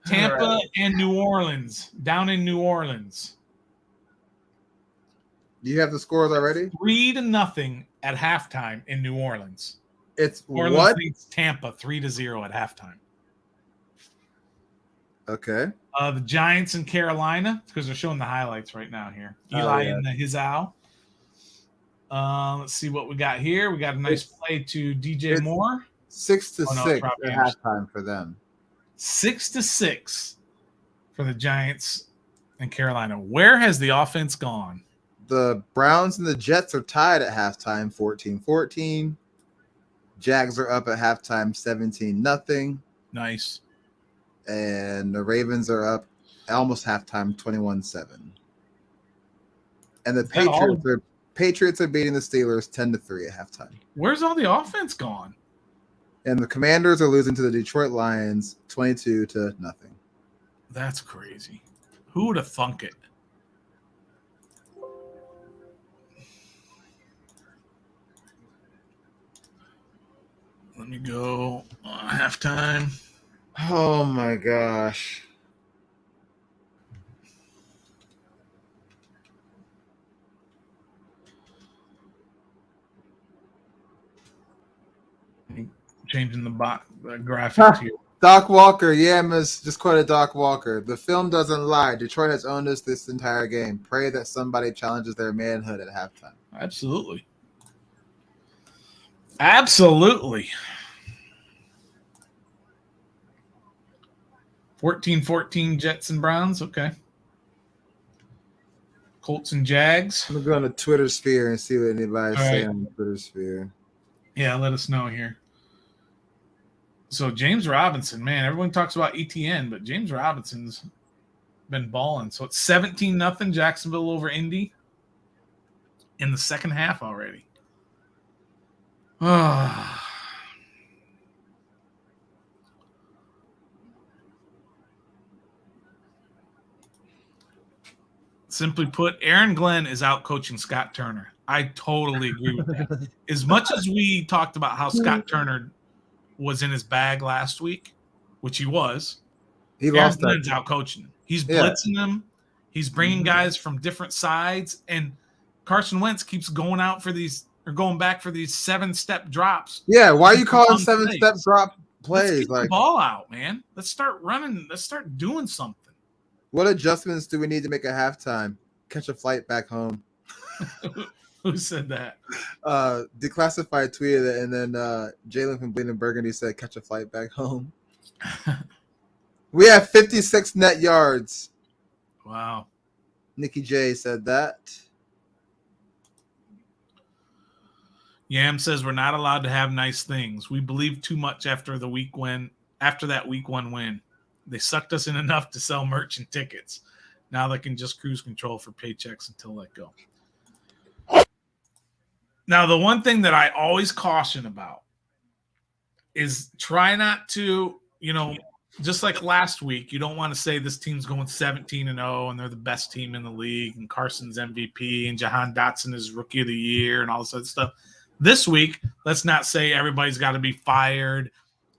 Tampa and New Orleans, down in New Orleans. Do you have the scores already? 3-0 at halftime in New Orleans. It's Orleans what? beats Tampa 3-0 at halftime. Okay. The Giants in Carolina, because they're showing the highlights right now here. Eli in his owl. Let's see what we got here. We got a nice play to DJ Moore. 6-6 at halftime for them. 6-6 for the Giants in Carolina. Where has the offense gone? The Browns and the Jets are tied at halftime, 14-14. Jags are up at halftime, 17-0. Nice. And the Ravens are up almost halftime, 21-7. And the Patriots are beating the Steelers 10-3 at halftime. Where's all the offense gone? And the Commanders are losing to the Detroit Lions 22-0. That's crazy. Who would have thunk it? Let me go halftime. Oh my gosh. Changing the graphics here. Doc Walker, Miss just quoted Doc Walker. The film doesn't lie. Detroit has owned us this entire game. Pray that somebody challenges their manhood at halftime. Absolutely. Absolutely. 14-14 Jets and Browns. Okay. Colts and Jags. I'm going to go on the Twitter sphere and see what anybody's saying on the Twitter sphere. Yeah, let us know here. So James Robinson, man, everyone talks about ETN, but James Robinson's been balling. So it's 17-0 Jacksonville over Indy in the second half already. Simply put, Aaron Glenn is out coaching Scott Turner. I totally agree with that. As much as we talked about how Scott Turner was in his bag last week, which he was, Aaron Glenn's out coaching. He's blitzing them. He's bringing guys from different sides, and Carson Wentz keeps going back for these 7-step drops. Yeah, why are you calling 7-step drop plays? Let's get the ball out, man. Let's start running. Let's start doing something. What adjustments do we need to make at halftime? Catch a flight back home. Who said that? Declassified tweeted it, and then Jalen from Bleeding Burgundy said, catch a flight back home. We have 56 net yards. Wow. Nikki J said that. Yam says we're not allowed to have nice things. We believe too much after that week 1 win. They sucked us in enough to sell merch and tickets. Now they can just cruise control for paychecks until let go. Now, the one thing that I always caution about is try not to, just like last week, you don't want to say this team's going 17-0 and they're the best team in the league and Carson's MVP and Jahan Dotson is Rookie of the Year and all this other stuff. This week, let's not say everybody's got to be fired,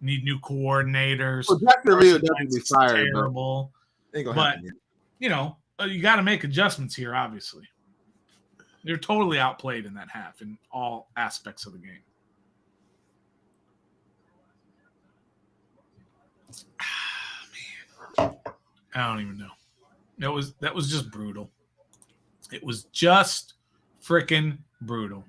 need new coordinators. Well, Jacksonville will definitely be fired. Terrible. But you got to make adjustments here, obviously. They're totally outplayed in that half in all aspects of the game. I don't even know. That was just brutal. It was just freaking brutal.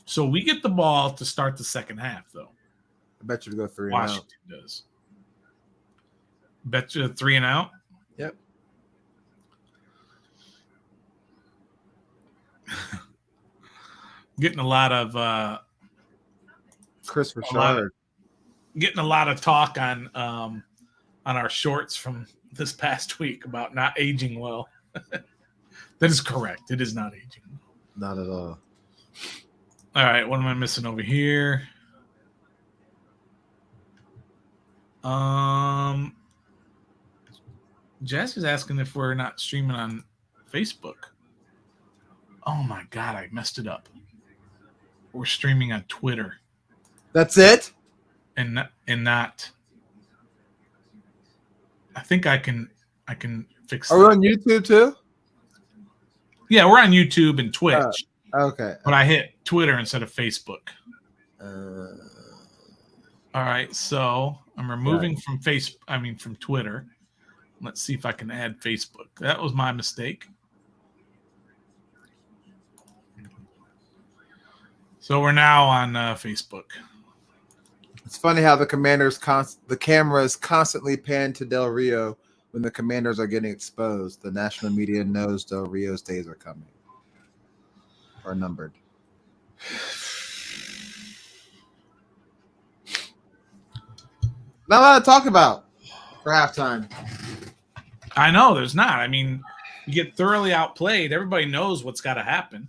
So we get the ball to start the second half, though. I bet you to go 3 and out. Washington does. Bet you 3 and out. Yep. Getting a lot of Chris Richard. Getting a lot of talk on our shorts from this past week about not aging well. That is correct. It is not aging. Not at all. All right, what am I missing over here? Jess is asking if we're not streaming on Facebook. Oh my god, I messed it up. We're streaming on Twitter. That's it? And not. I think I can fix that. Are we on YouTube too? Yeah, we're on YouTube and Twitch. Okay. But I hit Twitter instead of Facebook. All right, so I'm removing from Twitter. Let's see if I can add Facebook. That was my mistake. So we're now on Facebook. It's funny how the camera is constantly panned to Del Rio when the Commanders are getting exposed. The national media knows Del Rio's days are coming. Or numbered. Not a lot to talk about for halftime. I know there's not. I mean, you get thoroughly outplayed. Everybody knows what's got to happen.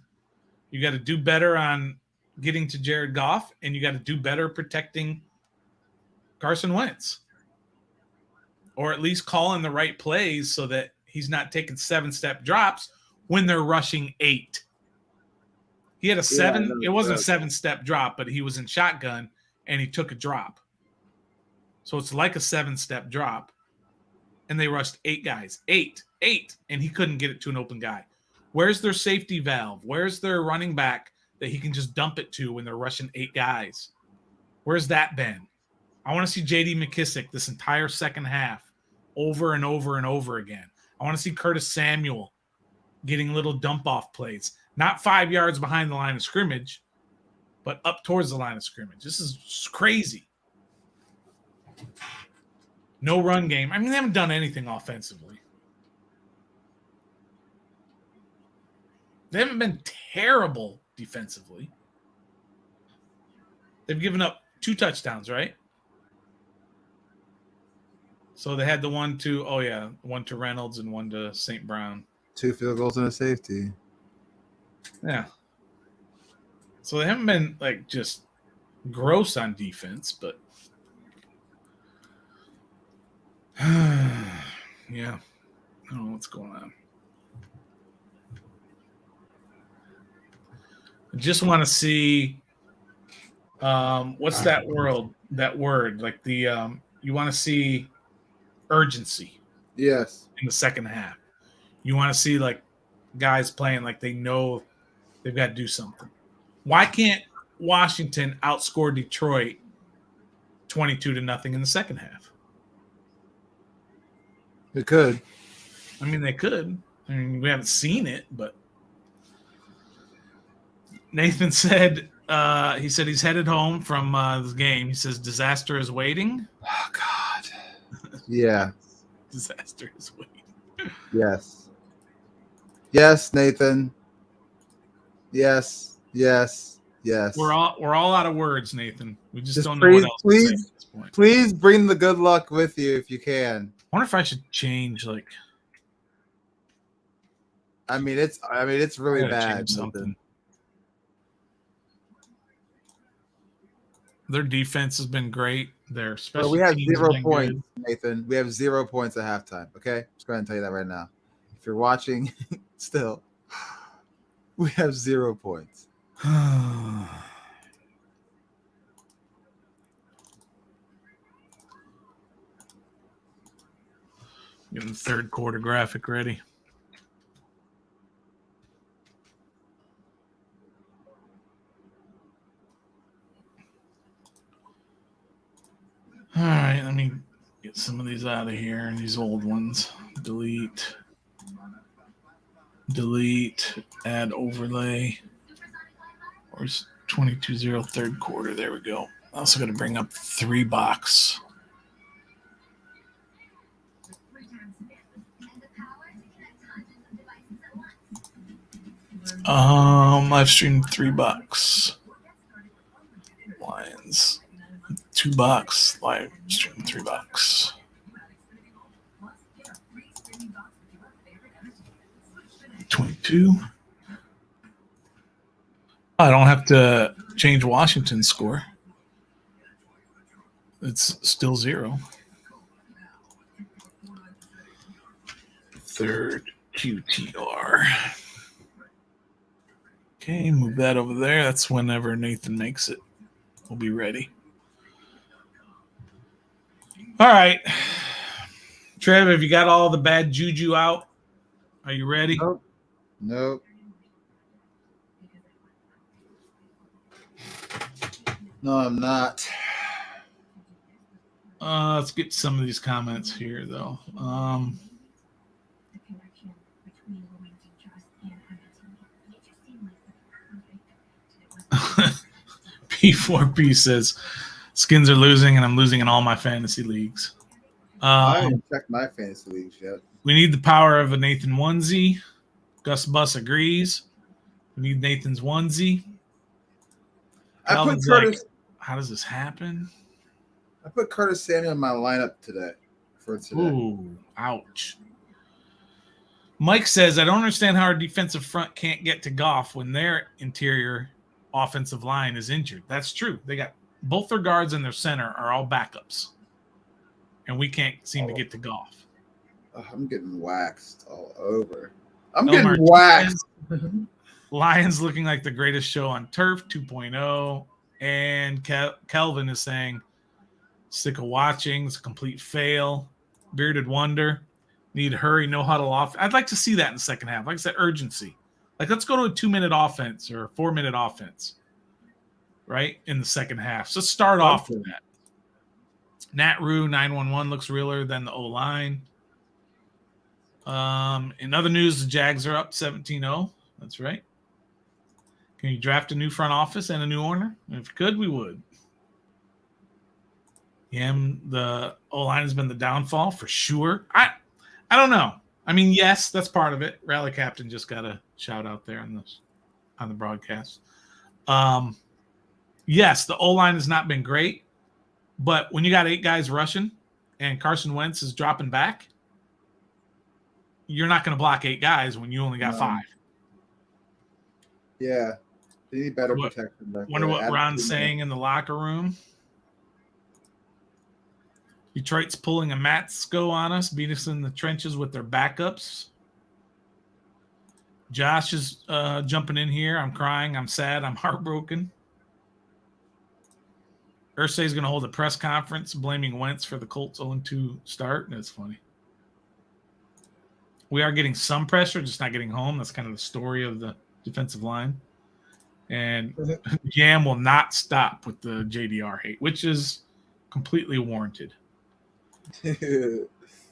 You got to do better on getting to Jared Goff, and you got to do better protecting Carson Wentz. Or at least calling the right plays so that he's not taking 7-step drops when they're rushing 8. He had a 7. It wasn't a 7-step drop, but he was in shotgun, and he took a drop. So it's like a 7-step drop. And they rushed 8 guys. 8. And he couldn't get it to an open guy. Where's their safety valve? Where's their running back that he can just dump it to when they're rushing 8 guys? Where's that been? I want to see J.D. McKissick this entire second half over and over and over again. I want to see Curtis Samuel getting little dump-off plays. Not 5 yards behind the line of scrimmage, but up towards the line of scrimmage. This is crazy. No run game. I mean, they haven't done anything offensively. They haven't been terrible defensively. They've given up 2 touchdowns, right? So they had the one to Reynolds and one to St. Brown. 2 field goals and a safety. Yeah. So they haven't been like just gross on defense, but yeah. I don't know what's going on. I just want to see what's that word? Like the you want to see urgency. Yes. In the second half. You want to see like guys playing like they know they've got to do something. Why can't Washington outscore Detroit 22-0 in the second half? It could. I mean, they could. I mean, we haven't seen it, but Nathan said he's headed home from this game. He says disaster is waiting. Oh God. Yeah. Disaster is waiting. Yes. Yes, Nathan. Yes. We're all out of words, Nathan. We just don't please, know what else to say at this point. Please bring the good luck with you if you can. I wonder if I should change it's really bad. Something. Their defense has been great. Their special we have teams 0 have been points, good. Nathan. We have 0 points at halftime. Okay, just go ahead and tell you that right now. If you're watching, still, we have 0 points. Getting the third quarter graphic ready. me get some of these out of here and these old ones. Delete, add overlay. Where's 22-0 third quarter? There we go. I'm also going to bring up 3 box. Live stream $3. Lions $2. Live stream $3. $22. I don't have to change Washington's score. It's still 0. Third QTR. Okay, move that over there. That's whenever Nathan makes it. We'll be ready. All right. Trev, have you got all the bad juju out? Are you ready? Nope. No, I'm not. Let's get some of these comments here, though. P4P says, Skins are losing, and I'm losing in all my fantasy leagues. I haven't checked my fantasy leagues yet. We need the power of a Nathan onesie. Gus Bus agrees. We need Nathan's onesie. I put Curtis. How does this happen? I put Curtis Samuel in my lineup today. Ooh, ouch. Mike says, I don't understand how our defensive front can't get to Goff when their interior offensive line is injured. That's true. They got both their guards and their center are all backups. And we can't seem to get to Goff. I'm getting waxed all over. I'm getting waxed. Lions looking like the greatest show on turf 2.0. And Kelvin is saying, sick of watching. It's a complete fail. Bearded Wonder. Need hurry, no huddle off. I'd like to see that in the second half. Like I said, urgency. Like, let's go to a 2-minute offense or a 4-minute offense, right, in the second half. So start off with that. Nat Rue 911 looks realer than the O-line. In other news, the Jags are up 17-0. That's right. Can you draft a new front office and a new owner? If you could, we would. Yeah, the O-line has been the downfall for sure. I don't know. I mean, yes, that's part of it. Rally Captain just got a shout out there on the broadcast. Yes, the O-line has not been great, but when you got 8 guys rushing and Carson Wentz is dropping back, you're not going to block 8 guys when you only got 5. Yeah, they need better protection. Wonder what Ron's saying in the locker room. Detroit's pulling a Matsko on us, beat us in the trenches with their backups. Josh is jumping in here. I'm crying. I'm sad. I'm heartbroken. Irsay's going to hold a press conference blaming Wentz for the Colts 0-2 start. That's funny. We are getting some pressure, just not getting home. That's kind of the story of the defensive line. And Jam will not stop with the JDR hate, which is completely warranted.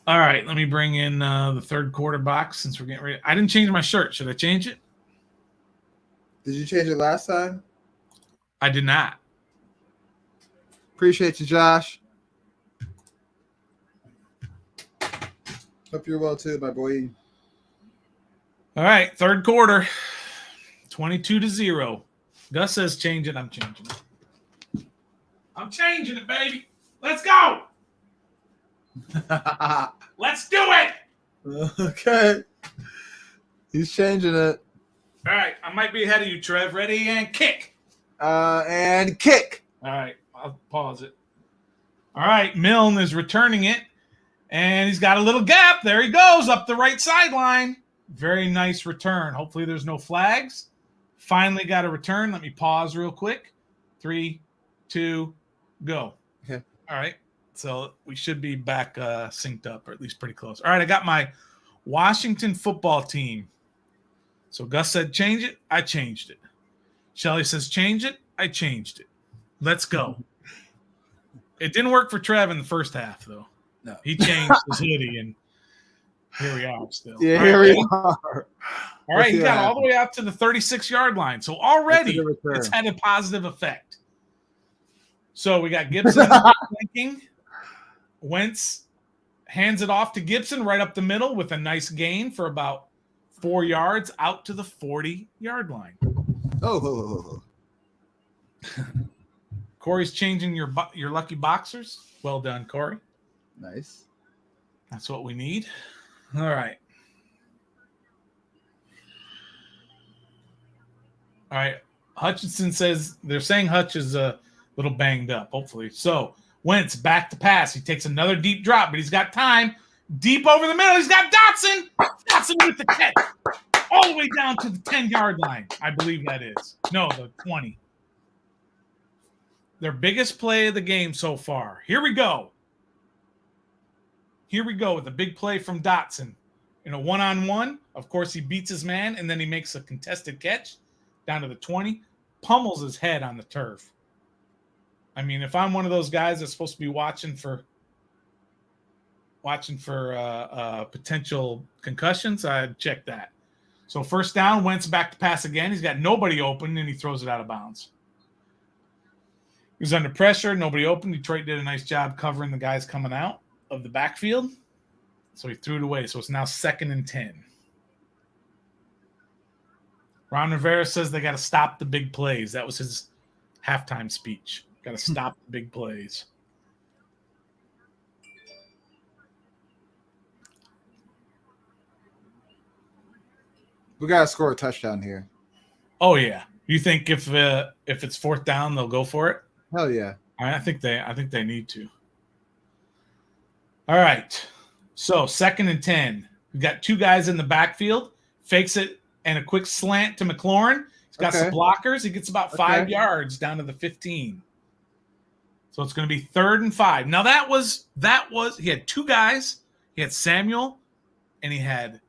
All right, let me bring in the third quarter box since we're getting ready. I didn't change my shirt. Should I change it? Did you change it last time? I did not. Appreciate you, Josh. Hope you're well too, my boy. All right, third quarter, 22-0. Gus says change it. I'm changing it. I'm changing it, baby. Let's go. Let's do it. Okay. He's changing it. All right, I might be ahead of you, Trev. Ready and kick. And kick. All right, I'll pause it. All right, Milne is returning it, and he's got a little gap. There he goes up the right sideline. Very nice return. Hopefully there's no flags. Finally got a return. Let me pause real quick. 3, 2, go. Okay. All right. So we should be back synced up, or at least pretty close. All right, I got my Washington football team. So Gus said change it. I changed it. Shelly says change it. I changed it. Let's go. It didn't work for Trev in the first half, though. No. He changed his hoodie, and here we are still. Yeah, All here right, we are. All right, he got all the way out to the 36-yard line. So already it's had a positive effect. So we got Gibson flanking. Wentz hands it off to Gibson right up the middle with a nice gain for about 4 yards out to the 40-yard line. Oh. Corey's changing your lucky boxers. Well done, Corey. Nice. That's what we need. All right. All right. Hutchinson says they're saying Hutch is a little banged up, hopefully. So Wentz back to pass. He takes another deep drop, but he's got time. Deep over the middle. He's got Dotson. Dotson with the catch. All the way down to the 10-yard line. I believe that is. No, the 20. Their biggest play of the game so far. Here we go. Here we go with a big play from Dotson. In a one-on-one, of course, he beats his man, and then he makes a contested catch down to the 20, pummels his head on the turf. I mean, if I'm one of those guys that's supposed to be watching for potential concussions, I'd check that. So first down, Wentz back to pass again. He's got nobody open, and he throws it out of bounds. He was under pressure, nobody open. Detroit did a nice job covering the guys coming out of the backfield. So he threw it away. So it's now 2nd and 10. Ron Rivera says they got to stop the big plays. That was his halftime speech. Got to stop the big plays. We got to score a touchdown here. Oh, yeah. You think if it's 4th down, they'll go for it? Hell yeah. I think they need to. All right. So 2nd and 10. We've got 2 guys in the backfield. Fakes it and a quick slant to McLaurin. He's got some blockers. He gets about 5 yards down to the 15. So it's going to be 3rd and 5. Now that was he had 2 guys. He had Samuel and he had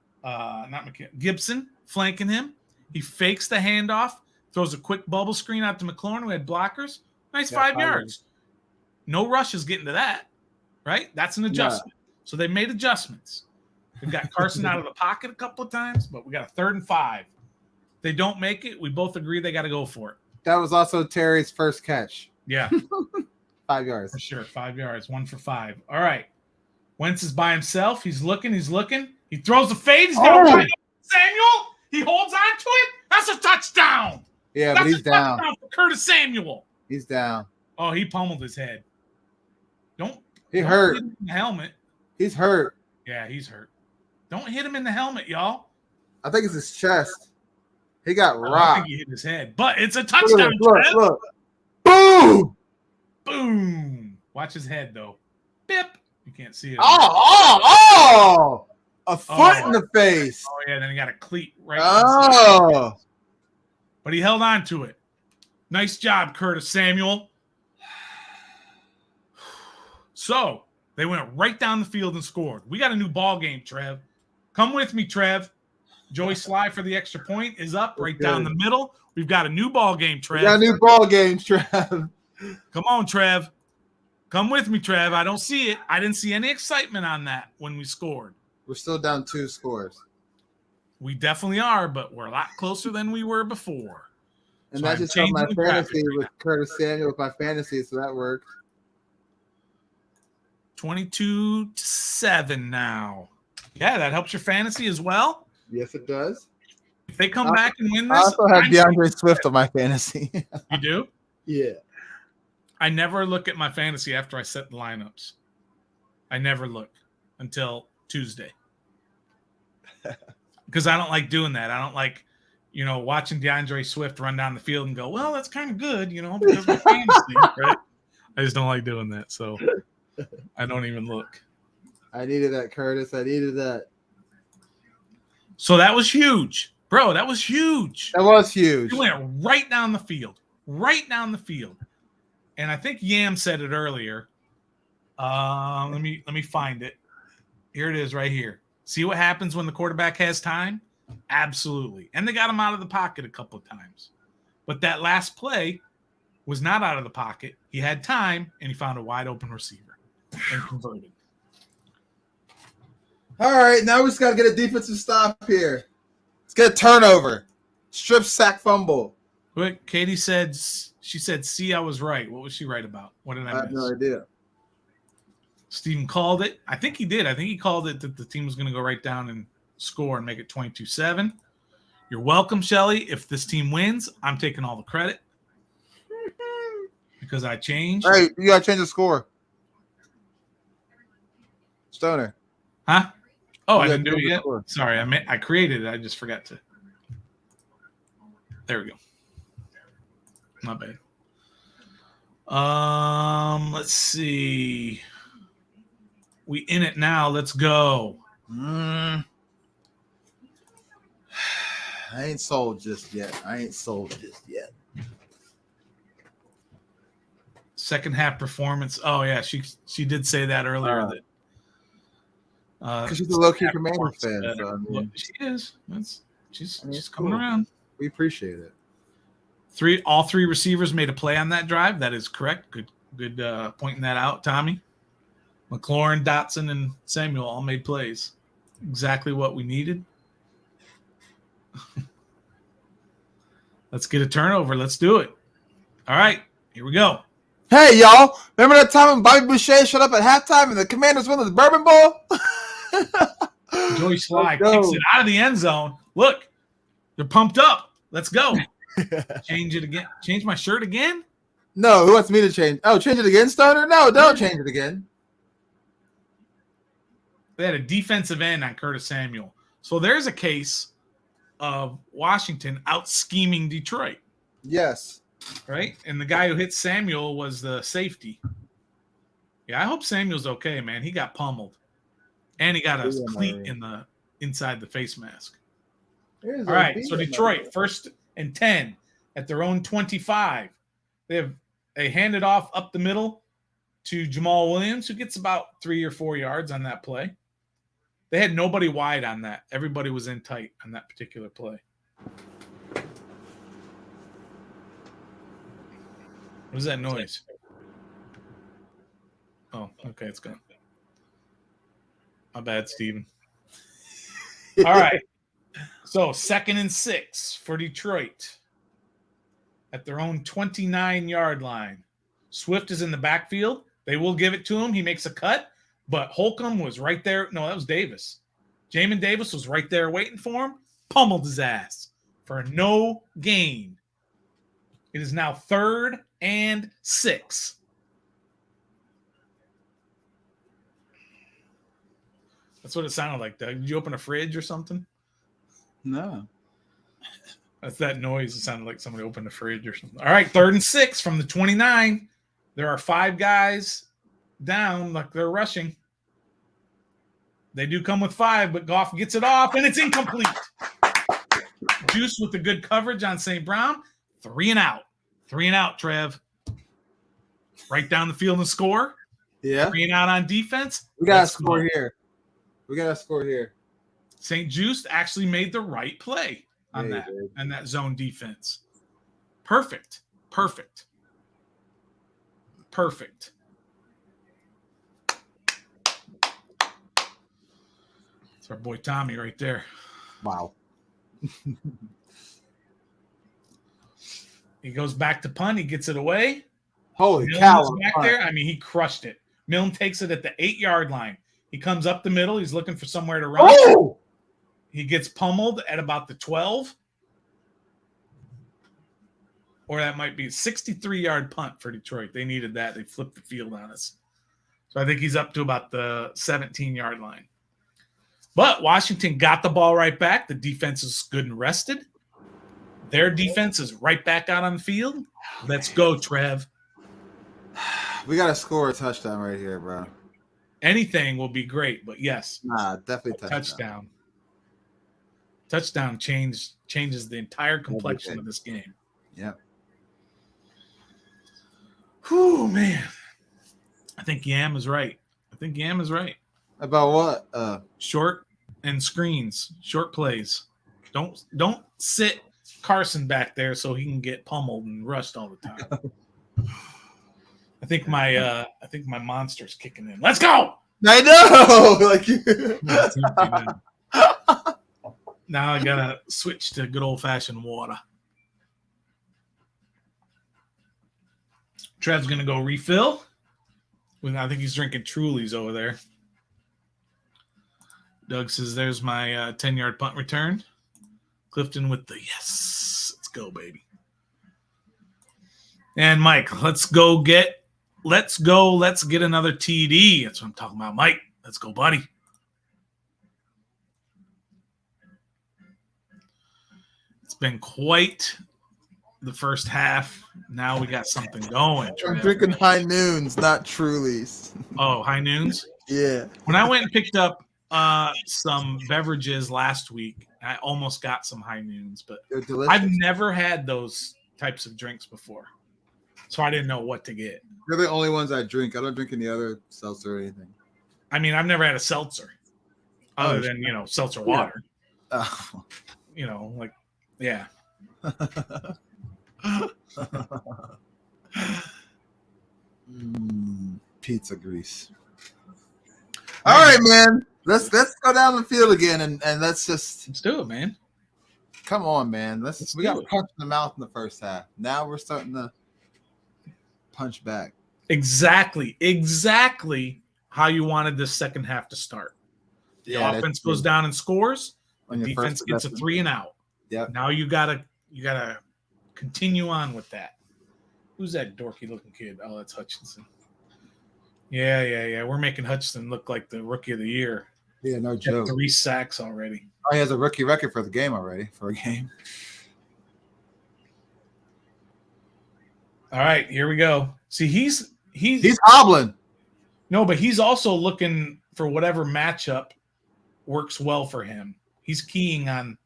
Gibson flanking him. He fakes the handoff, throws a quick bubble screen out to McLaurin who had blockers. Nice 5 yards. No rushes getting to that, right? That's an adjustment. So they made adjustments. We've got Carson out of the pocket a couple of times, but we got a 3rd and 5. If they don't make it, we both agree they got to go for it. That was also Terry's first catch. Yeah. 5 yards. For sure. 5 yards. 1 for 5. All right. Wentz is by himself. He's looking. He throws the fade. He's going to Samuel. He holds on to it. That's a touchdown. Yeah, but he's down. For Curtis Samuel. He's down. Oh, he pummeled his head. He hurt. Hit him in the helmet. He's hurt. Yeah, he's hurt. Don't hit him in the helmet, y'all. I think it's his chest. He got rocked. I think he hit his head. But it's a touchdown. Look. Boom! Boom. Watch his head, though. Bip. You can't see it. Oh! A foot in the face. Oh, yeah. Then he got a cleat right. Oh! But he held on to it. Nice job, Curtis Samuel. So they went right down the field and scored. We got a new ball game, Trev. Come with me, Trev. Joey Sly for the extra point is up right down the middle. We've got a new ball game, Trev. We got a new ball game, Trev. Come on, Trev. Come with me, Trev. I don't see it. I didn't see any excitement on that when we scored. We're still down 2 scores. We definitely are, but we're a lot closer than we were before. And that just helped my fantasy with Curtis Samuel with my fantasy, so that worked. 22-7 now. Yeah, that helps your fantasy as well. Yes, it does. If they come back and win this, I also have DeAndre Swift on my fantasy. You do? Yeah. I never look at my fantasy after I set the lineups. I never look until Tuesday. Because I don't like doing that. I don't like, watching DeAndre Swift run down the field and go, well, that's kind of good, because of my fantasy, right? I just don't like doing that. So I don't even look. I needed that, Curtis. I needed that. So that was huge. Bro, that was huge. That was huge. He went right down the field. Right down the field. And I think Yam said it earlier. Let me find it. Here it is right here. See what happens when the quarterback has time? Absolutely. And they got him out of the pocket a couple of times. But that last play was not out of the pocket. He had time, and he found a wide open receiver and converted. All right, now we just got to get a defensive stop here. Let's get a turnover. Strip sack fumble. Quick, Katie said, see, I was right. What was she right about? What did I miss? I have no idea. Steven called it. I think he did. I think he called it that the team was going to go right down and score and make it 22-7. You're welcome, Shelly. If this team wins, I'm taking all the credit because I changed. Hey, you got to change the score. Stoner. Huh? Oh, You I gotta didn't do change it the yet? score. Sorry, I created it. I just forgot to. There we go. Not bad. Let's see. We in it now. Let's go. I ain't sold just yet. Second half performance. Oh yeah, she did say that earlier. That Because she's a low-key Commander fan. So, I mean, she is. She's cool. coming around. We appreciate it. All three receivers made a play on that drive. That is correct. Good pointing that out, Tommy. McLaurin, Dotson, and Samuel all made plays. Exactly what we needed. Let's get a turnover. Let's do it. All right, here we go. Hey, y'all. Remember that time when Bobby Boucher showed up at halftime and the Commanders won the Bourbon Bowl? Joey Sly kicks it out of the end zone. Look, they're pumped up. Let's go. Change it again. Change my shirt again? No, who wants me to change? Oh, change it again, Stoner? No, don't change it again. They had a defensive end on Curtis Samuel. So there's a case of Washington out-scheming Detroit. Yes. Right? And the guy who hit Samuel was the safety. Yeah, I hope Samuel's okay, man. He got pummeled. And he got a cleat in the inside the face mask. All right, so Detroit, 1st and 10 at their own 25. They hand it off up the middle to Jamal Williams, who gets about 3 or 4 yards on that play. They had nobody wide on that. Everybody was in tight on that particular play. What is that noise? Oh, okay, it's gone. My bad, Steven. All right. So 2nd and 6 for Detroit at their own 29-yard line. Swift is in the backfield. They will give it to him. He makes a cut, but Holcomb was right there. No, that was Davis. Jamin Davis was right there waiting for him. Pummeled his ass for no gain. It is now 3rd and 6. That's what it sounded like, Doug. Did you open a fridge or something? No. That's that noise. It sounded like somebody opened a fridge or something. All right, 3rd and 6 from the 29. There are 5 guys down, like they're rushing. They do come with 5, but Goff gets it off, and it's incomplete. Juice with the good coverage on St. Brown. 3 and out. 3 and out, Trev. Right down the field and score. Yeah. 3 and out on defense. We got to score here. St. Juice actually made the right play on that zone defense. Perfect. It's our boy Tommy right there. Wow. He goes back to punt. He gets it away. Holy Milne cow. is back there. I mean, he crushed it. Milne takes it at the 8-yard line. He comes up the middle. He's looking for somewhere to run. Oh! He gets pummeled at about the 12. Or that might be a 63-yard punt for Detroit. They needed that. They flipped the field on us. So I think he's up to about the 17-yard line. But Washington got the ball right back. The defense is good and rested. Their defense is right back out on the field. Let's go, Trev. We got to score a touchdown right here, bro. Anything will be great, but yes. Nah, definitely touchdown. Touchdown changes the entire complexion of this game. Yep. Whew, man. I think Yam is right. About what? Short and screens, short plays. Don't sit Carson back there so he can get pummeled and rushed all the time. I think my monster's kicking in. Let's go. I know. Like It's empty now. Now I gotta switch to good old fashioned water. Trev's gonna go refill. I think he's drinking Trulies over there. Doug says, "There's my 10-yard punt return." Clifton with the yes. Let's go, baby. And Mike, let's get another TD. That's what I'm talking about, Mike. Let's go, buddy. It's been quite the first half. Now we got something going. I'm drinking High Noons, not Trulies. Oh, High Noons? Yeah. When I went and picked up some beverages last week, I almost got some High Noons, but They're delicious. I've never had those types of drinks before, so I didn't know what to get. They're the only ones I drink. I don't drink any other seltzer or anything. I mean, I've never had a seltzer other than, seltzer water. Oh. Like, yeah. Pizza grease. All right, man. Let's go down the field again and let's do it, man. Come on, man. We got punched in the mouth in the first half. Now we're starting to punch back. Exactly how you wanted this second half to start. The offense goes down and scores. The defense gets a 3 and out. Yeah. Now you gotta continue on with that. Who's that dorky looking kid? Oh, that's Hutchinson. Yeah. We're making Hutchinson look like the rookie of the year. Yeah, no joke. 3 sacks already. Oh, he has a rookie record for a game. All right, here we go. See, he's hobbling. No, but he's also looking for whatever matchup works well for him. He's keying on.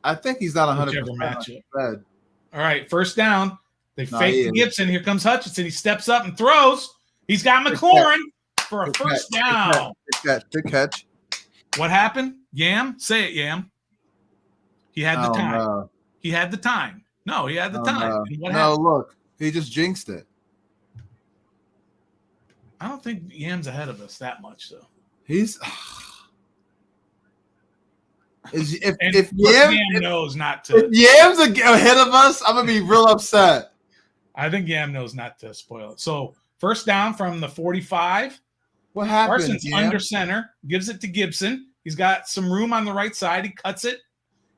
I think he's not 100% matchup. Bad. All right, first down. They fake to Gibson. Here comes Hutchinson. He steps up and throws. He's got McLaurin for a first down. Good catch. What happened? Yam? Say it, Yam. He had the time. No. He had the time. No, he had the time. No, look. He just jinxed it. I don't think Yam's ahead of us that much, though. If Yam knows not to. If Yam's ahead of us, I'm gonna be real upset. I think Yam knows not to spoil it. So first down from the 45. What happened? Carson's under center, gives it to Gibson. He's got some room on the right side. He cuts it.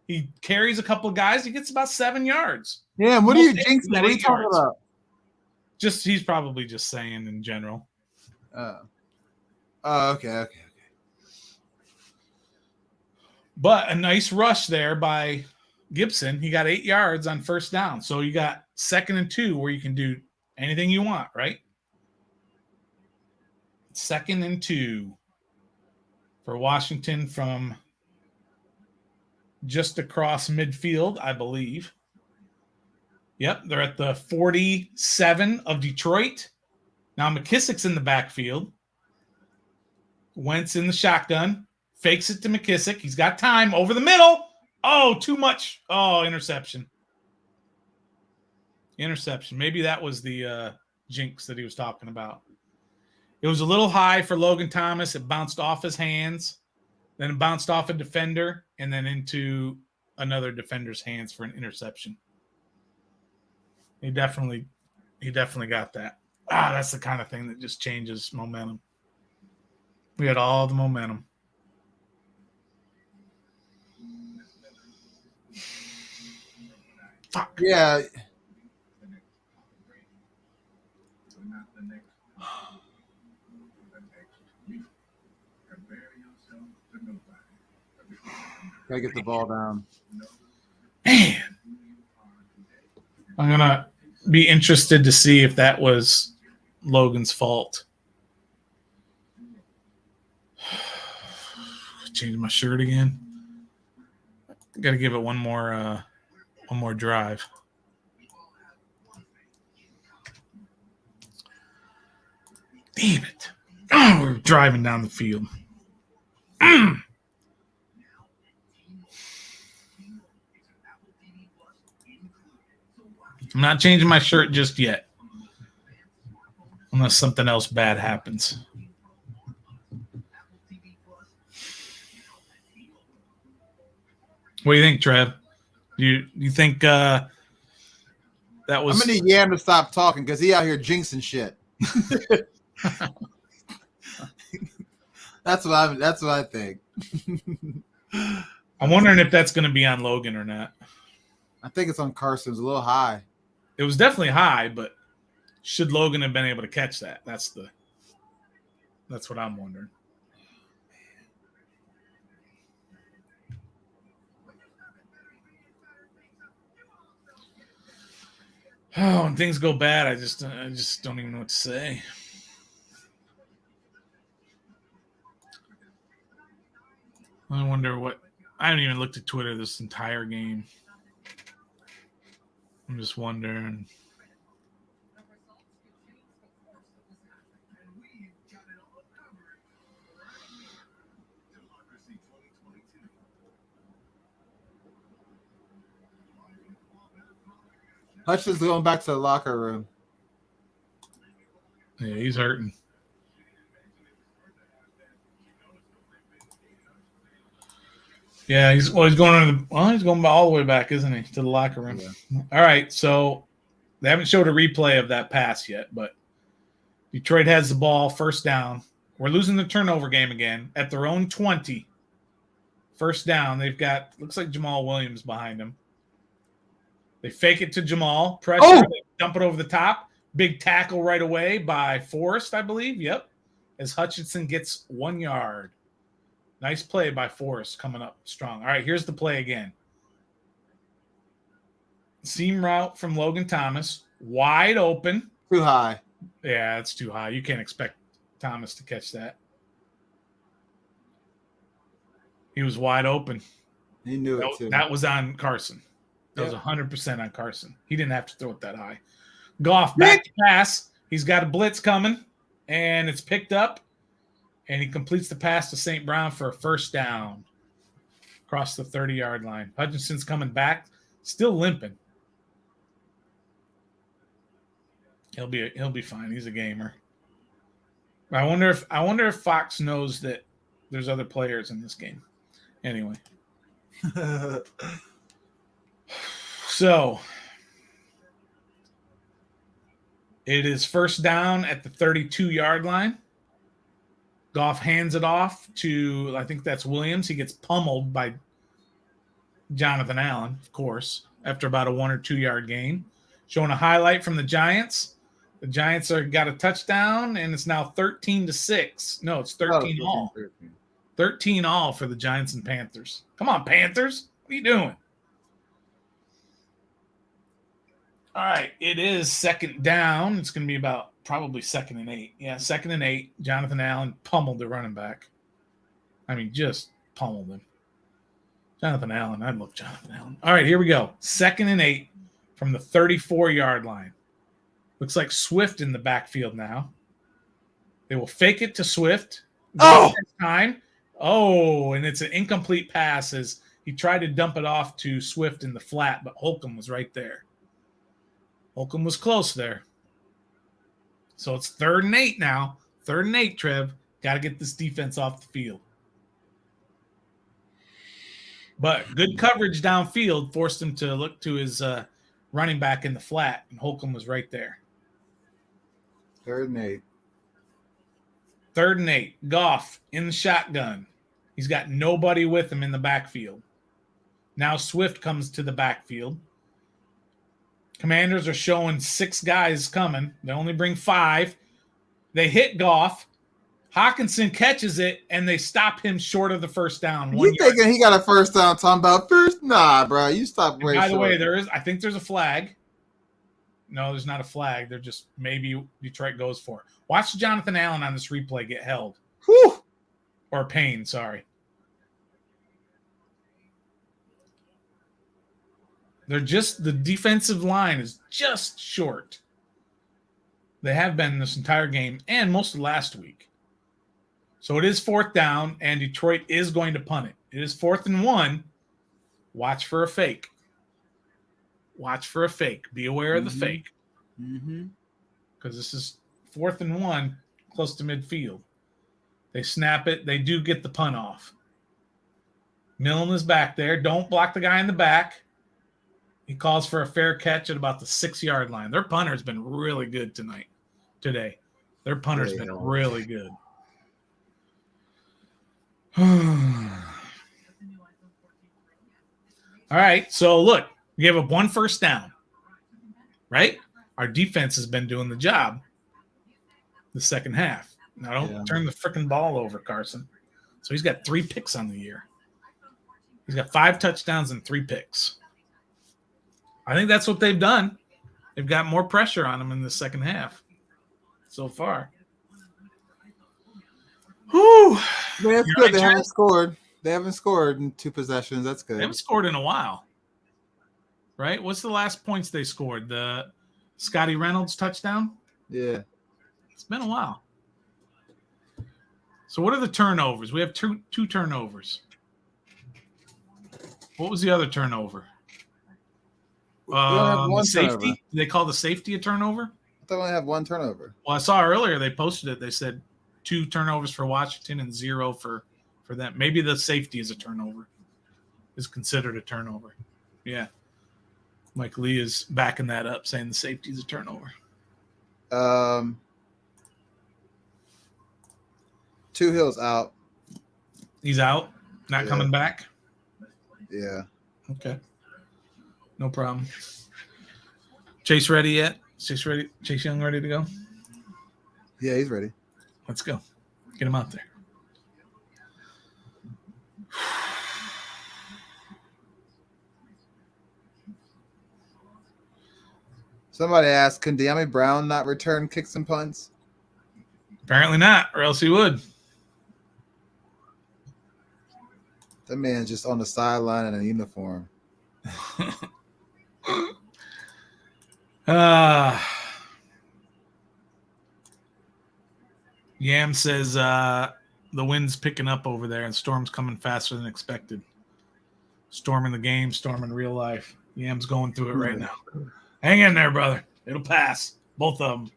He carries a couple of guys. He gets about 7 yards. Yeah, what are you jinxing? What are you talking about? He's probably just saying in general. Okay. But a nice rush there by Gibson. He got 8 yards on first down. So you got 2nd and 2 where you can do anything you want, right? 2nd and 2 for Washington from just across midfield, I believe. Yep, they're at the 47 of Detroit. Now McKissick's in the backfield. Wentz in the shotgun. Fakes it to McKissick. He's got time over the middle. Oh, too much. Oh, interception. Maybe that was the jinx that he was talking about. It was a little high for Logan Thomas. It bounced off his hands. Then it bounced off a defender and then into another defender's hands for an interception. He definitely got that. That's the kind of thing that just changes momentum. We had all the momentum. Fuck. Yeah. Gotta get the ball down. Man. I'm going to be interested to see if that was Logan's fault. Change my shirt again. Got to give it one more drive. Damn it. Oh, we're driving down the field. I'm not changing my shirt just yet. unless something else bad happens. What do you think, Trev? You think that was? I'm gonna need Yam to stop talking because he out here jinxing shit. That's what I think. I'm wondering if that's going to be on Logan or not. I think it's on Carson. It's a little high. It was definitely high, but should Logan have been able to catch that? That's what I'm wondering. Oh, when things go bad, I just don't even know what to say. I wonder what. I haven't even looked at Twitter this entire game. I'm just wondering. Hutchinson's going back to the locker room. Yeah, he's hurting. Yeah, he's going all the way back, isn't he, to the locker room? Yeah. All right, so they haven't showed a replay of that pass yet, but Detroit has the ball, first down. We're losing the turnover game again at their own 20. First down, they've got looks like Jamal Williams behind them. They fake it to Jamal, pressure, they dump it over the top. Big tackle right away by Forrest, I believe. Yep, as Hutchinson gets 1 yard. Nice play by Forrest coming up strong. All right, here's the play again. Seam route from Logan Thomas. Wide open. Too high. Yeah, it's too high. You can't expect Thomas to catch that. He was wide open. He knew it too. That was on Carson. That was 100% on Carson. He didn't have to throw it that high. Goff back to pass. He's got a blitz coming, and it's picked up. And he completes the pass to St. Brown for a first down across the 30-yard line. Hutchinson's coming back, still limping. He'll be fine. He's a gamer. I wonder if Fox knows that there's other players in this game. Anyway. So it is first down at the 32-yard line. Goff hands it off to, I think that's Williams. He gets pummeled by Jonathan Allen, of course, after about a 1 or 2 yard gain. Showing a highlight from the Giants. The Giants got a touchdown, and it's now 13-6. No, it's 13 all. 13 all for the Giants and Panthers. Come on, Panthers. What are you doing? All right, it is second down. It's going to be about probably 2nd and 8. Yeah, 2nd and 8. Jonathan Allen pummeled the running back. I mean, just pummeled him. Jonathan Allen. I love Jonathan Allen. All right, here we go. 2nd and 8 from the 34-yard line. Looks like Swift in the backfield now. They will fake it to Swift. Time. Oh, and it's an incomplete pass as he tried to dump it off to Swift in the flat, but Holcomb was right there. Holcomb was close there. So it's 3rd and 8 now. 3rd and 8, Trev. Got to get this defense off the field. But good coverage downfield forced him to look to his running back in the flat, and Holcomb was right there. 3rd and 8. 3rd and 8. Goff in the shotgun. He's got nobody with him in the backfield. Now Swift comes to the backfield. Commanders are showing 6 guys coming. They only bring 5. They hit Goff. Hawkinson catches it, and they stop him short of the first down. You thinking he got a first down talking about first? Nah, bro. You stop way By the way, I think there's a flag. No, there's not a flag. They're just maybe Detroit goes for it. Watch Jonathan Allen on this replay get held. Whew. Or Payne, sorry. The defensive line is just short. They have been this entire game and most of last week. So it is 4th down, and Detroit is going to punt it. It is 4th and 1. Watch for a fake. Watch for a fake. Be aware of the fake. Because this is 4th and 1, close to midfield. They snap it. They do get the punt off. Millen is back there. Don't block the guy in the back. He calls for a fair catch at about the 6-yard line. Their punter's been really good today. Their punter's been really good. All right, so look, we have 1 first down, right? Our defense has been doing the job the second half. Now, don't turn the freaking ball over, Carson. So he's got 3 picks on the year. He's got 5 touchdowns and 3 picks. I think that's what they've done. They've got more pressure on him in the second half so far. Whew. That's good. They haven't scored. They haven't scored in 2 possessions. That's good. They haven't scored in a while. Right? What's the last points they scored? The Scotty Reynolds touchdown? Yeah. It's been a while. So what are the turnovers? We have two turnovers. What was the other turnover? The safety. Turnover. Did they call the safety a turnover? I thought we only have 1 turnover. Well, I saw earlier they posted it. They said 2 turnovers for Washington and 0 for them. Maybe the safety is a turnover. Is considered a turnover. Yeah. Mike Lee is backing that up, saying the safety is a turnover. 2 Hills out. He's out. Not coming back. Yeah. Okay. No problem. Chase ready yet? Chase ready? Chase Young ready to go? Yeah, he's ready. Let's go. Get him out there. Somebody asked, can De'Ami Brown not return kicks and punts? Apparently not, or else he would. That man's just on the sideline in a uniform. Yam says the wind's picking up over there and storm's coming faster than expected. Storm in the game, storm in real life. Yam's going through it right now. Hang in there, brother. It'll pass. Both of them.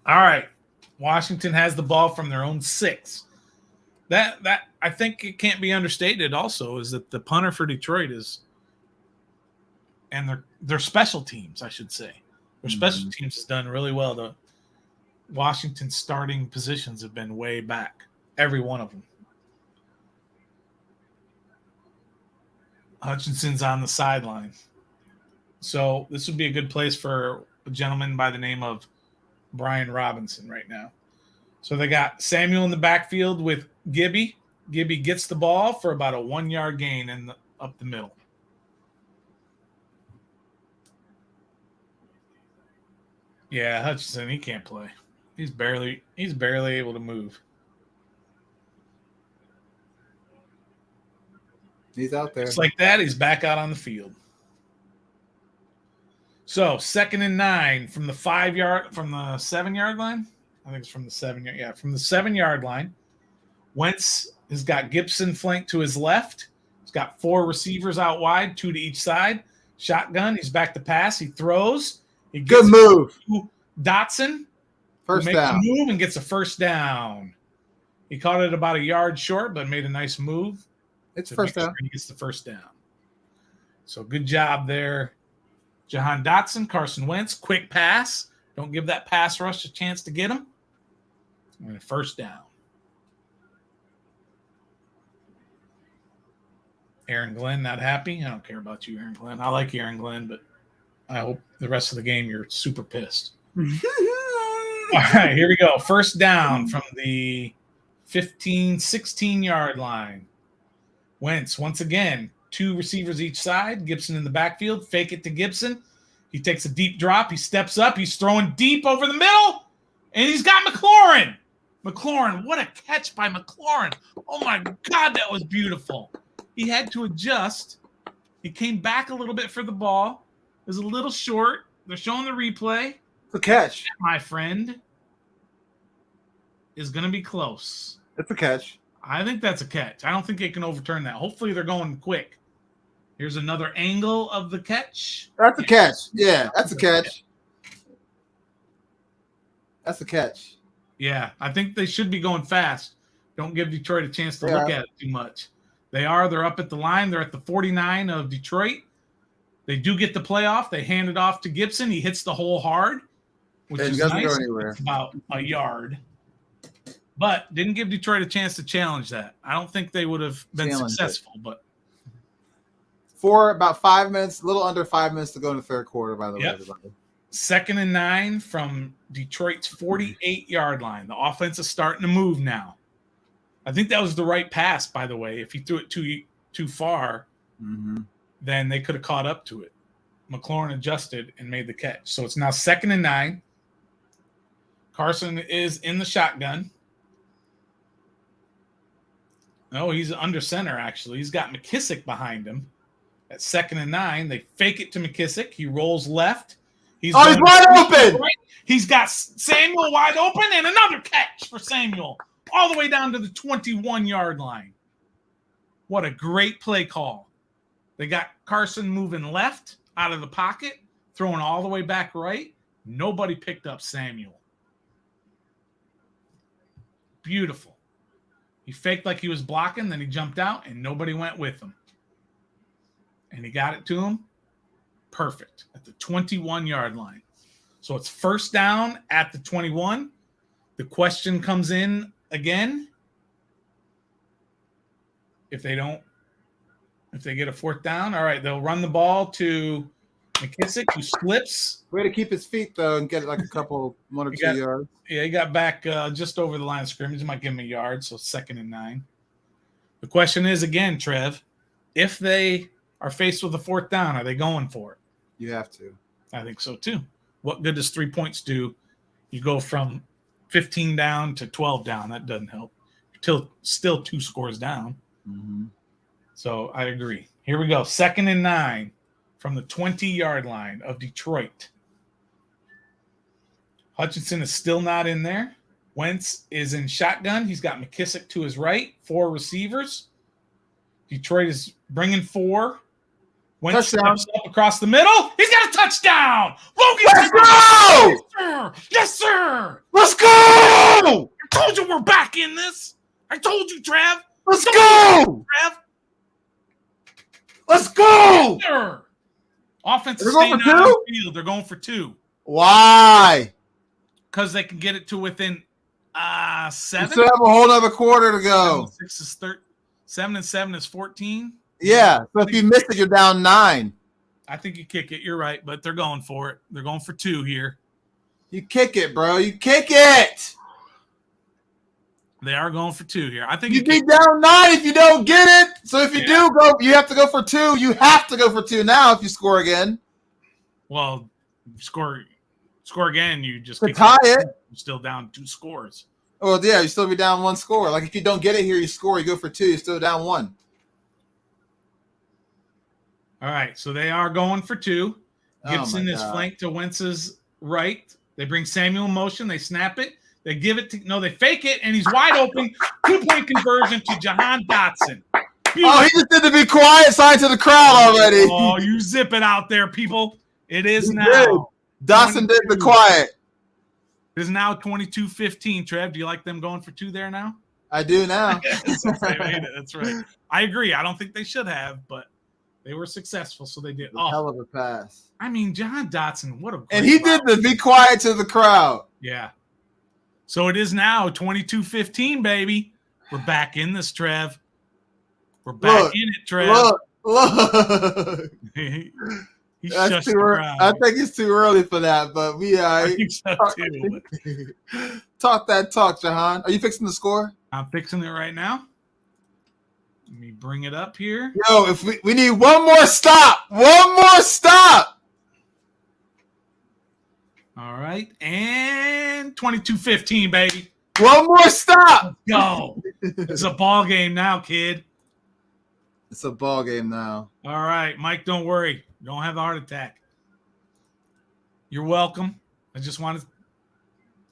All right. Washington has the ball from their own 6. That I think it can't be understated also is that the punter for Detroit is and their special teams, I should say. Their special teams has done really well. The Washington starting positions have been way back. Every one of them. Hutchinson's on the sideline. So this would be a good place for a gentleman by the name of Brian Robinson right now. So they got Samuel in the backfield with Gibby. Gibby gets the ball for about a 1-yard gain up the middle. Yeah, Hutchinson, he can't play. He's barely able to move. He's out there. Just like that, he's back out on the field. So 2nd and 9 from the 7-yard line. I think it's from the 7-yard. Yeah, from the 7-yard line. Wentz has got Gibson flanked to his left. He's got 4 receivers out wide, 2 to each side. Shotgun. He's back to pass. He throws. He gets good move. Dotson. First makes down. a move and gets a first down. He caught it about a yard short, but made a nice move. It's first down. He gets the first down. So good job there. Jahan Dotson, Carson Wentz, quick pass. Don't give that pass rush a chance to get him. And a first down. Aaron Glenn not happy. I don't care about you, Aaron Glenn. I like Aaron Glenn, but I hope the rest of the game you're super pissed. All right, here we go. First down from the 16-yard line. Wentz, once again, 2 receivers each side. Gibson in the backfield. Fake it to Gibson. He takes a deep drop. He steps up. He's throwing deep over the middle. And he's got McLaurin. McLaurin, what a catch by McLaurin. Oh, my God, that was beautiful. He had to adjust. He came back a little bit for the ball. It was a little short. They're showing the replay. The catch. My friend is going to be close. It's a catch. I think that's a catch. I don't think they can overturn that. Hopefully they're going quick. Here's another angle of the catch. That's a catch. Yeah, that's a catch. That's a catch. Yeah, I think they should be going fast. Don't give Detroit a chance to They look are. at it too much. They're up at the line. They're at the 49 of Detroit. They do get the playoff. They hand it off to Gibson. He hits the hole hard, which is doesn't nice. go anywhere. It's about a yard. But didn't give Detroit a chance to challenge that. I don't think they would have been successful. But about 5 minutes, a little under 5 minutes to go in the third quarter, by the way, everybody. 2nd and 9 from Detroit's 48-yard line. The offense is starting to move now. I think that was the right pass, by the way. If he threw it too far, then they could have caught up to it. McLaurin adjusted and made the catch. So it's now 2nd and 9. Carson is in the shotgun. No, he's under center, actually. He's got McKissick behind him. At 2nd and 9, they fake it to McKissick. He rolls left. He's wide open. Right. He's got Samuel wide open and another catch for Samuel all the way down to the 21-yard line. What a great play call. They got Carson moving left out of the pocket, throwing all the way back right. Nobody picked up Samuel. Beautiful. He faked like he was blocking, then he jumped out, and nobody went with him. And he got it to him. Perfect. At the 21-yard line. So it's first down at the 21. The question comes in again. If they get a fourth down, all right, they'll run the ball to McKissick, who slips. Way to keep his feet, though, and get like a couple, 1 or 2 yards. Yeah, he got back just over the line of scrimmage. Might give him a yard, so 2nd and 9. The question is, again, Trev, if they are faced with a fourth down, are they going for it? You have to. I think so, too. What good does 3 points do? You go from 15 down to 12 down. That doesn't help. Still 2 scores down. So I agree. Here we go. 2nd and 9 from the 20-yard line of Detroit. Hutchinson is still not in there. Wentz is in shotgun. He's got McKissick to his right. 4 receivers. Detroit is bringing 4. Wentz steps up across the middle. He's got a touchdown. Logan, let's go! Yes, sir. Yes, sir. Let's go! I told you we're back in this. I told you, Trav. Let's go! Trav. Let's go! Yes, sir. Offense is staying out on the field. They're going for 2. Why? Because they can get it to within 7. You still have a whole other quarter to go. 7 and 7 is 14. Yeah. So if you miss it, you're down 9. I think you kick it. You're right, but they're going for it. They're going for 2 here. You kick it, bro. You kick it. They are going for 2 here. I think you'd be down 9 if you don't get it. So if you do go, you have to go for 2. You have to go for 2 now if you score again. Well, score again, you just tie it. You're still down 2 scores. Oh yeah, you still be down 1 score. Like if you don't get it here, you score. You go for 2. You're still down 1. All right, so they are going for 2. Gibson is flanked to Wentz's right. They bring Samuel in motion. They snap it. They give it to they fake it, and he's wide open. 2-point conversion to Jahan Dotson. Beautiful. Oh, he just did the be quiet sign to the crowd already. Oh, you zip it out there, people. It is now. Dotson did the quiet. It is now 22-15. Trev, do you like them going for 2 there now? I do now. That's right. I agree. I don't think they should have, but they were successful, so they did. Hell of a pass. I mean, Jahan Dotson, what a great and he did the be quiet to the crowd. Yeah. So it is now 22-15, baby. We're back in this, Trev. We're back in it, Trev. Look. He That's too early. I think it's too early for that, but I think so too. Talk that talk, Jahan. Are you fixing the score? I'm fixing it right now. Let me bring it up here. Yo, if we need one more stop. One more stop. All right. And 22-15, baby. One more stop. Let's go. It's a ball game now, kid. It's a ball game now. All right, Mike, don't worry. You don't have a heart attack. You're welcome. I just wanted to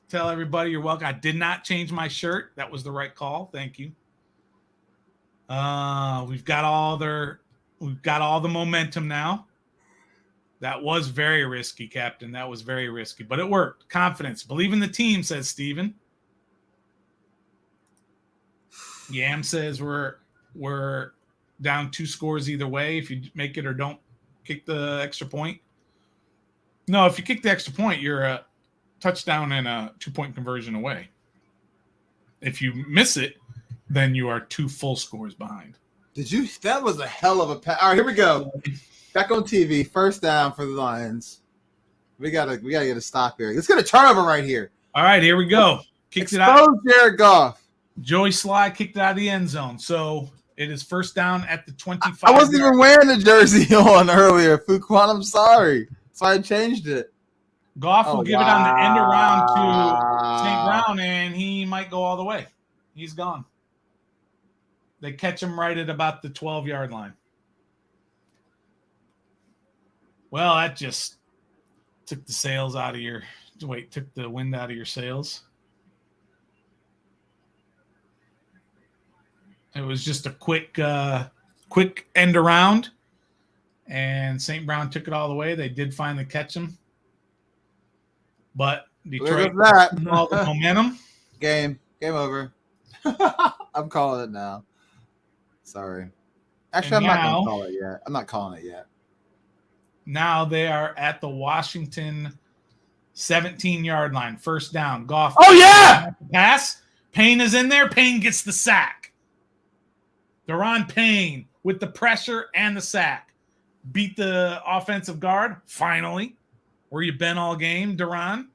tell everybody you're welcome. I did not change my shirt. That was the right call. Thank you. We've got all their We've got all the momentum now. That was very risky, Captain. That was very risky, but it worked. Confidence. Believe in the team, says Steven. Yam says we're down 2 scores either way. If you make it or don't kick the extra point. No, if you kick the extra point, you're a touchdown and a 2-point conversion away. If you miss it, then you are 2 full scores behind. That was a hell of a pass. All right, here we go. Back on TV. First down for the Lions. We gotta get a stop here. Let's get a turnover right here. All right, here we go. Kicked it out. Expose Jared Goff. Joey Sly kicked it out of the end zone. So it is first down at the 25. I wasn't even wearing the jersey on earlier, Fuquan. I'm sorry. So I changed it. Goff will give it on the end around to St. Brown, and he might go all the way. He's gone. They catch him right at about the 12-yard line. Well, that just took the sails out of your – took the wind out of your sails. It was just a quick end around, and St. Brown took it all the way. They did finally catch him. But Detroit all the momentum. Game over. I'm calling it now. Sorry. Actually, I'm not going to call it yet. I'm not calling it yet. Now they are at the Washington 17-yard line. First down. Goff. Oh, yeah! Pass. Payne is in there. Payne gets the sack. Deron Payne with the pressure and the sack. Beat the offensive guard, finally. Where you been all game, Deron.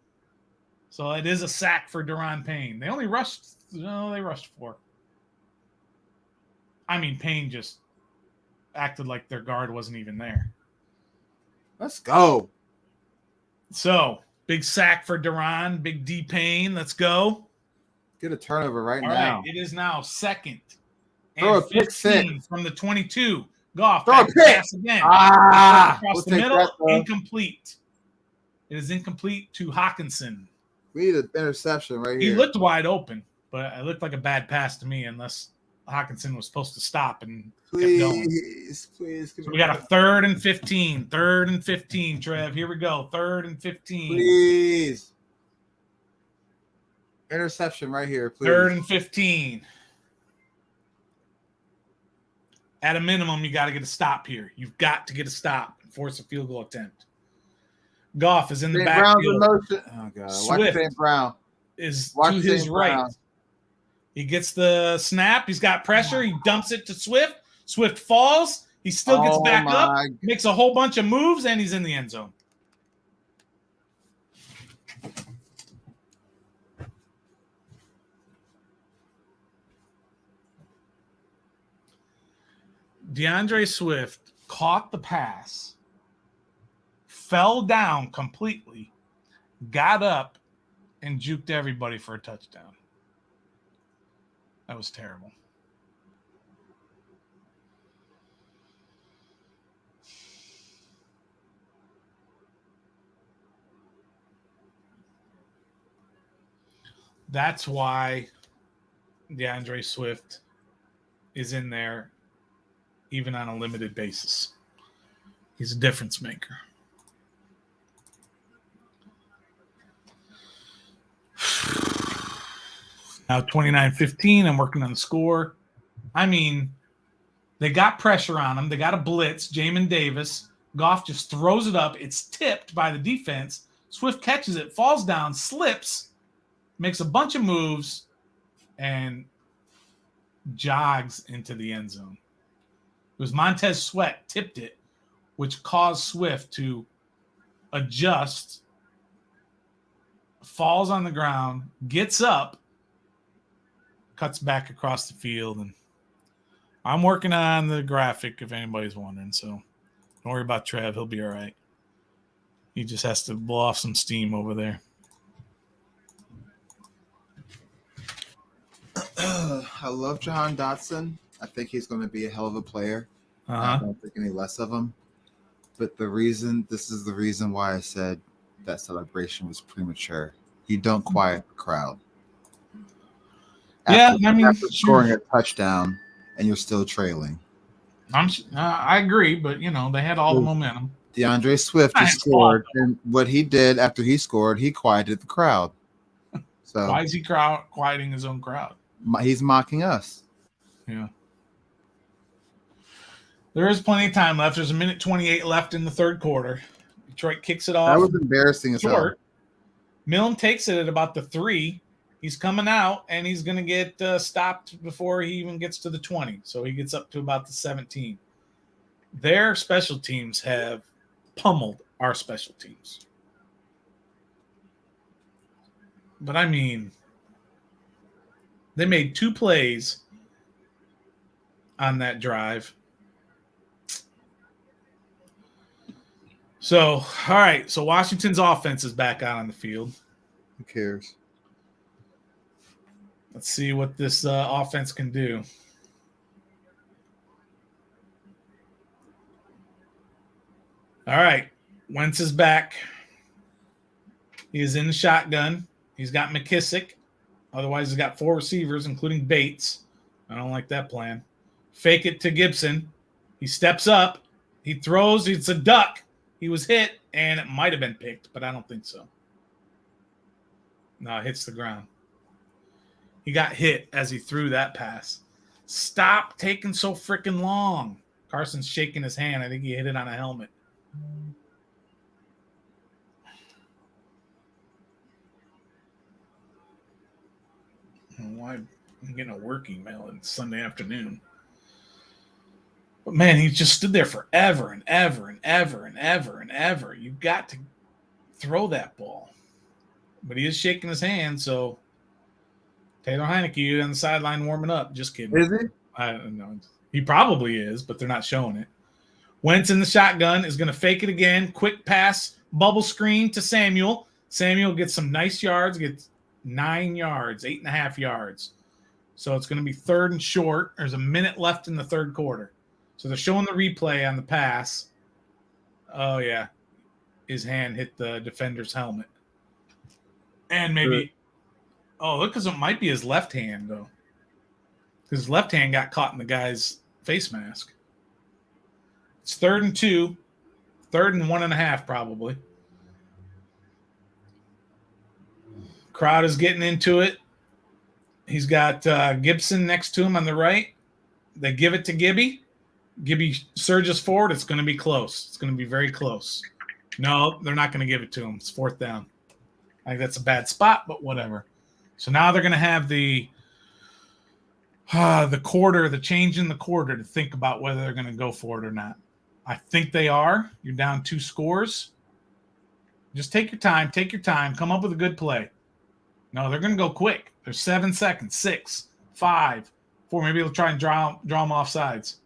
So it is a sack for Deron Payne. They only rushed. No, they rushed 4. I mean, Payne just acted like their guard wasn't even there. Let's go. So, big sack for Deron. Big D Payne. Let's go. Get a turnover right all now. Right, it is now second. Throw and a pick 6 from the 22. Goff. Throw a pick. Pass again. Across the middle. Incomplete. It is incomplete to Hawkinson. We need an interception right here. He looked wide open, but it looked like a bad pass to me unless Hawkinson was supposed to stop and kept going. Please. So we got a 3rd and 15. 3rd and 15, Trev. Here we go. 3rd and 15. Please. Interception right here, please. 3rd and 15. At a minimum, you got to get a stop here. You've got to get a stop and force a field goal attempt. Goff is in the backfield. Oh, God. Swift St. Brown is to his right. He gets the snap. He's got pressure. He dumps it to Swift. Swift falls. He still gets back up, makes a whole bunch of moves, and he's in the end zone. DeAndre Swift caught the pass, fell down completely, got up, and juked everybody for a touchdown. That was terrible. That's why DeAndre Swift is in there even on a limited basis. He's a difference maker. Now 29-15, I'm working on the score. I mean, they got pressure on him. They got a blitz, Jamin Davis. Goff just throws it up. It's tipped by the defense. Swift catches it, falls down, slips, makes a bunch of moves, and jogs into the end zone. It was Montez Sweat tipped it, which caused Swift to adjust, falls on the ground, gets up, cuts back across the field, and I'm working on the graphic if anybody's wondering, so don't worry about Trev. He'll be all right. He just has to blow off some steam over there. I love Jahan Dotson. I think he's going to be a hell of a player. I don't think any less of him. But this is the reason why I said that celebration was premature. You don't quiet the crowd. After scoring a touchdown and you're still trailing. I agree, but they had all the momentum. DeAndre Swift just scored, and what he did after he scored, he quieted the crowd. So why is he quieting his own crowd? He's mocking us. Yeah. There is plenty of time left. There's 1:28 left in the third quarter. Detroit kicks it off. That was embarrassing as hell. Milne takes it at about the 3. He's coming out, and he's going to get stopped before he even gets to the 20. So he gets up to about the 17. Their special teams have pummeled our special teams. But, I mean, they made 2 plays on that drive. So, all right. So, Washington's offense is back out on the field. Who cares? Let's see what this offense can do. All right. Wentz is back. He is in the shotgun. He's got McKissick. Otherwise, he's got 4 receivers, including Bates. I don't like that plan. Fake it to Gibson. He steps up. He throws. It's a duck. He was hit, and it might have been picked, but I don't think so. No, it hits the ground. He got hit as he threw that pass. Stop taking so freaking long. Carson's shaking his hand. I think he hit it on a helmet. Why I'm getting a work email on Sunday afternoon. But man, he just stood there forever and ever and ever and ever and ever. You got to throw that ball. But he is shaking his hand, so Taylor Heineke on the sideline warming up. Just kidding. Is he? I don't know. He probably is, but they're not showing it. Wentz in the shotgun is going to fake it again. Quick pass, bubble screen to Samuel. Samuel gets some nice yards, gets 9 yards, 8.5 yards. So it's going to be 3rd and short. There's a minute left in the third quarter. So they're showing the replay on the pass. Oh, yeah. His hand hit the defender's helmet. And maybe – oh, look, because it might be his left hand, though. Because his left hand got caught in the guy's face mask. It's 3rd and 2. 3rd and 1.5, probably. Crowd is getting into it. He's got Gibson next to him on the right. They give it to Gibby. Gibby surges forward. It's going to be close. It's going to be very close. No, they're not going to give it to him. It's 4th down. I think that's a bad spot, but whatever. So now they're going to have the quarter, the change in the quarter to think about whether they're going to go for it or not. I think they are. You're down 2 scores. Just take your time. Take your time. Come up with a good play. No, they're going to go quick. There's 7 seconds. 6, 5, 4. Maybe they'll try and draw them off sides.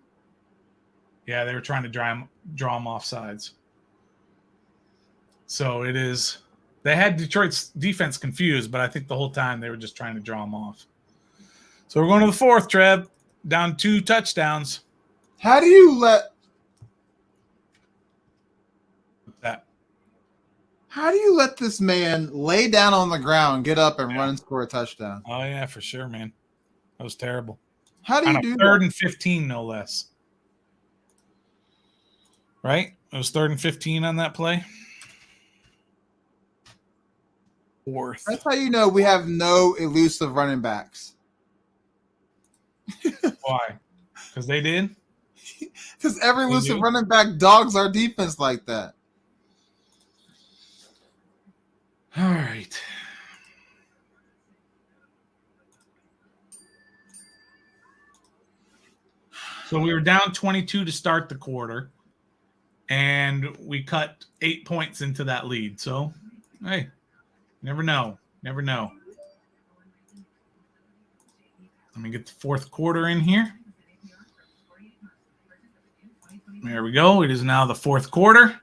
Yeah, they were trying to draw them off sides. So it is. They had Detroit's defense confused, but I think the whole time they were just trying to draw them off. So we're going to the 4th, Trev. Down 2 touchdowns. How do you let that? How do you let this man lay down on the ground, get up, and run and score a touchdown? Oh, yeah, for sure, man. That was terrible. How do you do 3rd that? and 15, no less. Right? It was 3rd and 15 on that play. 4th. That's how you know we have no elusive running backs. Why? Because they did? Because every elusive running back dogs our defense like that. All right. So we were down 22 to start the quarter, and we cut 8 points into that lead. So, hey, never know. Never know. Let me get the 4th quarter in here. There we go. It is now the 4th quarter.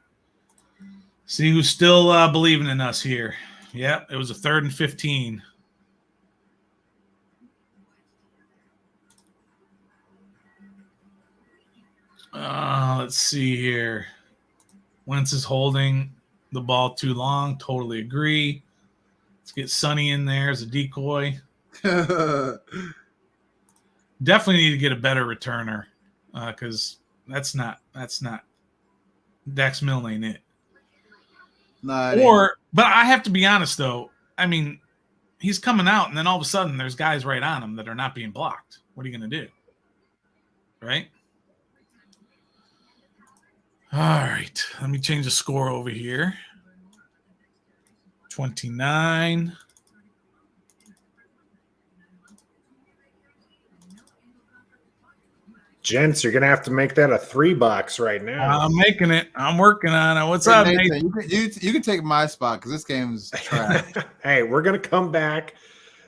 See who's still believing in us here. Yep, it was a 3rd and 15. Let's see here. Wentz is holding the ball too long. Totally agree. Let's get Sonny in there as a decoy. Definitely need to get a better returner because That's not Dax Milne ain't it. No, But I have to be honest though. I mean, he's coming out, and then all of a sudden, there's guys right on him that are not being blocked. What are you going to do? Right? All right. Let me change the score over here. 29. Gents, you're gonna have to make that a 3-box right now. I'm making it. I'm working on it. What's up, Nathan? You can take my spot because this game's trash. Hey, we're gonna come back.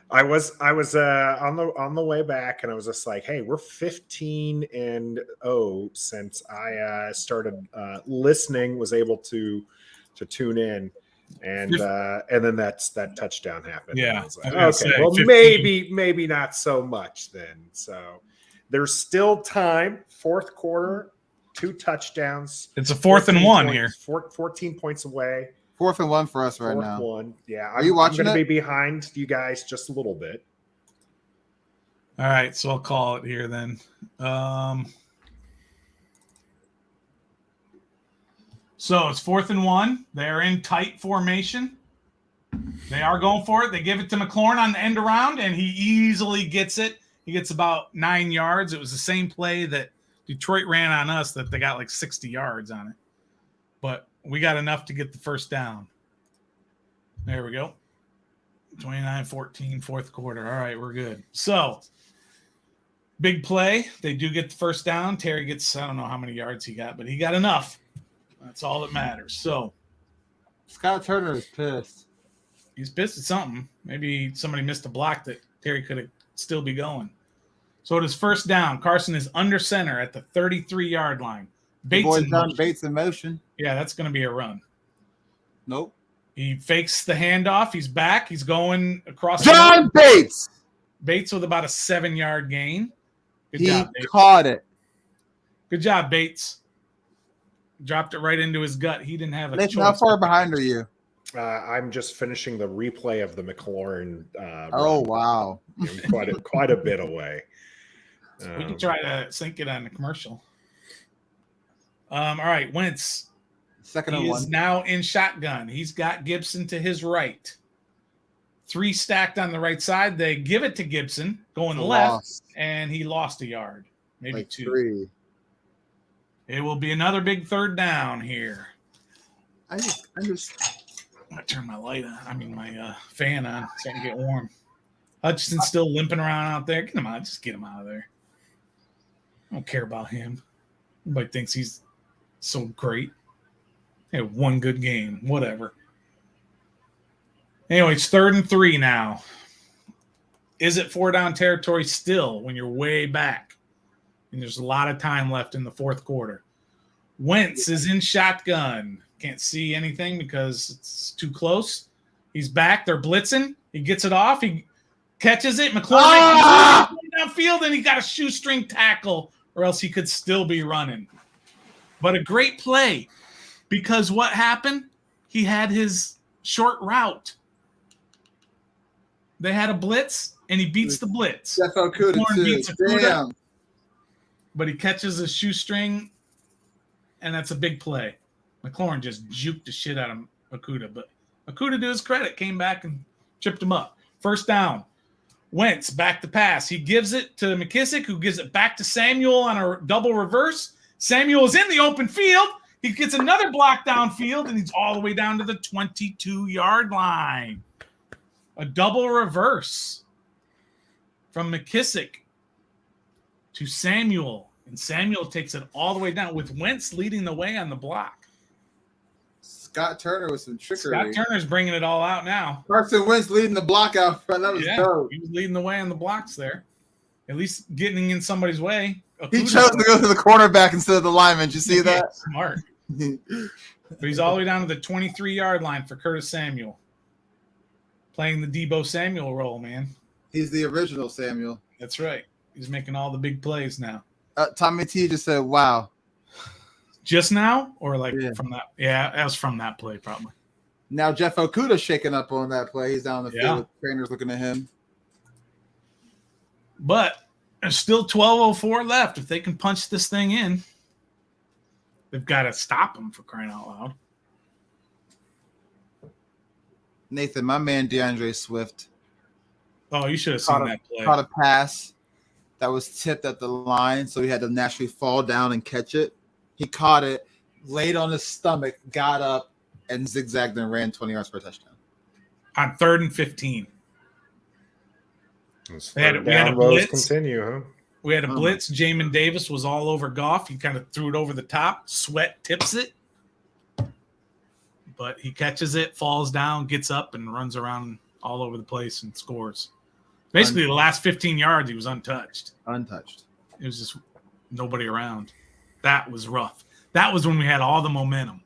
I was on the way back, and I was just like, hey, we're 15-0 since I started listening, was able to tune in, and then that touchdown happened. Yeah. I was like, okay, well 15. maybe not so much then. So there's still time. Fourth quarter, 2 touchdowns. It's a 4th and 1 here. 14 points away. 4th and 1 for us right now. 1. Yeah. Are you watching? I'm going to be behind you guys just a little bit. All right. So I'll call it here then. So it's 4th and 1. They're in tight formation. They are going for it. They give it to McLaurin on the end around, and he easily gets it. He gets about 9 yards. It was the same play that Detroit ran on us that they got like 60 yards on it. But we got enough to get the first down. There we go. 29-14, fourth quarter. All right, we're good. So, big play. They do get the first down. Terry gets, I don't know how many yards he got, but he got enough. That's all that matters. So, Scott Turner is pissed. He's pissed at something. Maybe somebody missed a block that Terry could still be going. So, it is first down. Carson is under center at the 33-yard line. Bates in motion. Yeah, that's going to be a run. Nope. He fakes the handoff. He's back. He's going across. John Bates. Bates with about a 7-yard gain. Good job, Bates. Caught it. Good job, Bates. Dropped it right into his gut. He didn't have a choice. How far behind are you? I'm just finishing the replay of the McLaurin. Oh, wow. I'm quite a bit away. We can try to sync it on the commercial. All right, Wentz. Second and 1. He is now in shotgun. He's got Gibson to his right. 3 stacked on the right side. They give it to Gibson going left, and he lost a yard, maybe like 2. 3. It will be another big third down here. I'm gonna turn my light on. I mean my fan on so I can get warm. Hutchinson's still limping around out there. Get him out. Just get him out of there. I don't care about him. Everybody thinks he's so great. He had 1 good game. Whatever. Anyway, it's 3rd and 3 now. Is it 4-down territory still when you're way back? And there's a lot of time left in the fourth quarter. Wentz is in shotgun. Can't see anything because it's too close. He's back. They're blitzing. He gets it off. He catches it. McLaurin downfield, and he got a shoestring tackle, or else he could still be running. But a great play, because what happened? He had his short route. They had a blitz, and he beats the blitz. That's how good beats Akuda, but he catches a shoestring, and that's a big play. McLaurin just juked the shit out of Akuda, but Akuda, to his credit, came back and tripped him up. First down. Wentz back to pass. He gives it to McKissick, who gives it back to Samuel on a double reverse. Samuel is in the open field. He gets another block downfield, and he's all the way down to the 22-yard line. A double reverse from McKissick to Samuel, and Samuel takes it all the way down with Wentz leading the way on the block. Scott Turner with some trickery. Scott Turner's bringing it all out now. Carson Wentz leading the block out front. That was dope. He was leading the way on the blocks there. At least getting in somebody's way. He chose to go to the cornerback instead of the lineman. Did you see that? Smart. But he's all the way down to the 23-yard line for Curtis Samuel. Playing the Deebo Samuel role, man. He's the original Samuel. That's right. He's making all the big plays now. Tommy T just said, wow. Just now? Or from that? Yeah, that was from that play probably. Now Jeff Okuda's shaking up on that play. He's down the field with trainers looking at him. But there's still 12:04 left. If they can punch this thing in, They've got to stop him, for crying out loud. Nathan, my man DeAndre Swift Oh, you should have seen that play. caught a pass that was tipped at the line, so he had to naturally fall down and catch it. He caught it, laid on his stomach, got up, and zigzagged and ran 20 yards for a touchdown. On 3rd and 15. We had a blitz. Continue, huh? We had a blitz. Jamin Davis was all over Goff. He kind of threw it over the top. Sweat tips it. But he catches it, falls down, gets up, and runs around all over the place and scores. Basically, the last 15 yards, he was untouched. It was just nobody around. That was rough. That was when we had all the momentum.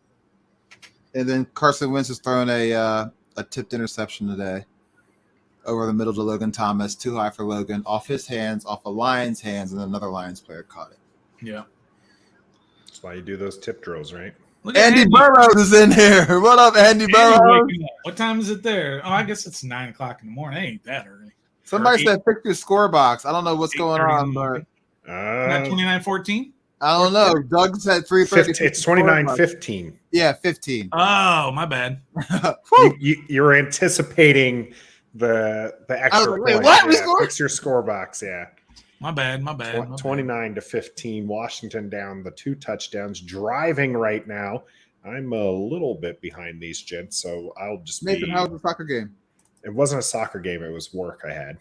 And then Carson Wentz has thrown a tipped interception today over the middle to Logan Thomas, too high for Logan, off his hands, off a Lions' hands, and another Lions player caught it. Yeah. That's why you do those tip drills, right? Andy Burrows is in here. What up, Andy Burrows? What time is it there? Oh, I guess it's 9 o'clock in the morning. It ain't that early. Somebody said pick your score box. I don't know what's going on, but not 29-14? I don't know. Doug said 3:30. It's 29-15. Yeah, 15. Oh, my bad. You're anticipating the extra like, wait, point. what? Yeah, fix your score box, yeah. My bad. 29-15. Washington down the 2 touchdowns, driving right now. I'm a little bit behind these gents, so I'll just Nathan, how was the soccer game? It wasn't a soccer game. It was work I had.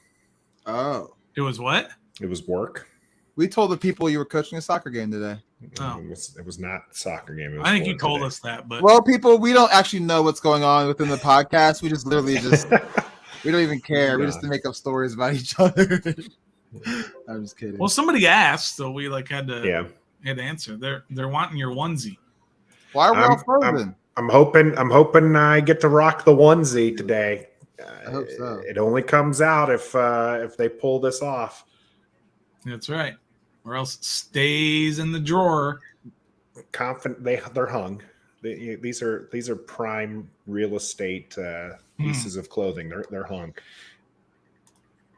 Oh. It was what? It was work. We told the people you were coaching a soccer game today. Oh. It was not a soccer game. It was I think you told today. us that, but well, people, we don't actually know what's going on within the podcast. We just literally we don't even care. We just make up stories about each other. I'm just kidding. Well, somebody asked, so we had to answer. They're wanting your onesie. Why are we all frozen? I'm hoping I get to rock the onesie today. I hope so. It only comes out if they pull this off. That's right. Or else it stays in the drawer. Confident they're hung. These are prime real estate pieces of clothing. They're hung.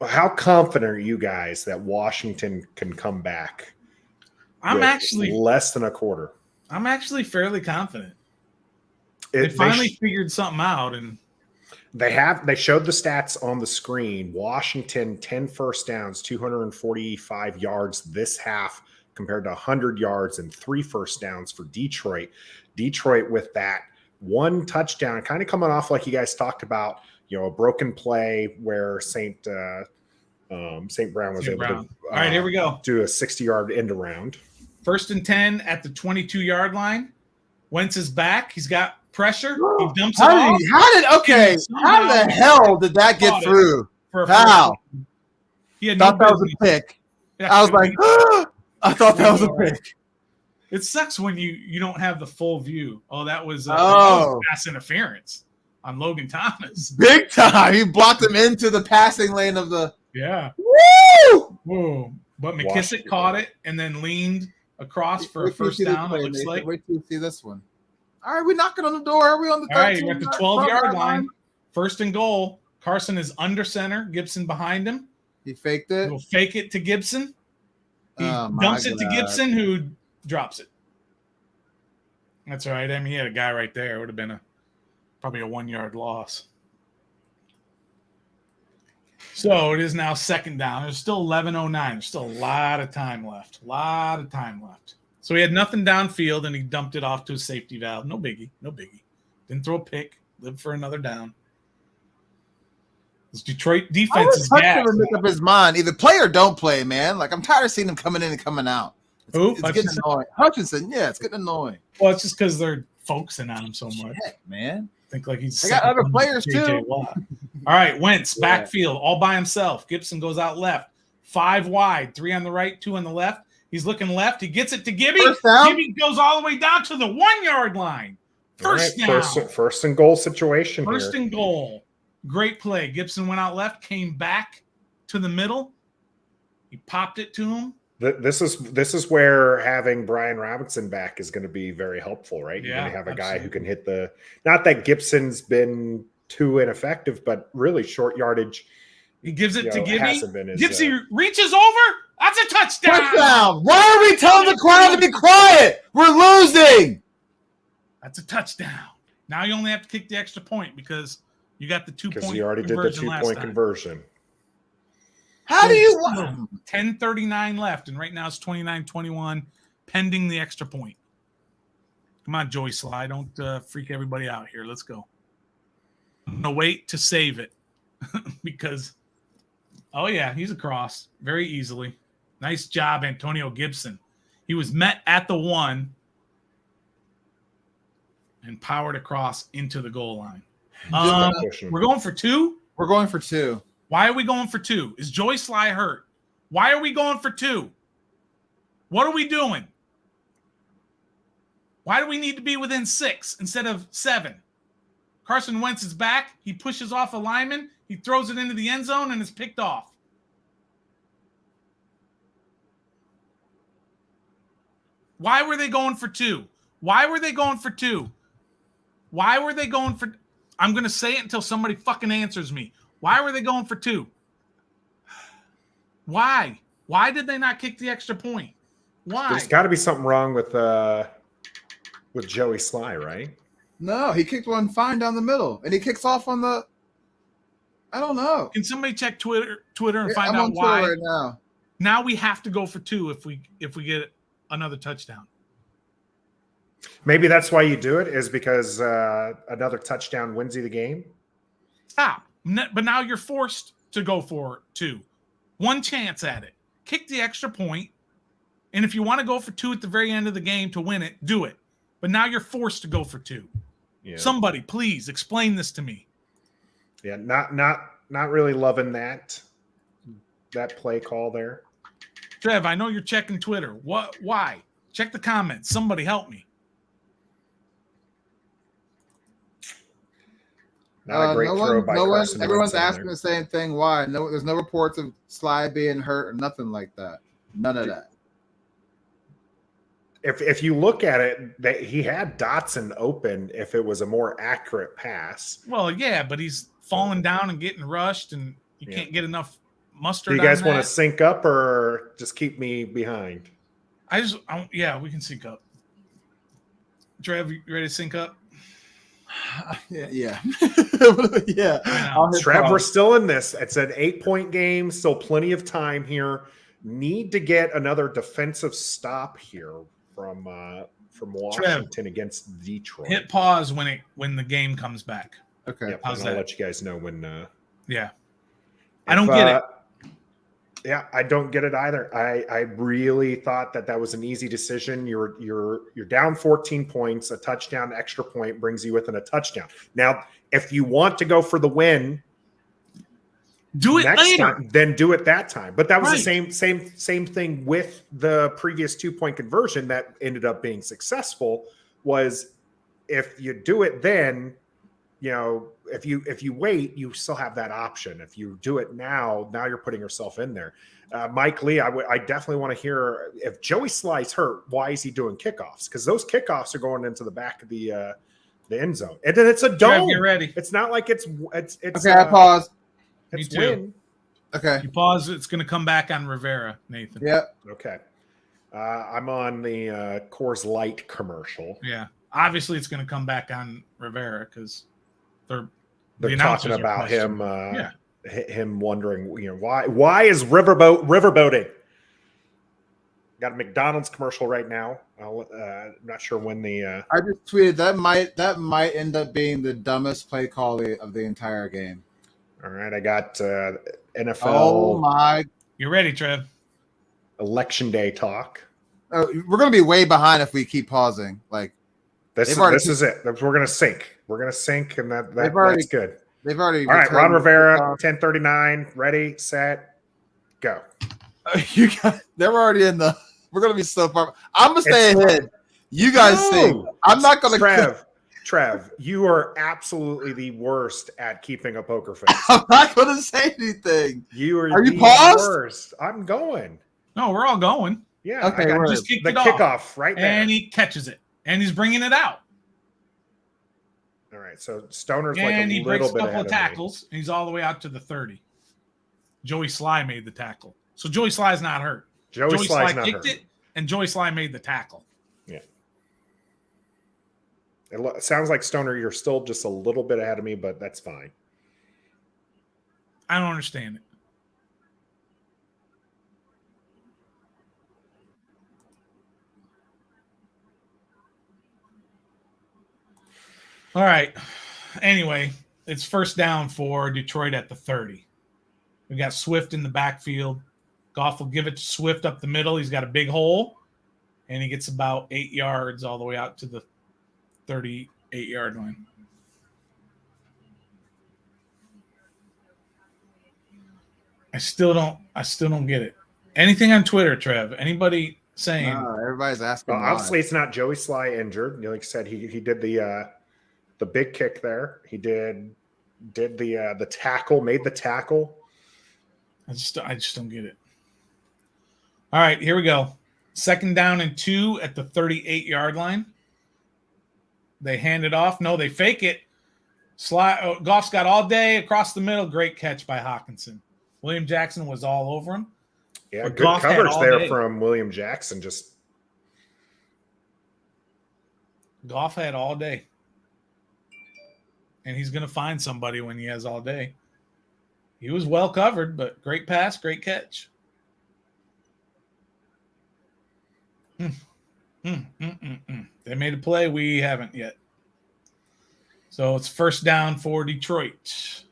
How confident are you guys that Washington can come back? I'm actually less than a quarter. I'm actually fairly confident. They finally figured something out, and they showed the stats on the screen. Washington 10 first downs, 245 yards this half compared to 100 yards and 3 first downs for Detroit. Detroit with that 1 touchdown, kind of coming off like you guys talked about, a broken play where St. Brown was able to all right, here we go. Do a 60-yard end around. 1st and 10 at the 22-yard line. Wentz is back. He's got pressure. He dumps it off. How the hell did that get through? How? He thought that was a pick. Yeah, I was like, I thought that was a pick. It sucks when you don't have the full view. Oh, that was pass interference on Logan Thomas. Big time. He blocked him into the passing lane of the. Yeah. Woo! Whoa. But McKissick caught it and then leaned across for a first down, it looks like. Wait till you see this one. All right, we're knocking on the door. Are we on the 13? All right, we're at the 12-yard line. 1st and goal. Carson is under center. Gibson behind him. He faked it. He'll fake it to Gibson. He dumps it to Gibson, who drops it. That's all right. I mean, he had a guy right there. It would have been probably a 1-yard loss. So it is now 2nd down. There's still 11:09. There's still a lot of time left. So he had nothing downfield, and he dumped it off to a safety valve. No biggie. Didn't throw a pick. Lived for another down. This Detroit defense is gas. Make up his mind. Either play or don't play, man. Like, I'm tired of seeing him coming in and coming out. It's getting annoying. Hutchinson, yeah, it's getting annoying. Well, it's just because they're focusing on him so much. Shit, man. Think like he's. They got other players too. All right, Wentz backfield all by himself. Gibson goes out left, 5 wide, 3 on the right, 2 on the left. He's looking left. He gets it to Gibby. Gibby goes all the way down to the 1-yard line. First down. First and goal situation. First and goal. Great play. Gibson went out left, came back to the middle. He popped it to him. This is where having Brian Robinson back is going to be very helpful, right? You're going to have a guy who can hit not that Gibson's been too ineffective, but really short yardage He gives it to Gibby. hasn't been his, Gibsy reaches over. That's a touchdown. Touchdown! Why are we telling the crowd to be quiet? We're losing. That's a touchdown. Now you only have to kick the extra point because you got the 2-point because you already did the 2-point conversion. How do you? 10:39 left, and right now it's 29-21, pending the extra point. Come on, Joey Sly. Don't freak everybody out here. Let's go. I'm going to wait to save it because, oh, yeah, he's across very easily. Nice job, Antonio Gibson. He was met at the 1 and powered across into the goal line. We're going for 2? We're going for 2. Why are we going for 2? Is Joey Sly hurt? Why are we going for 2? What are we doing? Why do we need to be within 6 instead of 7? Carson Wentz is back. He pushes off a lineman. He throws it into the end zone and it's picked off. Why were they going for 2? Why were they going for 2? Why were they going for... I'm going to say it until somebody fucking answers me. Why were they going for 2? Why? Why did they not kick the extra point? Why? There's got to be something wrong with Joey Sly, right? No, he kicked one fine down the middle, and he kicks off on the. I don't know. Can somebody check Twitter and find I'm out on why? Twitter right now. Now we have to go for 2 if we get another touchdown. Maybe that's why you do it, is because another touchdown wins you the game. Stop. But now you're forced to go for 2. One chance at it. Kick the extra point, and if you want to go for 2 at the very end of the game to win it, do it. But now you're forced to go for 2. Yeah. Somebody, please explain this to me. Yeah, not really loving that play call there. Trev, I know you're checking Twitter. What? Why? Check the comments. Somebody help me. Not a great throw by Carson. Everyone's asking the same thing. Why? No, there's no reports of Sly being hurt or nothing like that. None of that. If you look at it, that he had Dotson open if it was a more accurate pass. Well, yeah, but he's falling down and getting rushed, and you can't get enough mustard. Do you guys want to sync up or just keep me behind? Yeah, we can sync up. Trev, you ready to sync up? Yeah. Yeah. Trev, we're still in this. It's an 8-point game, still plenty of time here. Need to get another defensive stop here from Washington Trev, against Detroit. Hit pause when the game comes back. Okay. Yep, I'll let you guys know when. Yeah. I don't get it. Yeah, I don't get it either. I really thought that was an easy decision. You're down 14 points. A touchdown, extra point brings you within a touchdown. Now, if you want to go for the win, do it later. Time, then do it that time. But that was the same thing with the previous 2-point conversion that ended up being successful. Was if you do it then, if you wait, you still have that option. If you do it now you're putting yourself in there. Mike Lee, I definitely want to hear if Joey Sly's hurt, why is he doing kickoffs? Because those kickoffs are going into the back of the end zone, and then it's a dome. Get ready. It's not like it's okay. I pause. Me too. Win. Okay. You pause. It's going to come back on Rivera, Nathan. Yep. Okay. I'm on the Coors Light commercial. Yeah. Obviously, it's going to come back on Rivera because they're talking about him. Him wondering, why is riverboating? Got a McDonald's commercial right now. I'm not sure when the. I just tweeted that might end up being the dumbest play call of the entire game. All right, I got NFL. Oh my! You ready, Trev? Election Day talk. Oh, we're gonna be way behind if we keep pausing. Like this is it. We're gonna sync. We're gonna sync, and that's good. They've already. All right, Ron Rivera, 10:39. Ready, set, go. They're already in the. We're gonna be so far. I'm gonna stay ahead. You guys sing. I'm not gonna. Trev, you are absolutely the worst at keeping a poker face. I'm not going to say anything. Are you paused? Worst. I'm going. No, we're all going. Yeah. Okay. I just kicked the kickoff right there. And he catches it. And he's bringing it out. All right. So Stoner's and like a little bit ahead of me. And he breaks a couple of tackles. And he's all the way out to the 30. Joey Sly made the tackle. So Joey Sly's not hurt. Joey Sly's not kicked hurt. it, and Joey Sly made the tackle. Yeah. It sounds like, Stoner, you're still just a little bit ahead of me, but that's fine. I don't understand it. All right. Anyway, it's first down for Detroit at the 30. We got Swift in the backfield. Goff will give it to Swift up the middle. He's got a big hole, and he gets about 8 yards all the way out to the 38-yard line. I still don't get it. Anything on Twitter, Trev? Anybody saying? Everybody's asking. Well, obviously, it's not Joey Sly injured. Like I said, he did the big kick there. He did the tackle, made the tackle. I just don't get it. All right, here we go. 2nd down and 2 at the 38-yard line. They hand it off. No, they fake it. Goff's got all day across the middle. Great catch by Hawkinson. William Jackson was all over him. Yeah, But good Goff had coverage all there day. from William Jackson. Goff had all day. And he's going to find somebody when he has all day. He was well covered, but great pass, great catch. They made a play. We haven't yet. So it's first down for Detroit.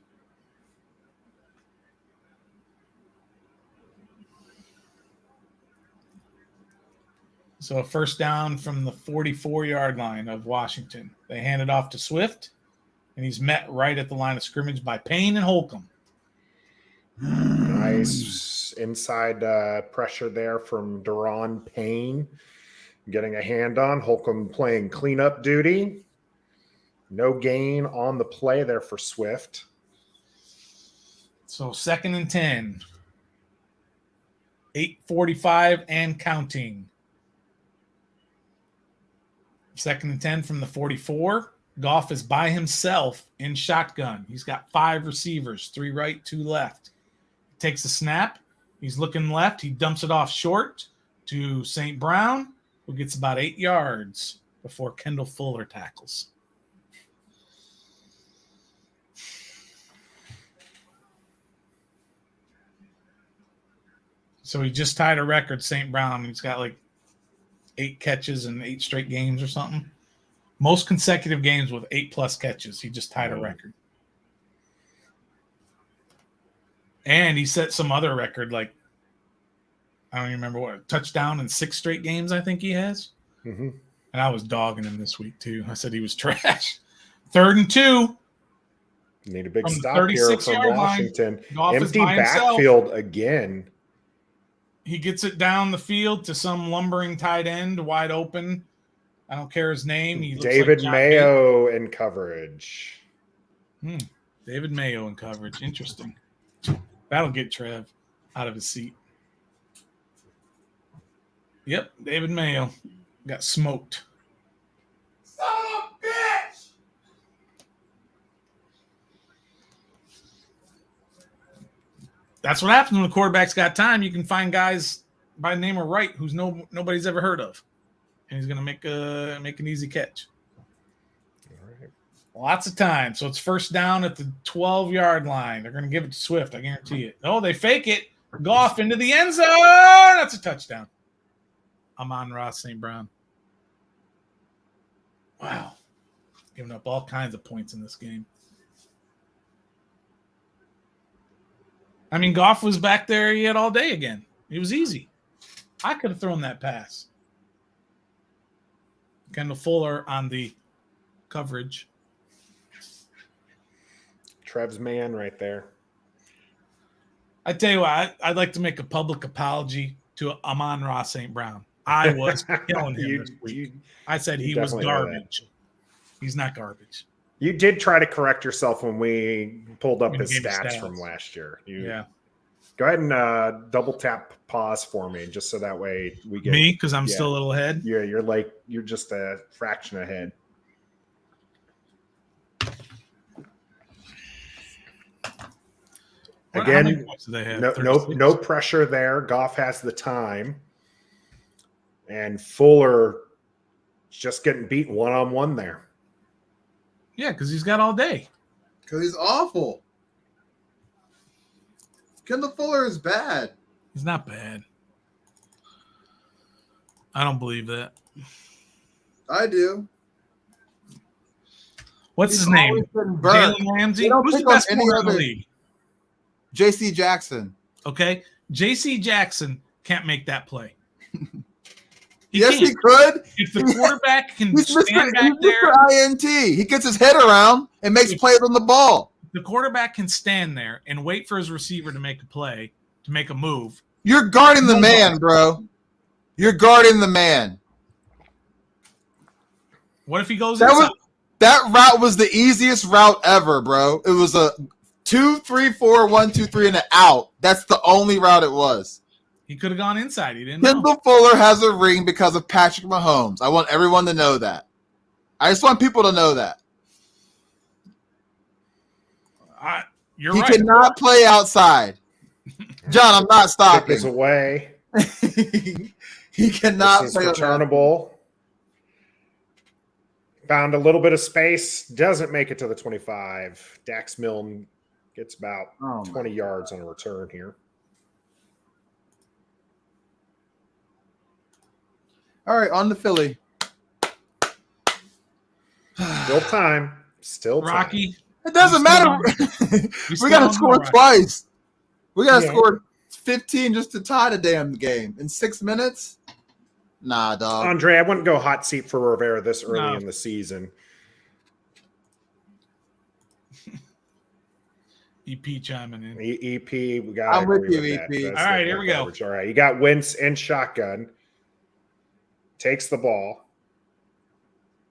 So a first down from the 44-yard line of Washington. They hand it off to Swift, and he's met right at the line of scrimmage by Payne and Holcomb. Nice inside pressure there from Deron Payne. Getting a hand on. Holcomb playing cleanup duty. No gain on the play there for Swift. So 2nd and 10. 8:45 and counting. 2nd and 10 from the 44. Goff is by himself in shotgun. He's got 5 receivers, 3 right, 2 left. Takes a snap. He's looking left. He dumps it off short to St. Brown, who gets about 8 yards before Kendall Fuller tackles. So he just tied a record, St. Brown. He's got like 8 catches in 8 straight games or something. Most consecutive games with 8+ catches. He just tied a record. And he set some other record, like, I don't even remember what, touchdown in 6 straight games, I think he has. Mm-hmm. And I was dogging him this week, too. I said he was trash. 3rd and 2. Need a big From the stop here from 36-yard line, Washington. Goff is Empty by himself. backfield again. He gets it down the field to some lumbering tight end, wide open. I don't care his name. He looks David like John Mayo in coverage. David Mayo in coverage. Interesting. That'll get Trev out of his seat. Yep, David Mayo got smoked. Son of a bitch! That's what happens when the quarterback's got time. You can find guys by the name of Wright who's nobody's ever heard of, and he's going to make an easy catch. All right. Lots of time. So it's first down at the 12-yard line. They're going to give it to Swift. I guarantee it. No, they fake it. Goff into the end zone. That's a touchdown. Amon-Ra St. Brown. Wow. Giving up all kinds of points in this game. I mean, Goff was back there. He had all day again. It was easy. I could have thrown that pass. Kendall Fuller on the coverage. Trev's man right there. I tell you what, I'd like to make a public apology to Amon-Ra St. Brown. I was killing him this week. I said he was garbage. He's not garbage. You did try to correct yourself when we pulled up his stats from last year. Yeah. Go ahead and double tap pause for me, just so that way we get me, because I'm still a little ahead. Yeah, you're just a fraction ahead. How Again, many points do they have? no pressure there. Goff has the time. And Fuller just getting beat one-on-one there. Yeah, because he's got all day. Because he's awful. Kendall Fuller is bad. He's not bad. I don't believe that. I do. What's his name? Jalen Ramsey. Who's the best corner in the league? J.C. Jackson. Okay. J.C. Jackson can't make that play. He could. If the quarterback can stand back there. Mr. INT. He gets his head around and makes plays on the ball. The quarterback can stand there and wait for his receiver to make a play, to make a move. You're guarding the man, bro. You're guarding the man. What if he goes inside? That route was the easiest route ever, bro. It was a 2-3-4, 1-2-3, and an out. That's the only route it was. He could have gone inside. He didn't. Kendall Fuller has a ring because of Patrick Mahomes. I want everyone to know that. I just want people to know that. You're he right. He cannot play outside. John, I'm not stopping. Kick is away. He cannot this is play returnable. Found a little bit of space. Doesn't make it to the 25. Dax Milne gets about 20 yards on a return here. All right, on to Philly. Still time. Still time. Rocky. It doesn't matter. We got to score twice. We got to score 15 just to tie the damn game in 6 minutes. Nah, dog. Andre, I wouldn't go hot seat for Rivera this early in the season. EP chiming in. EP, we got. I'm with you, EP. All right, here we go. All right, you got Wentz and shotgun. Takes the ball.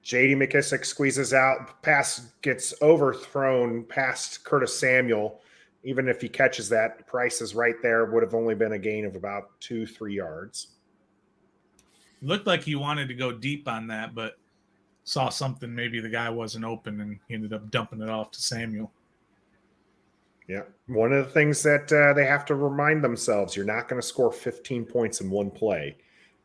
J.D. McKissick squeezes out. Pass gets overthrown past Curtis Samuel. Even if he catches that, Price is right there. Would have only been a gain of about 2-3 yards. Looked like he wanted to go deep on that, but saw something. Maybe the guy wasn't open, and he ended up dumping it off to Samuel. Yeah. One of the things that they have to remind themselves, you're not going to score 15 points in one play.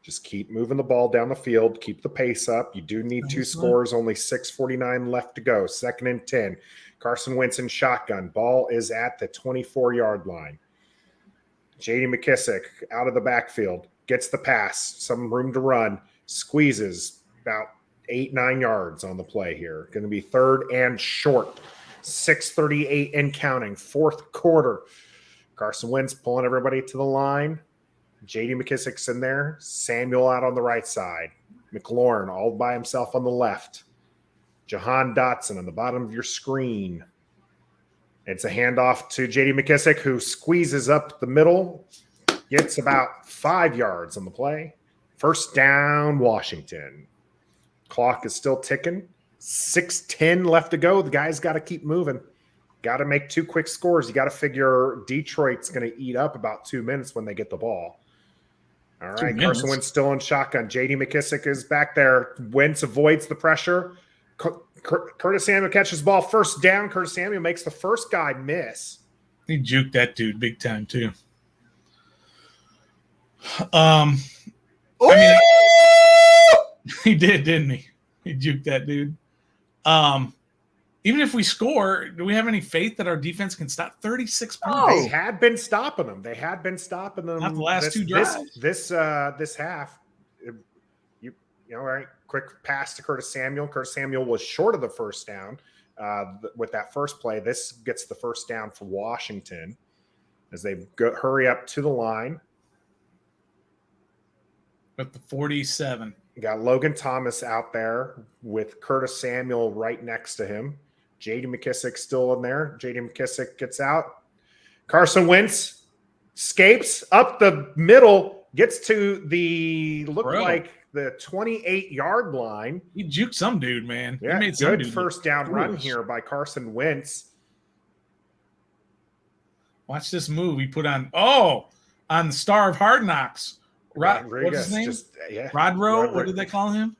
Just keep moving the ball down the field. Keep the pace up. You do need 2 scores. Only 6:49 left to go. 2nd and 10. Carson Wentz in shotgun. Ball is at the 24-yard line. J.D. McKissick out of the backfield. Gets the pass. Some room to run. Squeezes about 8-9 yards on the play here. Going to be 3rd and short. 6:38 and counting. 4th quarter. Carson Wentz pulling everybody to the line. J.D. McKissick's in there. Samuel out on the right side. McLaurin all by himself on the left. Jahan Dotson on the bottom of your screen. It's a handoff to J.D. McKissick, who squeezes up the middle. Gets about 5 yards on the play. 1st down, Washington. Clock is still ticking. 6:10 left to go. The guy's got to keep moving. Got to make 2 quick scores. You got to figure Detroit's going to eat up about 2 minutes when they get the ball. All right, Carson Wentz still in shotgun. J.D. McKissick is back there. Wentz avoids the pressure. Curtis Samuel catches the ball. 1st down. Curtis Samuel makes the first guy miss. He juked that dude big time, too. I mean, he did, didn't he? He juked that dude. Even if we score, do we have any faith that our defense can stop 36 points? They had been stopping them. Not the last 2 drives. This half. You know, all right. Quick pass to Curtis Samuel. Curtis Samuel was short of the 1st down with that first play. This gets the 1st down for Washington as they hurry up to the line. At the 47. You got Logan Thomas out there with Curtis Samuel right next to him. J.D. McKissick still in there. J.D. McKissick gets out. Carson Wentz escapes up the middle, gets to the 28-yard line. He juked some dude, man. Yeah, he made some good dude 1st down run here by Carson Wentz. Watch this move he put on the star of Hard Knocks. What's his name? Rodro. What did they call him?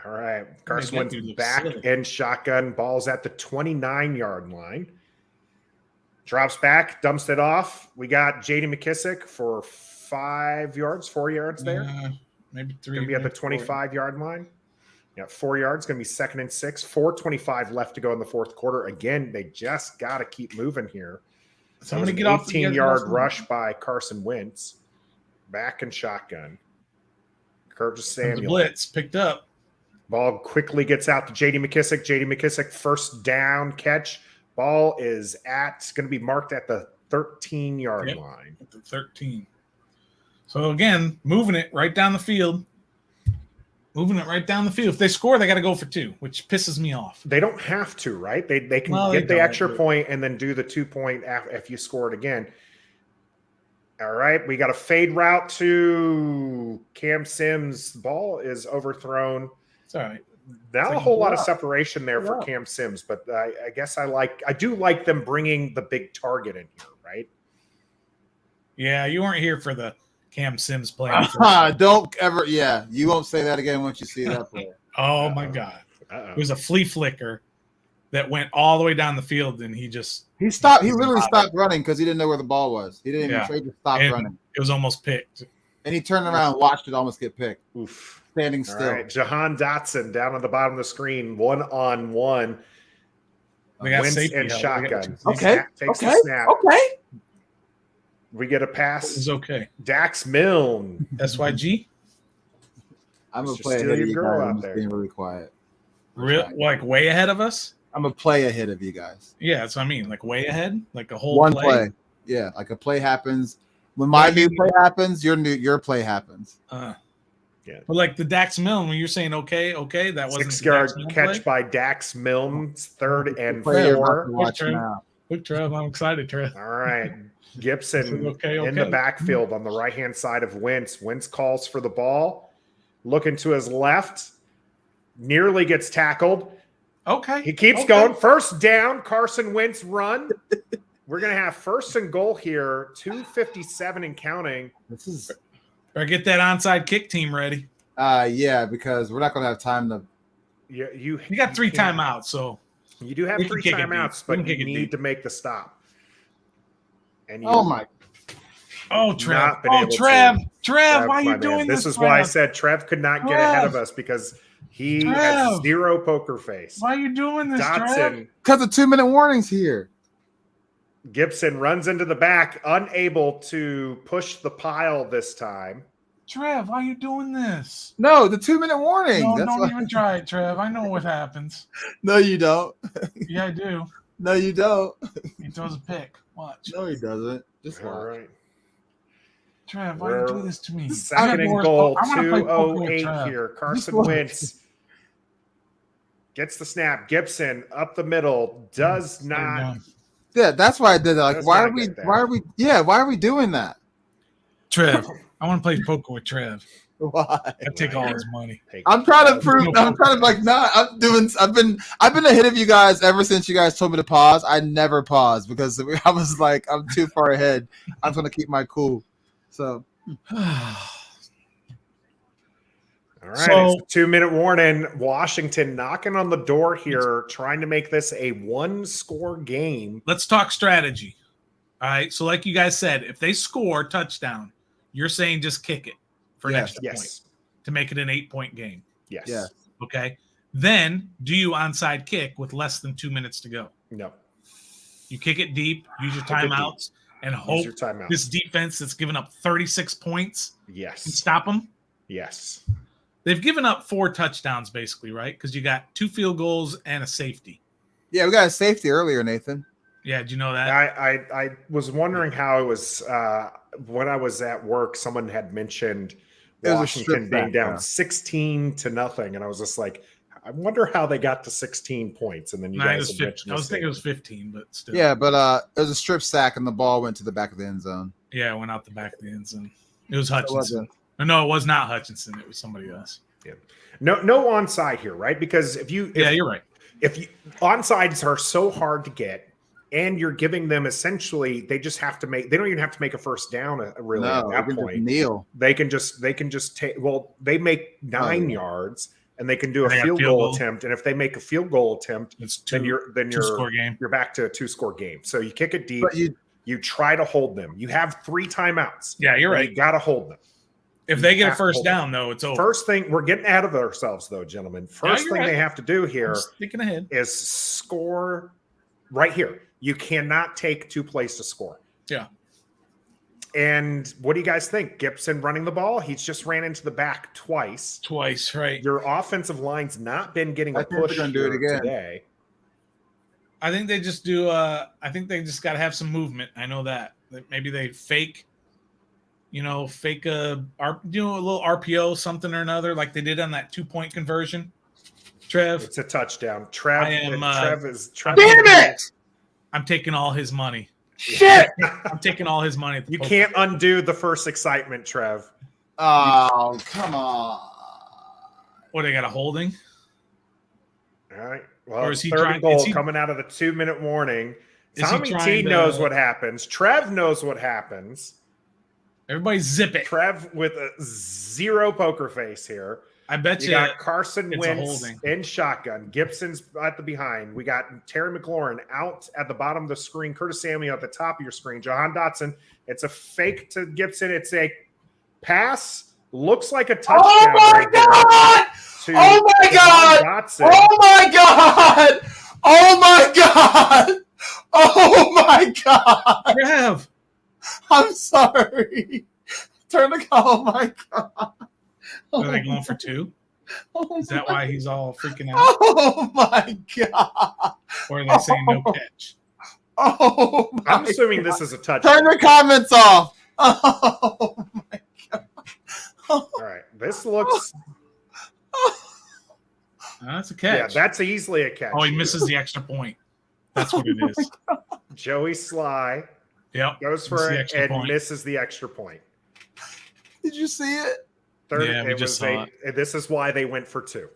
All right. Carson Wentz back in shotgun. Ball's at the 29-yard line. Drops back, dumps it off. We got J.D. McKissick for 4 yards there. Maybe 3. Going to be at the 25-yard line. Yeah, 4 yards. Going to be 2nd and 6. 4:25 left to go in the fourth quarter. Again, they just got to keep moving here. So I'm going to get off the 18-yard rush by Carson Wentz. Back and shotgun. Curtis Samuel. The blitz picked up. Ball quickly gets out to J.D. McKissick. J.D. McKissick, first down catch. Ball is going to be marked at the 13-yard line. At the 13. So, again, moving it right down the field. If they score, they got to go for 2, which pisses me off. They don't have to, right? They can get the extra point and then do the 2-point if you score it again. All right, we got a fade route to Cam Sims. The ball is overthrown. It's all right. Not a whole lot of separation there for Cam Sims, but I guess I do like them bringing the big target in here, right? Yeah, you weren't here for the Cam Sims play. Don't ever. Yeah, you won't say that again once you see that play. Oh my God! It was a flea flicker that went all the way down the field, and he stopped. He literally stopped running because he didn't know where the ball was. He didn't even try to stop running. It was almost picked, and he turned around and watched it almost get picked. Oof. Standing still. All right, Jahan Dotson down on the bottom of the screen, 1-on-1. We got Wentz safety and help. shotgun. Okay. Takes the snap. Okay. We get a pass. It was okay. Dax Milne. SYG. I'm gonna Mr. play Steal ahead of your you girl guys. out I'm just there. being really quiet. Like way ahead of us. I'm gonna play ahead of you guys. Yeah, that's what I mean. Like way ahead, like a whole One play. Yeah, like a play happens. When my new play happens, your play happens. Yeah. But like the Dax Milne, when you're saying okay, that wasn't 6-yard catch by Dax Milne, 3rd and Play 4. watch now. Look, Trev, I'm excited, Trev. All right. Gibson Okay. in the backfield on the right-hand side of Wentz. Wentz calls for the ball. Looking to his left. Nearly gets tackled. Okay. He keeps going. First down. Carson Wentz run. We're going to have 1st and goal here. 2:57 and counting. This is Better get that onside kick team ready. yeah, because we're not gonna have time to. You got 3 timeouts, so you do have 3 timeouts, but you need to make the stop. And you Trev. Trev, why are you doing this? This is why I said Trev could not get ahead of us because he has 0 poker face. Why are you doing this, Trev? Dotson? Because the 2-minute warnings here. Gibson runs into the back, unable to push the pile this time. Trev, why are you doing this? No, the 2-minute warning. No, don't even try it, Trev. I know what happens. No, you don't. Yeah, I do. No, you don't. He throws a pick. Watch. No, he doesn't. Just watch. All right. Trev, why do you do this to me? 2nd and goal, 2:08 here. Carson Wentz gets the snap. Gibson up the middle, does not. Yeah, that's why I did that. Like, why are we doing that? Trev, I want to play poker with Trev. Why? I take all his money. I'm trying to prove. I'm trying to like not. I've been ahead of you guys ever since you guys told me to pause. I never paused because I was like, I'm too far ahead. I'm gonna keep my cool. So. All right, it's a 2-minute warning. Washington knocking on the door here, trying to make this a 1-score game. Let's talk strategy. All right, so like you guys said, if they score touchdown, you're saying just kick it for an extra point to make it an 8-point game. Yes. Yeah. Okay. Then do you onside kick with less than 2 minutes to go? No. You kick it deep, use your timeouts, and hope this defense that's given up 36 points can stop them? Yes. They've given up 4 touchdowns basically, right? Because you got 2 field goals and a safety. Yeah, we got a safety earlier, Nathan. Yeah, did you know that? I was wondering how it was when I was at work. Someone had mentioned Washington being down 16-0, and I was just like, I wonder how they got to 16 points. And then you guys had mentioned I was thinking it was 15, but still. Yeah, but it was a strip sack, and the ball went to the back of the end zone. Yeah, it went out the back of the end zone. It was Hutchinson. No, it was not Hutchinson. It was somebody else. Yeah. No onside here, right? Because if you're right. If you onsides are so hard to get, and you're giving them essentially, they just have to make. They don't even have to make a first down. Really, at that point, kneel. They can just take. Well, they make 9 yards. and they can do a They got field field goal goal. attempt. And if they make a field goal attempt, It's then you're two-score game. you're back to a 2-score game. So you kick it deep. But You try to hold them. You have 3 timeouts. Yeah, you're right. You got to hold them. If they get a first down, though, it's over. First thing, we're getting ahead of ourselves, though, gentlemen. First thing they have to do here thinking ahead is score right here. You cannot take 2 plays to score. Yeah. And what do you guys think? Gibson running the ball? He's just ran into the back twice. Twice, right? Your offensive line's not been getting a push they're gonna do it again today. I think they just do. I think they just got to have some movement. I know that. Maybe they fake a little RPO, something or another, like they did on that 2-point conversion. Trev, It's a touchdown. Trev is. Damn it! I'm taking all his money. Shit! I'm taking all his money. You can't undo the first excitement, Trev. Oh, come on. What, they got a holding? All right. Well, Or is he third trying- goal is he- coming out of the 2-minute warning. Is he Tommy T trying to- knows what happens. Trev knows what happens. Everybody zip it. Trev with a 0 poker face here. I bet You got Carson it's a Wentz holding. in shotgun. Gibson's at the behind. We got Terry McLaurin out at the bottom of the screen. Curtis Samuel at the top of your screen. Jahan Dotson. It's a fake to Gibson. It's a pass. Looks like a touchdown. Oh my God! Oh my God! Dotson. Oh my God! Oh my God! Oh my God! Trev. I'm sorry. Turn the call. Oh my God. Are they going for 2? Oh Is that my- why he's all freaking out? Oh my God. Or are they saying no catch? Oh my I'm assuming this is a touchdown. Turn the comments off. Oh my God. All right. This looks. That's a Yeah, catch. that's easily a catch. Oh, he misses the extra point. That's what it is. Joey Sly Yep. goes for Misses the it extra and point. misses the extra point. Did you see it? Yeah, we just saw This is why they went for 2.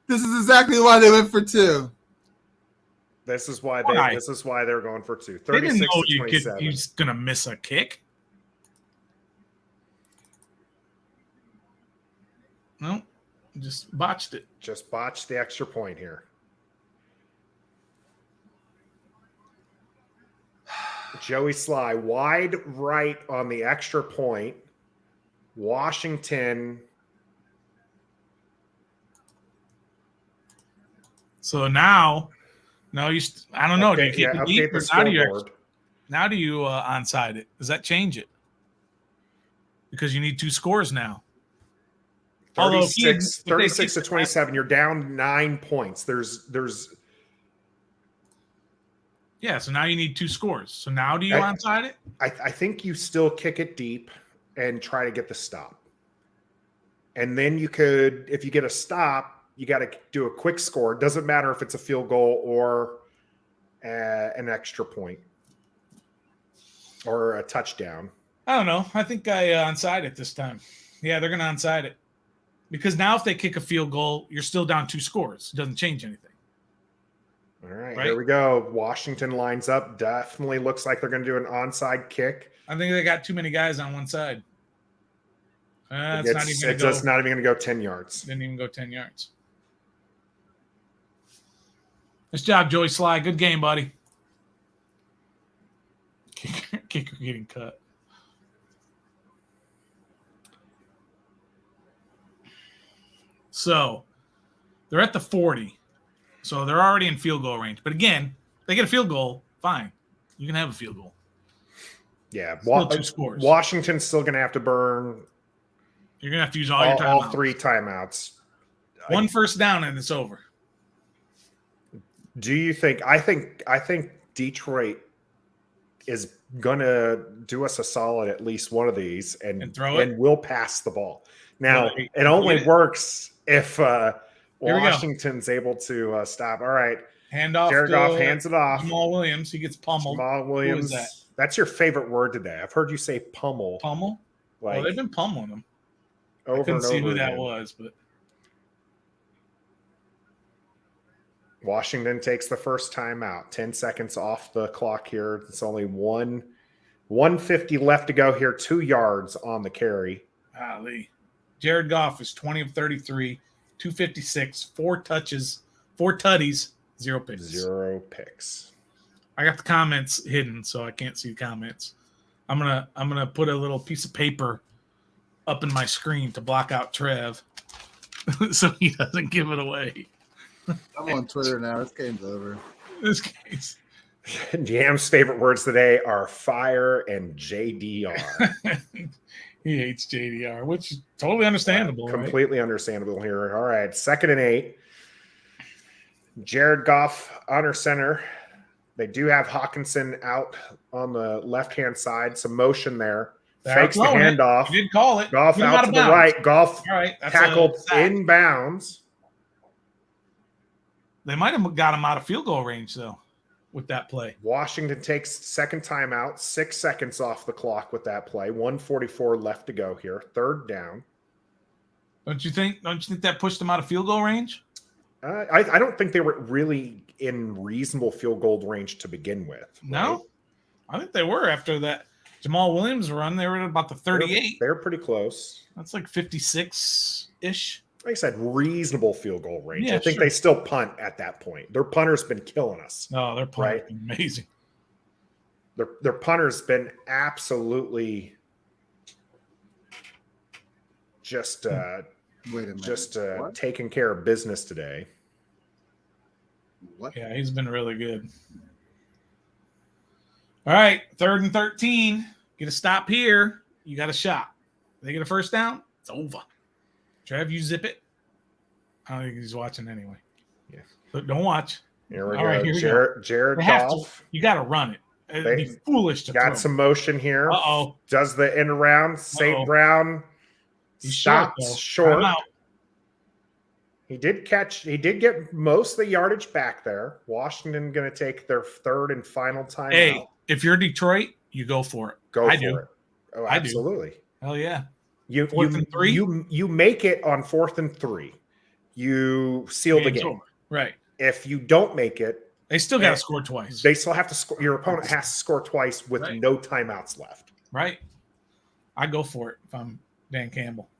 This is exactly why they went for 2. This is why Why? they're going for 2. They didn't 36 know to 27. he's going to miss a kick. No, just botched it. Just botched the extra point here. Joey Sly wide right on the extra point. Washington. So now you. I don't know. Do you keep it deep, update the or scoreboard. now do you onside it? Does that change it? Because you need 2 scores now. Although if he had- 36 to 27, you're down 9 points. There's Yeah, so now you need 2 scores. So now do you onside it? I think you still kick it deep and try to get the stop. And then you could, if you get a stop, you got to do a quick score. It doesn't matter if it's a field goal or an extra point or a touchdown. I don't know. I think I onside it this time. Yeah, they're going to onside it. Because now if they kick a field goal, you're still down 2 scores. It doesn't change anything. All right, Right? here we go. Washington lines up. Definitely looks like they're going to do an onside kick. I think they got too many guys on one side. It's not even going to It's not even going to go 10 yards. Didn't even go 10 yards. Nice job, Joey Sly. Good game, buddy. Kicker getting cut. So they're at the 40. So they're already in field goal range. But again, they get a field goal, fine. You can have a field goal. Yeah, Still 2 scores. Washington's still going to have to burn You're going to have to use all your timeouts. all 3 timeouts. One first down and it's over. Do you think? I think Detroit is going to do us a solid at least one of these and throw it? and we'll pass the ball. Now, Well, it only works if Here we go. Washington's able to stop. All right, Hand off. Jared to Goff hands it off. Jamal Williams. He gets pummeled. Jamal Williams. that? That's your favorite word today. I've heard you say pummel. Pummel? Like Well, they've been pummeling him. over I couldn't and see over who that again. was, but Washington takes the first time out. 10 seconds off the clock here. It's only 150 left to go here. 2 yards on the carry. golly. Jared Goff is 20 of 33, 256, 4 touches, 4 tutties, 0 picks. 0 picks. I got the comments hidden, so I can't see the comments. I'm gonna put a little piece of paper up in my screen to block out Trev, so he doesn't give it away. I'm on Twitter now. This game's over. This case. Jam's favorite words today are fire and JDR. He hates JDR, which is totally understandable. Completely understandable here. All right, 2nd and 8. Jared Goff under center. They do have Hawkinson out on the left-hand side. Some motion there. Fakes the handoff. You did call it. Goff out to the right. Goff tackled in bounds. They might have got him out of field goal range, though, with that play. Washington takes second timeout, 6 seconds off the clock with that play. 1:44 left to go here. 3rd down. Don't you think that pushed them out of field goal range? I don't think they were really in reasonable field goal range to begin with. Right? No, I think they were after that Jamal Williams run. They were at about the 38. They're pretty close. That's like 56-ish. Like I said, reasonable field goal range. Yeah, I think they still punt at that point. Their punter's been killing us. Oh, their punter's been amazing. Their punter's been absolutely just taking care of business today. What? Yeah, he's been really good. All right, 3rd and 13. Get a stop here. You got a shot. They get a first down. It's over. Trev, you zip it. I don't think he's watching anyway. Yeah. But don't watch. Here we go. Jared Goff. You got to run it. It'd be foolish to got throw. Some motion here. Uh-oh. Does the end around. St. Brown stops short. He did get most of the yardage back there. Washington going to take their 3rd and final timeout. Hey, if you're Detroit, you go for it. I do. Oh, absolutely. Hell yeah. You make it on 4th and 3. You seal the game. Right. If you don't make it, they still got to score twice. They still have to score. Your opponent has to score twice with no timeouts left. Right. I go for it if I'm Dan Campbell.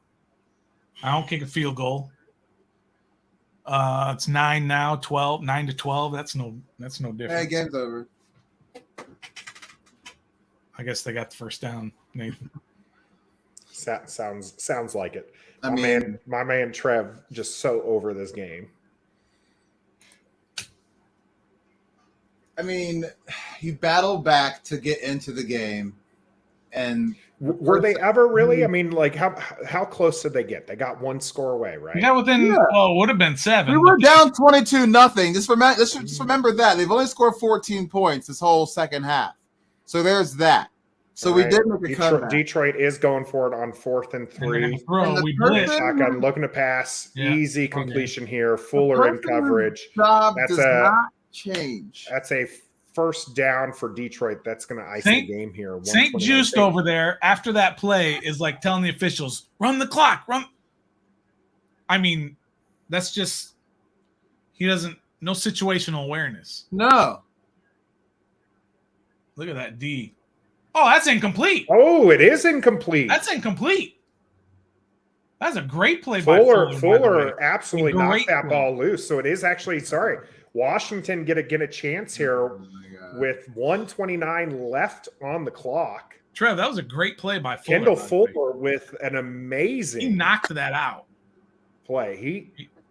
I don't kick a field goal. It's 9 now, 12, 9 to 12. That's no difference. Hey, game's over. I guess they got the first down, Nathan. Sounds like it. My man Trev just so over this game. I mean, you battle back to get into the game, and were they ever really? I mean, like how close did they get? They got 1 score away, right? Yeah, well, it would have been 7. We were down 22-0. Just remember that they've only scored 14 points this whole second half. So there's that. So we did make a comeback. Detroit is going for it on 4th and 3. Shotgun looking to pass. Yeah. Easy completion here. Fuller in coverage. Job does not change. That's a first down for Detroit. That's going to ice the game here. St. Just over there after that play is like telling the officials, run the clock, run. I mean, that's just no situational awareness. No. Look at that D. Oh, that's incomplete. Oh, it is incomplete. That's incomplete. That's a great play by Fuller. Fuller absolutely knocked that ball loose. So it is actually, Washington get a chance here with 1:29 left on the clock. Trev, that was a great play by Fuller. Kendall Fuller with an amazing. He knocked that out. Play.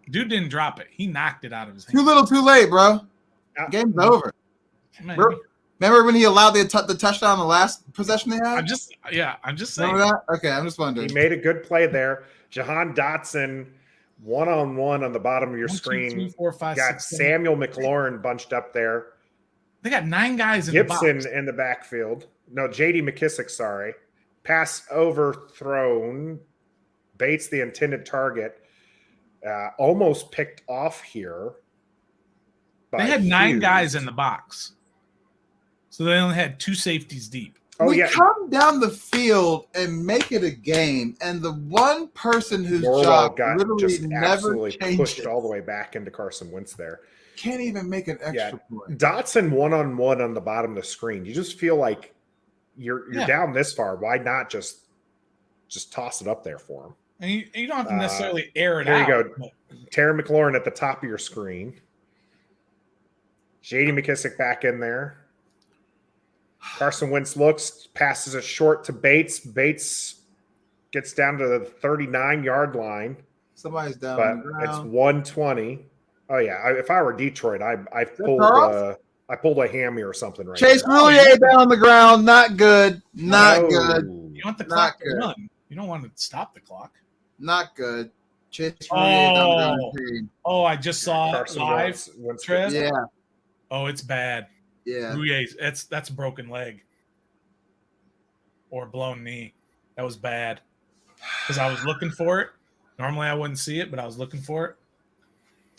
Dude didn't drop it. He knocked it out of his hand. Too little, too late, bro. Game's over. Man. Remember when he allowed the touchdown the last possession they had? I'm just saying. Remember that? Okay, I'm just wondering. He made a good play there. Jahan Dotson, 1-on-1 on the bottom of your screen. 2, 3, 4, 5, got 6, Samuel McLaurin bunched up there. They got 9 guys in the box. Gibson in the backfield. No, J.D. McKissick, sorry. Pass overthrown. Bates the intended target. Almost picked off here. They had 9 guys in the box. So they only had 2 safeties deep. Come down the field and make it a game, and the one person whose job literally never changes, pushed all the way back into Carson Wentz there. Can't even make an extra point. Dotson 1-on-1 on the bottom of the screen. You just feel like you're down this far. Why not just toss it up there for him? And you don't have to necessarily air it Here out. you go. Terry McLaurin at the top of your screen. J.D. McKissick back in there. Carson Wentz looks, passes it short to Bates. Bates gets down to the 39-yard line. Somebody's down But on the ground. it's 120. Oh yeah, if I were Detroit, I pulled a hammy or something right Chase there. Roulier down on the ground. Not good. Not good. You want the Not clock to good. run. You don't want to stop the clock. Not good. Chase Roulier down the ground. Oh, I just saw it live. Trev. Yeah. Oh, it's bad. Yeah. Roulier, that's a broken leg or a blown knee. That was bad because I was looking for it. Normally I wouldn't see it, but I was looking for it.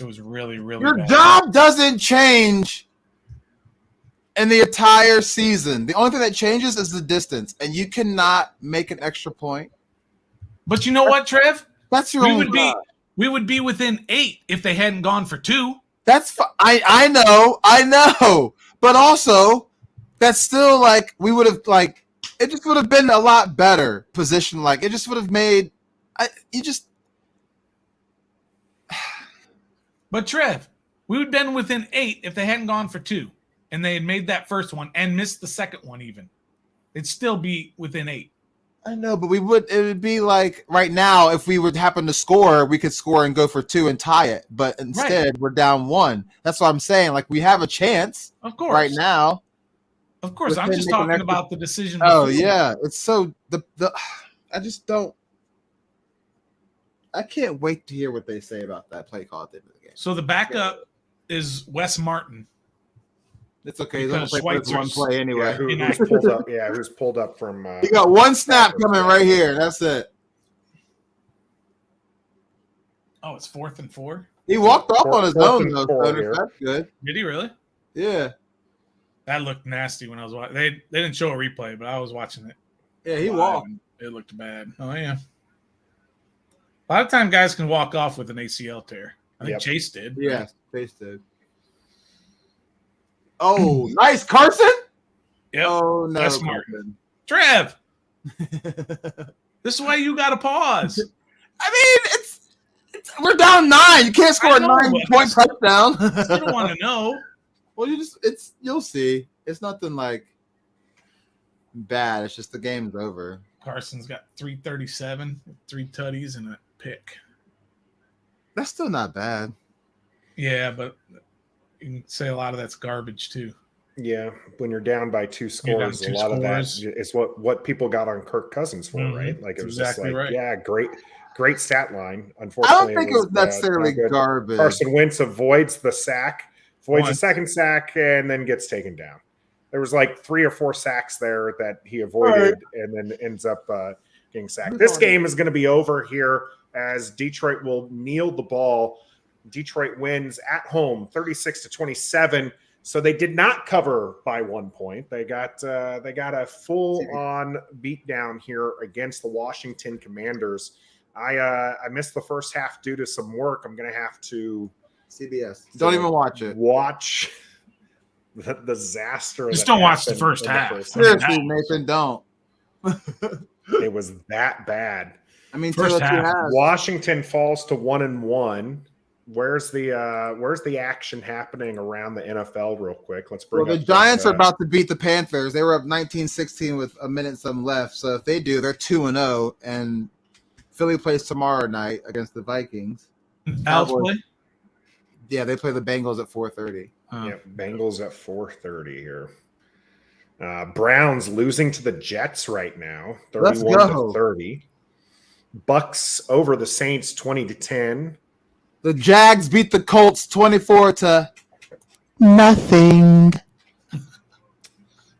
It was really, really Your bad. job doesn't change in the entire season. The only thing that changes is the distance, and you cannot make an extra point. But you know what, Trev? That's your only job. We would be within 8 if they hadn't gone for 2. That's I know, but also that's still like we would have like it just would have been a lot better position. Like it just would have made But Trev, we would have been within 8 if they hadn't gone for 2, and they had made that first one and missed the second one. Even it'd still be within 8. I know, but it would be like right now if we would happen to score, we could score and go for 2 and tie it. But instead, we're down 1. That's what I'm saying. Like we have a chance, of course, right now. Of course, I'm just talking about the decision. Oh yeah, it's so the I just don't. I can't wait to hear what they say about that play call at the end of the game. So the backup is Wes Martin. It's okay. He's only played one play anyway. Who's pulled up from? He got one snap coming right here. That's it. Oh, it's 4th and 4. He walked off on his own though. That's good. Did he really? Yeah. That looked nasty when I was watching. They didn't show a replay, but I was watching it. Yeah, he walked. It looked bad. Oh yeah. A lot of time guys can walk off with an ACL tear. I think Chase did. Yeah, right? Chase did. Oh, nice, Carson. Yep. Oh no, that's smart. Trev. This is why you got to pause. I mean, it's we're down 9. You can't score a 9-point touchdown. You don't want to know. Well, you'll see. It's nothing like bad. It's just the game's over. Carson's got 337, 3 tutties, and a pick. That's still not bad. Yeah, but you can say a lot of that's garbage too. Yeah, when you're down by 2 scores, a lot of that is what people got on Kirk Cousins for, right? Like it was exactly just like, yeah, great stat line. Unfortunately, I don't think it was necessarily garbage. Carson Wentz avoids the sack, avoids the second sack, and then gets taken down. There was like 3 or 4 sacks there that he avoided, and then ends up getting sacked. This game is going to be over here as Detroit will kneel the ball. Detroit wins at home, 36-27. So they did not cover by 1 point. They got a full-on beatdown here against the Washington Commanders. I missed the first half due to some work. I'm going to have to CBS. Don't even watch it. Watch the disaster. Just don't watch the first half. Seriously, Nathan, don't. It was that bad. I mean, first half. Washington falls to 1-1. Where's the action happening around the NFL real quick? Let's bring the Giants are about to beat the Panthers. They were up 19-16 with a minute some left. So if they do, they're 2-0, and Philly plays tomorrow night against the Vikings. Cowboys. Yeah, they play the Bengals at 4:30. Yeah, Bengals at 4:30 here. Browns losing to the Jets right now, 31-30. Bucks over the Saints, 20-10. The Jags beat the Colts 24-0.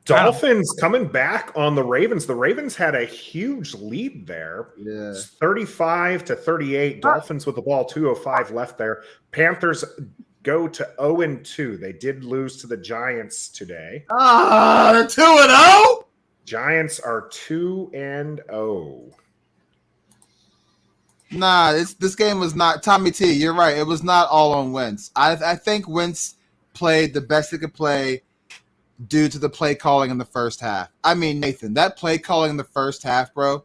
Dolphins coming back on the Ravens. The Ravens had a huge lead there. Yeah. 35-38. Dolphins with the ball, 2:05 left there. Panthers go to 0-2. They did lose to the Giants today. They're 2-0? Giants are 2-0. Nah, this game was not. Tommy T, you're right. It was not all on Wentz. I think Wentz played the best he could play due to the play calling in the first half. I mean, Nathan, that play calling in the first half, bro.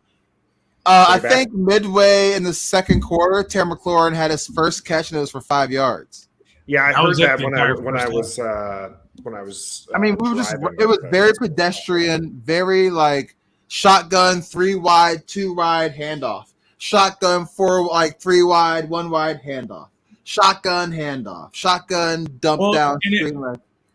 I think midway in the second quarter, Terry McLaurin had his first catch, and it was for 5 yards. Yeah, I That heard was that it when the I entire first was. I mean, we were just driving it was with very pedestrian, very like shotgun, 3 wide, 2 wide handoff. Shotgun, 3 wide, 1 wide handoff. Shotgun handoff. Shotgun dump down.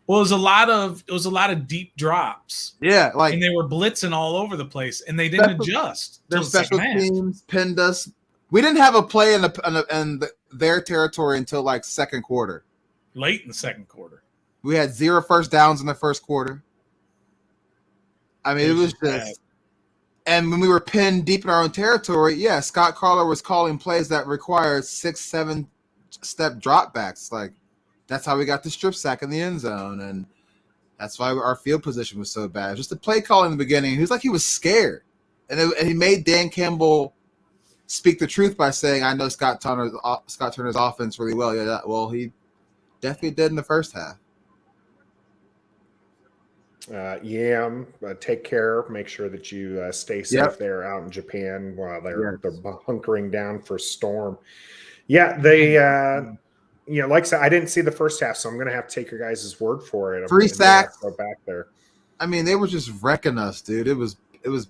Well, it was a lot of deep drops. Yeah, like and they were blitzing all over the place, and they didn't adjust. Their special teams pinned us. We didn't have a play in their territory until like second quarter. Late in the second quarter, we had 0 first downs in the first quarter. I mean, it was just bad. And when we were pinned deep in our own territory, yeah, Scott Carler was calling plays that required 6-7 step dropbacks. Like that's how we got the strip sack in the end zone, and that's why our field position was so bad. Just the play call in the beginning, he was like he was scared, and he made Dan Campbell speak the truth by saying, "I know Scott Turner's offense really well." Yeah, well, he definitely did in the first half. Take care. Make sure that you stay safe there out in Japan while they're hunkering down for storm. Yeah, they. Like I said, I didn't see the first half, so I'm going to have to take your guys' word for it. 3 sacks. Go back there. I mean, they were just wrecking us, dude. It was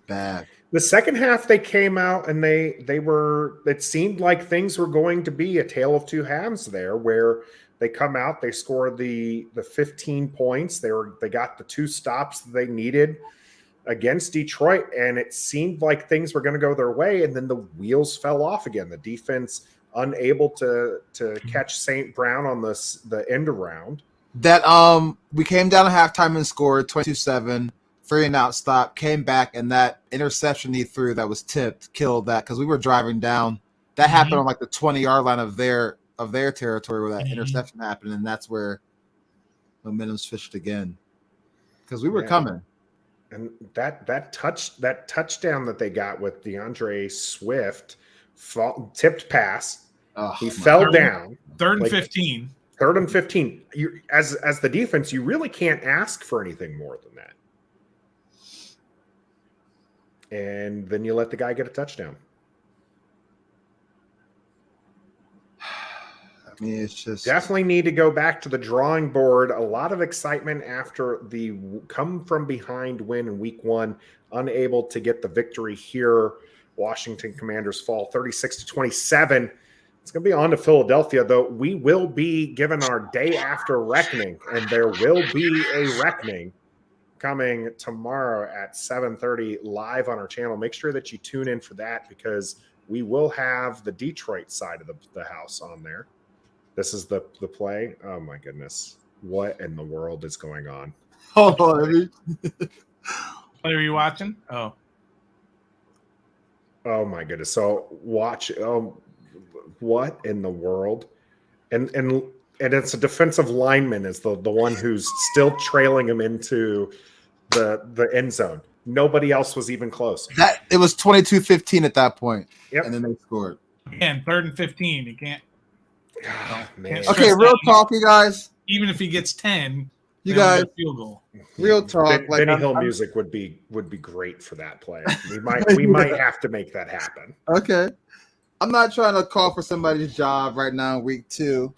bad. The second half, they came out and they were. It seemed like things were going to be a tale of two halves there, where they come out, they score the 15 points. They got the 2 stops that they needed against Detroit, and it seemed like things were going to go their way, and then the wheels fell off again. The defense unable to catch St. Brown on the end around. That we came down at halftime and scored 22-7, 3-and-out stop, came back, and that interception he threw that was tipped killed that because we were driving down. That happened on like the 20-yard line of their territory where that interception happened, and that's where momentum switched again because we were coming. And that touchdown that they got with DeAndre Swift, tipped pass. He fell down. 3rd and 15. 3rd and 15. You, as the defense, you really can't ask for anything more than that. And then you let the guy get a touchdown. I mean, it's just definitely need to go back to the drawing board. A lot of excitement after the come from behind win in week 1, unable to get the victory here. Washington Commanders fall 36-27. It's going to be on to Philadelphia, though. We will be given our day after reckoning, and there will be a reckoning coming tomorrow at 7:30 live on our channel. Make sure that you tune in for that because we will have the Detroit side of the house on there. This is the play. Oh, my goodness. What in the world is going on? Hold on. Play are you watching? Oh my goodness. So watch. What in the world? And it's a defensive lineman is the one who's still trailing him into the end zone. Nobody else was even close. It was 22-15 at that point. Yep. And then they scored. And 3rd and 15. You can't. Man. Okay, real talk, you guys. Even if he gets 10, you guys, field goal. Real talk. Benny Hill music would be great for that play. We might have to make that happen. Okay. I'm not trying to call for somebody's job right now, week 2.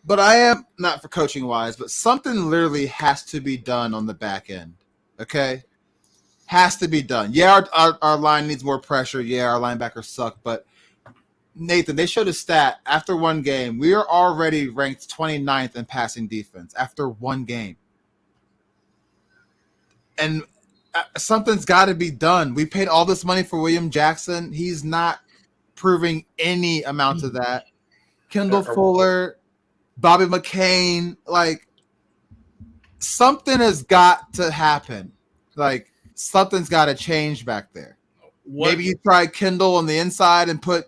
But I am, not for coaching wise, but something literally has to be done on the back end. Okay? Has to be done. Yeah, our line needs more pressure. Yeah, our linebackers suck. But Nathan, they showed a stat after one game. We are already ranked 29th in passing defense after one game. And something's got to be done. We paid all this money for William Jackson. He's not proving any amount of that. Kendall Fuller, Bobby McCain, like something has got to happen. Like something's got to change back there. Maybe you try Kendall on the inside and put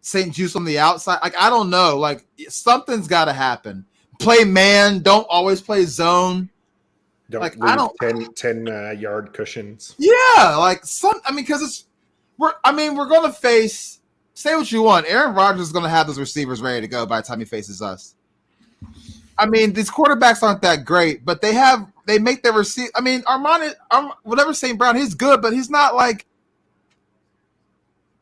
St. Juice on the outside. Like, I don't know. Like something's got to happen. Play man. Don't always play zone. Don't leave 10 yard cushions. Yeah, like because we're going to face. Say what you want. Aaron Rodgers is going to have those receivers ready to go by the time he faces us. I mean, these quarterbacks aren't that great, but they make their receive. I mean, whatever St. Brown, he's good, but he's not like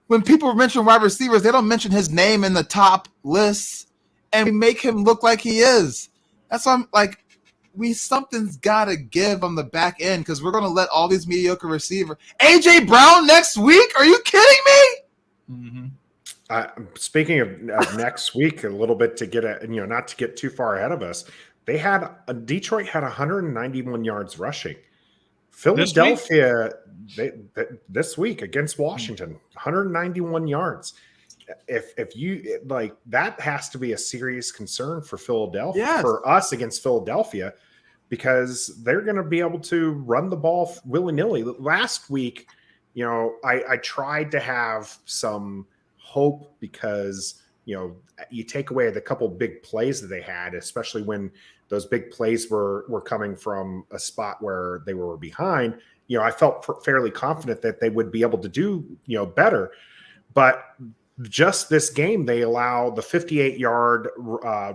when people mention wide receivers, they don't mention his name in the top lists, and we make him look like he is. That's why I'm like, something's got to give on the back end because we're going to let all these mediocre receivers. AJ Brown next week? Are you kidding me? Mm-hmm. Speaking of next week, a little bit to get not to get too far ahead of us, Detroit had 191 yards rushing. Philadelphia this week against Washington, 191 yards. If you like, that has to be a serious concern for Philadelphia, for us against Philadelphia, because they're going to be able to run the ball willy-nilly. Last week, I tried to have some hope because, you take away the couple big plays that they had, especially when those big plays were coming from a spot where they were behind. I felt fairly confident that they would be able to do, better. But just this game, they allow the 58-yard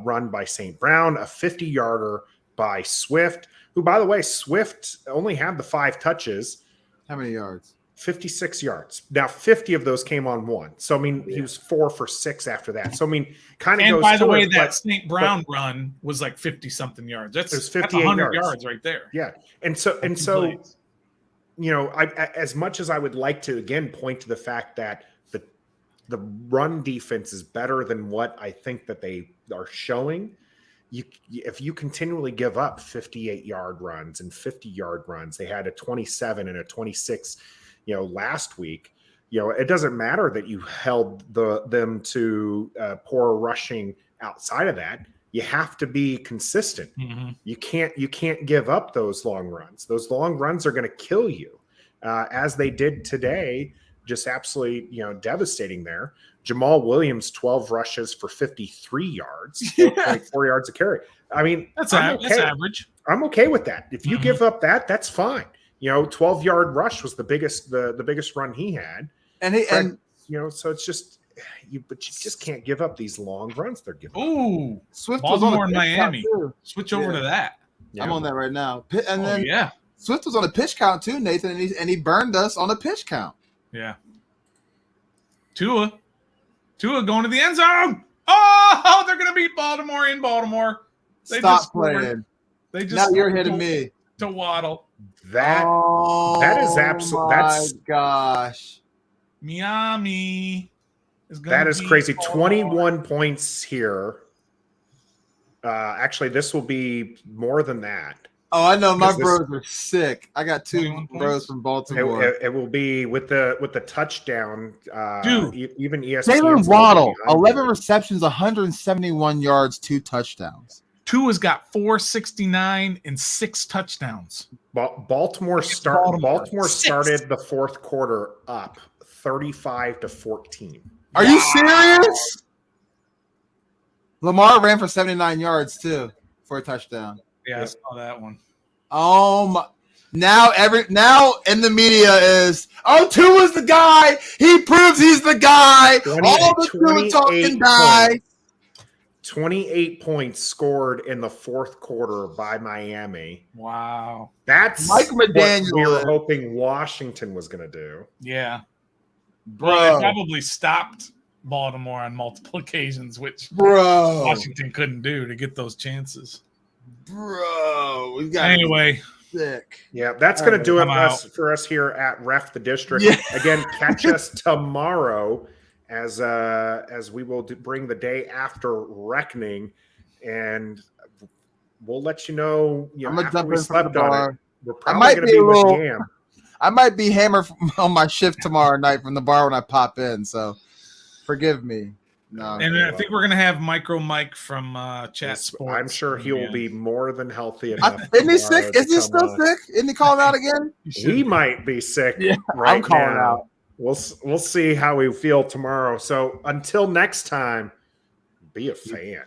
run by St. Brown, a 50-yarder by Swift, who, by the way, Swift only had the 5 touches. How many yards? 56 yards. Now, 50 of those came on one. So, I mean, he was 4 for 6 after that. So, I mean, kind of goes. And by the way, that St. Brown run was like 50-something yards. That's 100 yards right there. Yeah. And so, as much as I would like to, again, point to the fact that the run defense is better than what I think that they are showing, if you continually give up 58-yard runs and 50-yard runs, they had a 27 and a 26, last week, it doesn't matter that you held them to poor rushing outside of that. You have to be consistent. Mm-hmm. You can't give up those long runs. Those long runs are going to kill you, as they did today. Just absolutely, devastating there. Jamal Williams, 12 rushes for 53 yards, 4.4 yards a carry. I mean, that's average. I'm okay with that. If you give up that, that's fine. 12-yard rush was the biggest run he had. So it's just but you just can't give up these long runs they're giving. Ooh, Swift Baltimore was on Miami. Switch over to that. Yeah. I'm on that right now. And then Swift was on a pitch count too, Nathan, and he burned us on a pitch count. Yeah. Tua going to the end zone. Oh, they're going to beat Baltimore in Baltimore. Stop playing. They just now you're hitting me to Waddle. That is absolutely. That's gosh. Miami is going. That is crazy. 21 points here. Actually, this will be more than that. Oh, I know my bros are sick. I got 2 bros from Baltimore. It will be with the touchdown. Dude, even ESPN. Jalen Waddle, 11 receptions, 171 yards, 2 touchdowns. Tua's got 469 and 6 touchdowns. Baltimore started the fourth quarter up 35-14. Are you serious? Lamar ran for 79 yards too for a touchdown. Yeah, I saw that one. Oh my! Now in the media is Tua's the guy. He proves he's the guy. All the Tua talking guy. 28 points scored in the fourth quarter by Miami. Wow, that's Mike McDaniel. What we were hoping Washington was going to do. Yeah, bro, they probably stopped Baltimore on multiple occasions, which Washington couldn't do to get those chances. Bro, we got anyway. Sick. Yeah, that's going to do it for us here at Ref the District. Yeah. Again, catch us tomorrow as we will bring the day after reckoning, and we'll let you know. I'm gonna jump we in from the bar. We're probably going to be with Yam. I might be hammered on my shift tomorrow night from the bar when I pop in, so forgive me. No, and I think we're going to have Micro Mike from Chat Sports. I'm sure he will be more than healthy enough. Isn't he sick? Is he still sick? Isn't he calling out again? He might be sick right I'm calling now. Out. We'll see how we feel tomorrow. So until next time, be a fan.